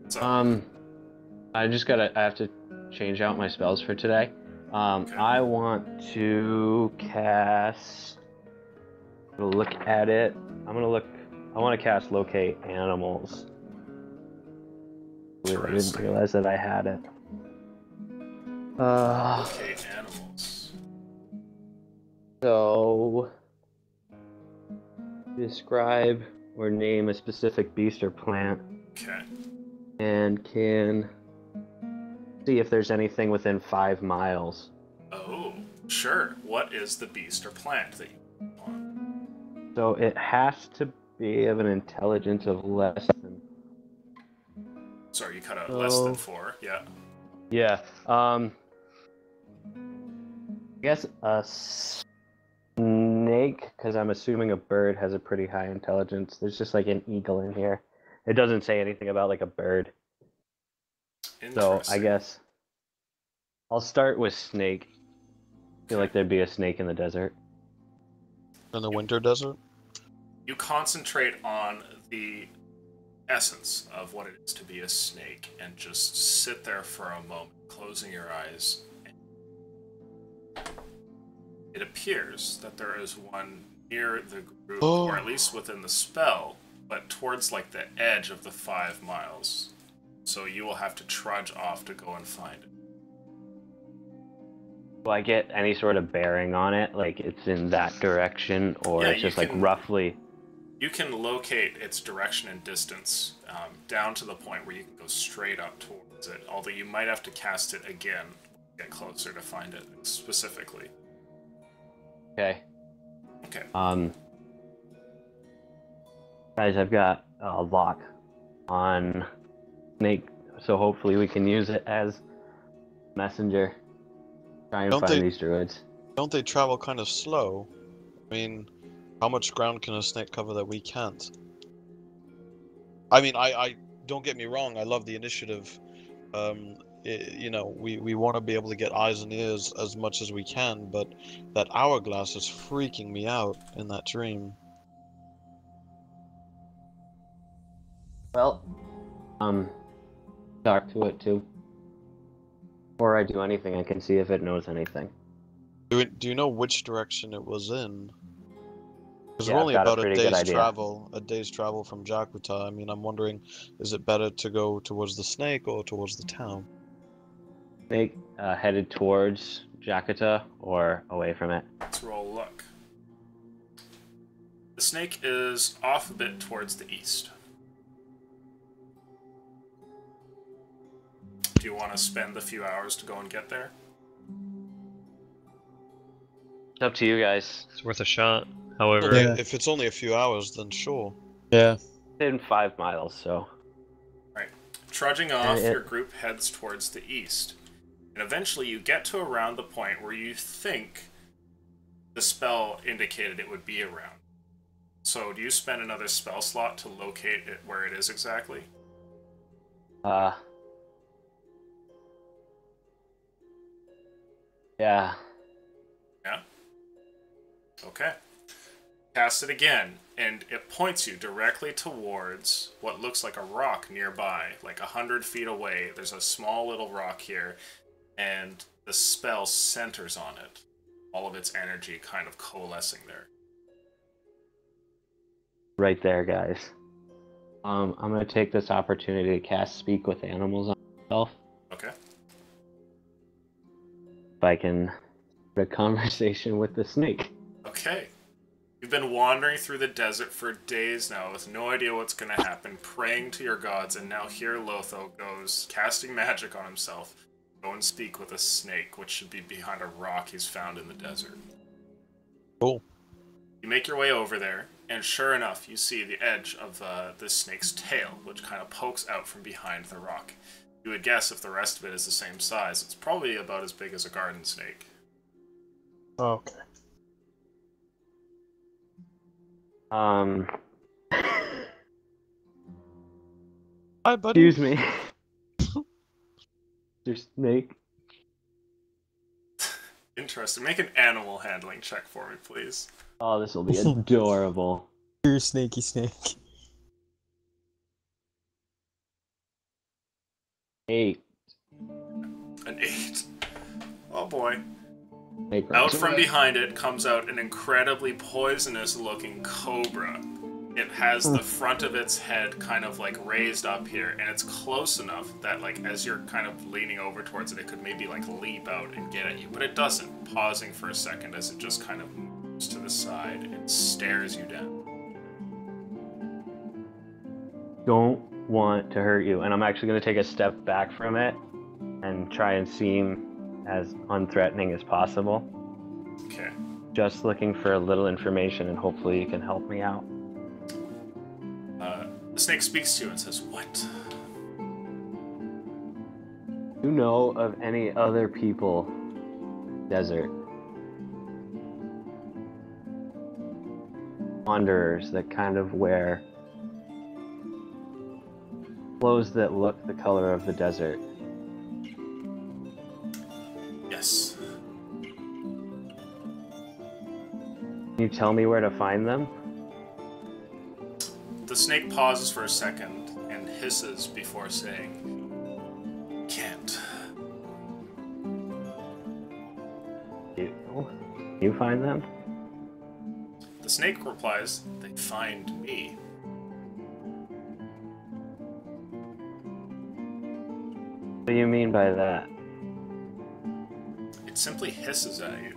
So, I have to change out my spells for today. Okay. I want to cast. I'm gonna look at it. I want to cast Locate Animals. Weird, I didn't Interesting. realize that I had it. locate animals. So, describe or name a specific beast or plant, Okay. and can see if there's anything within 5 miles. Oh, sure. What is the beast or plant that you want? So it has to be of an intelligence of less than. Sorry, you cut out less than Oh. 4. Yeah. Yeah. I guess a snake, because I'm assuming a bird has a pretty high intelligence. There's just like an eagle in here. It doesn't say anything about like a bird. So I Interesting. guess I'll start with snake. I feel like there'd be a snake in the desert. In the winter desert? You concentrate on the essence of what it is to be a snake and just sit there for a moment, closing your eyes. It appears that there is one near the group, or at least within the spell, but towards like the edge of the 5 miles. So you will have to trudge off to go and find it. Will I get any sort of bearing on it? Like it's in that direction, or Yeah, it's just you like can- roughly? You can locate its direction and distance down to the point where you can go straight up towards it, although you might have to cast it again when you get closer to find it specifically. Okay. Okay. Guys, I've got a lock on snake, so hopefully we can use it as messenger. Try and Don't find they- these druids. Don't they travel kind of slow? I mean, how much ground can a snake cover that we can't? I mean, I don't get me wrong, I love the initiative. We want to be able to get eyes and ears as much as we can, but that hourglass is freaking me out in that dream. Well, talk to it too. Before I do anything, I can see if it knows anything. Do you know which direction it was in? Because Yeah, we're I've only got a about a pretty good day's idea. travel from Jakuta. I mean, I'm wondering, is it better to go towards the snake or towards the town? Snake headed towards Jakarta or away from it. Let's roll luck. The snake is off a bit towards the east. Do you want to spend the few hours to go and get there? It's up to you guys. It's worth a shot. However, Yeah. If it's only a few hours, then sure. Yeah. In 5 miles, so. Trudging off, it- your group heads towards the east. And eventually you get to around the point where you think the spell indicated it would be around. So do you spend another spell slot to locate it where it is exactly? Yeah. Yeah? Okay. Cast it again, and it points you directly towards what looks like a rock nearby, like 100 feet away. There's a small little rock here, and the spell centers on it. All of its energy kind of coalescing there. Right there, guys. I'm gonna take this opportunity to cast Speak with Animals on myself. Okay. If I can have a conversation with the snake. Okay. You've been wandering through the desert for days now with no idea what's going to happen, praying to your gods, and now here Lotho goes, casting magic on himself. Go and speak with a snake, which should be behind a rock he's found in the desert. Cool. You make your way over there, and sure enough, you see the edge of this snake's tail, which kind of pokes out from behind the rock. You would guess if the rest of it is the same size, it's probably about as big as a garden snake. Okay. Hi, buddy. Excuse me. Mr. Snake. Interesting. Make an animal handling check for me, please. Oh, this will be adorable. You're snaky snake. 8. An 8. Oh boy. Snake Out runs from away. behind it comes out an incredibly poisonous looking cobra. It has the front of its head kind of like raised up here, and it's close enough that like as you're kind of leaning over towards it, it could maybe like leap out and get at you, but it doesn't, pausing for a second as it just kind of moves to the side and stares you down. Don't want to hurt you, and I'm actually going to take a step back from it and try and seem as unthreatening as possible. Okay. Just looking for a little information, and hopefully you can help me out. The snake speaks to you and says, "What?" You know of any other people desert? Wanderers that kind of wear clothes that look the color of the desert. Yes. Can you tell me where to find them? The snake pauses for a second and hisses before saying, "Can't." You find them? The snake replies, "They find me." What do you mean by that? It simply hisses at you.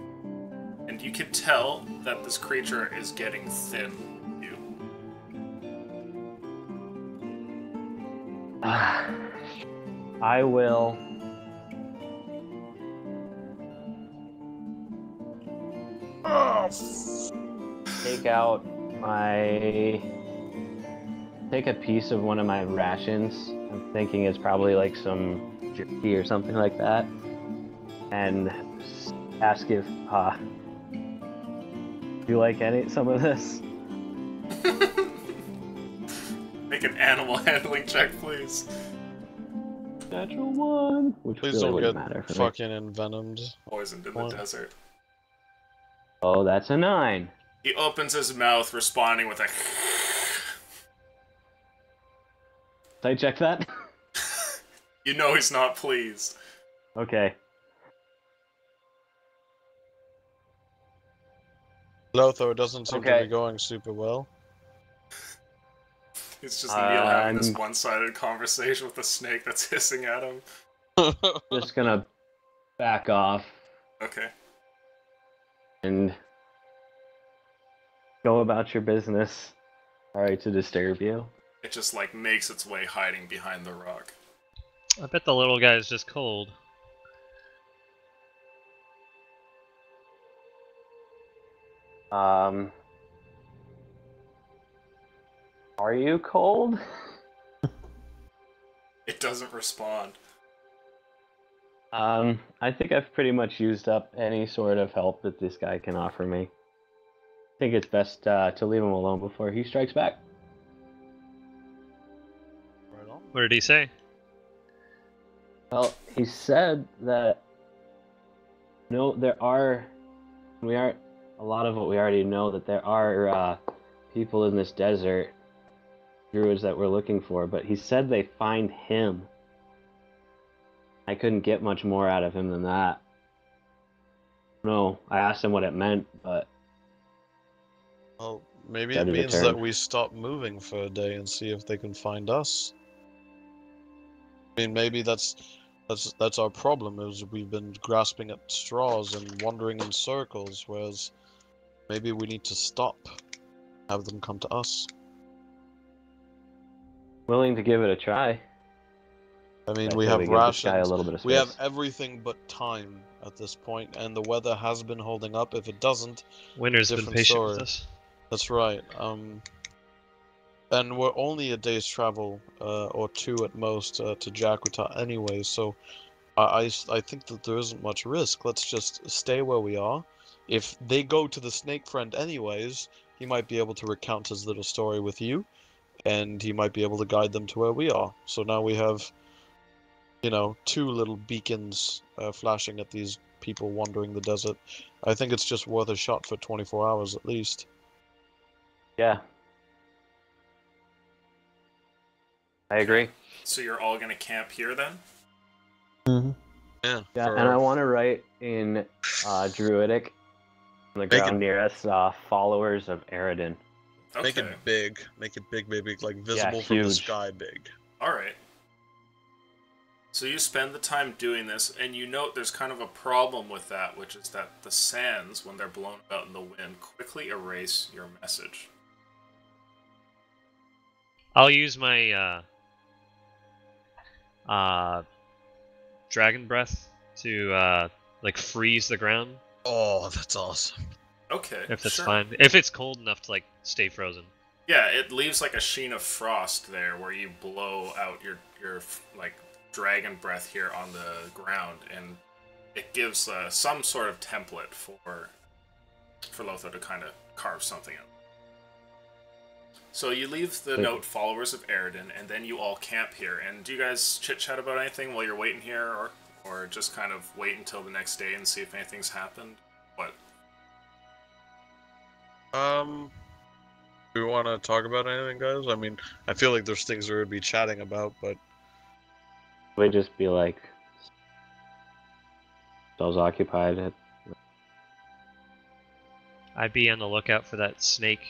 And you can tell that this creature is getting thin. You. I will. Take out my. Take a piece of one of my rations. I'm thinking it's probably like some jerky or something like that. And ask if, do you like some of this? Make an animal handling check, please. Natural 1. Which Please really don't wouldn't get matter for me. fucking envenomed. Poisoned in the One. desert. Oh, that's a 9. He opens his mouth, responding with a Did I check that? You know he's not pleased. Okay. Lotho, it doesn't seem to Okay. be going super well. He's just Neil having this I'm- one-sided conversation with the snake that's hissing at him. Just gonna back off Okay. and go about your business. Sorry to disturb you. It just like makes its way hiding behind the rock. I bet the little guy is just cold. Are you cold? It doesn't respond. I think I've pretty much used up any sort of help that this guy can offer me. I think it's best to leave him alone before he strikes back. Right on. What did he say? Well, he said that we aren't a lot of what we already know, that there are people in this desert, druids that we're looking for, but he said they find him. I couldn't get much more out of him than that. No, I asked him what it meant, but Well, maybe That it is a means term. that we stop moving for a day and see if they can find us. I mean, maybe that's our problem, is we've been grasping at straws and wandering in circles, whereas Maybe we need to stop. Have them come to us. Willing to give it a try. I mean, I we say have give this guy a rations. little bit of We have space. everything but time at this point, and the weather has been holding up. If it doesn't, Winter's been different patient story. with us. That's right. And we're only a day's travel, or two at most, to Jakarta anyway. So, I think that there isn't much risk. Let's just stay where we are. If they go to the Snake Friend anyways, he might be able to recount his little story with you, and he might be able to guide them to where we are. So now we have, you know, two little beacons flashing at these people wandering the desert. I think it's just worth a shot for 24 hours at least. Yeah. I agree. So you're all gonna camp here then? Yeah. Yeah, for- and I want to write in Druidic on the Make ground it- near us, followers of Eridan. Okay. Make it big. Make it big, baby. Like visible from the huge. sky big. Alright. So you spend the time doing this, and you note there's kind of a problem with that, which is that the sands, when they're blown about in the wind, quickly erase your message. I'll use my dragon breath to like freeze the ground Oh, that's awesome. Okay. if that's sure. fine. If it's cold enough to like stay frozen. Yeah, it leaves like a sheen of frost there where you blow out your like dragon breath here on the ground, and it gives some sort of template for Lotho to kind of carve something out. So you leave the note followers of Eridan, and then you all camp here. And do you guys chit chat about anything while you're waiting here, or just kind of wait until the next day and see if anything's happened? What? Do we want to talk about anything, guys? I mean, I feel like there's things we would be chatting about, but We just be like, those occupied. I'd be on the lookout for that snake.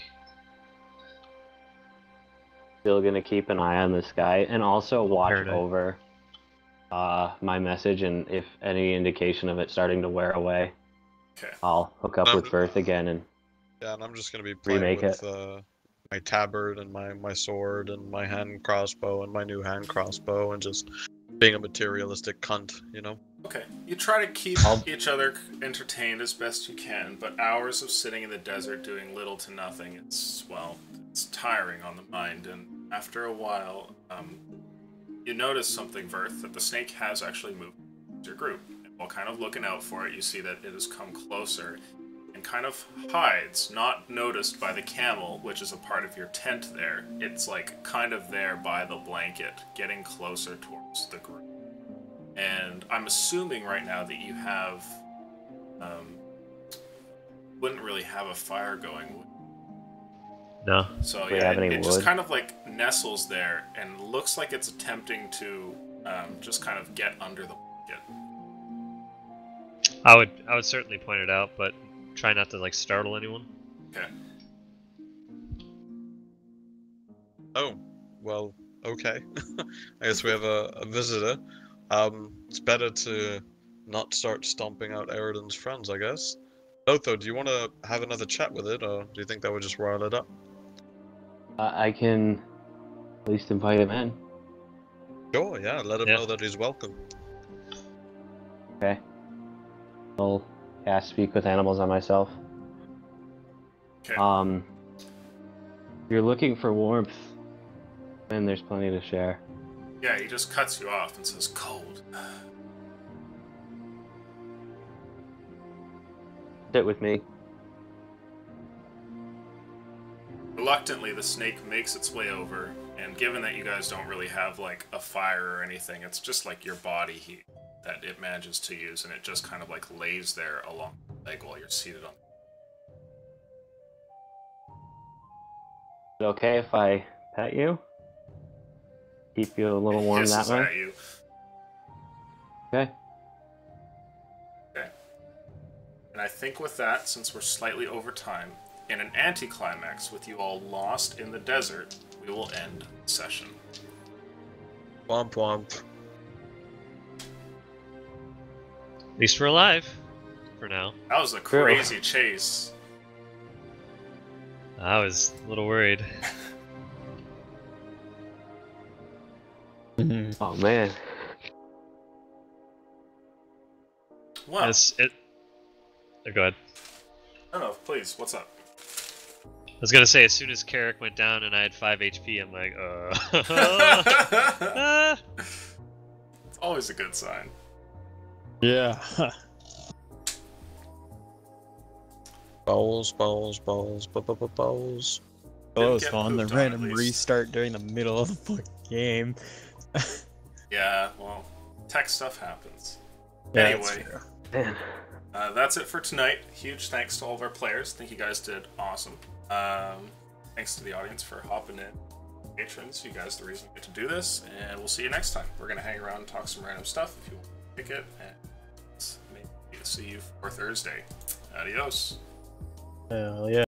Still gonna keep an eye on the sky and also watch Paradise. over my message, and if any indication of it starting to wear away, Okay. I'll hook up with Verth again and yeah, and I'm just gonna be playing Remake with my tabard and my sword and my hand crossbow and my new hand crossbow and just being a materialistic cunt, you know? Okay. You try to keep I'll- each other entertained as best you can, but hours of sitting in the desert doing little to nothing, it's tiring on the mind, and after a while, you notice something, Verth, that the snake has actually moved to your group. And while kind of looking out for it, you see that it has come closer and kind of hides, not noticed by the camel, which is a part of your tent there. It's like kind of there by the blanket, getting closer towards the group. And I'm assuming right now that you have, wouldn't really have a fire going, would you? No. So Do we yeah, have any it just wood? kind of like nestles there and looks like it's attempting to just kind of get under the blanket. I would certainly point it out, but try not to like startle anyone. Okay. Oh, well, okay. I guess we have a visitor. It's better to not start stomping out Eridan's friends, I guess. Lotho, do you want to have another chat with it, or do you think that would just rile it up? I can at least invite him in. Sure, yeah, let him Yeah. know that he's welcome. Okay. I'll cast Speak with Animals on myself. Okay. If you're looking for warmth, then there's plenty to share. Yeah, he just cuts you off and says, "Cold." Sit with me. Reluctantly, the snake makes its way over, and given that you guys don't really have like a fire or anything, it's just like your body heat that it manages to use, and it just kind of like lays there along the leg while you're seated on. Is it okay if I pet you? Keep you a little It warm hisses that way? at you. Okay. Okay. And I think with that, since we're slightly over time, in an anticlimax with you all lost in the desert, we will end the session. Womp womp. At least we're alive. For now. That was a True. crazy chase. I was a little worried. Oh man. Well, Go ahead. no, please. What's up? I was gonna say, as soon as Carrick went down and I had 5 HP, I'm like, It's always a good sign. Yeah. Balls. That was get fun. The pooped on, random at least. restart during the middle of the fucking game. Yeah, well, tech stuff happens. Yeah, that's Anyway. true. Man. That's it for tonight. Huge thanks to all of our players. I think you guys did awesome. Thanks to the audience for hopping in. Patrons, you guys are the reason we get to do this, and we'll see you next time. We're going to hang around and talk some random stuff if you want to pick it, and maybe see you for Thursday. Adios. Hell yeah.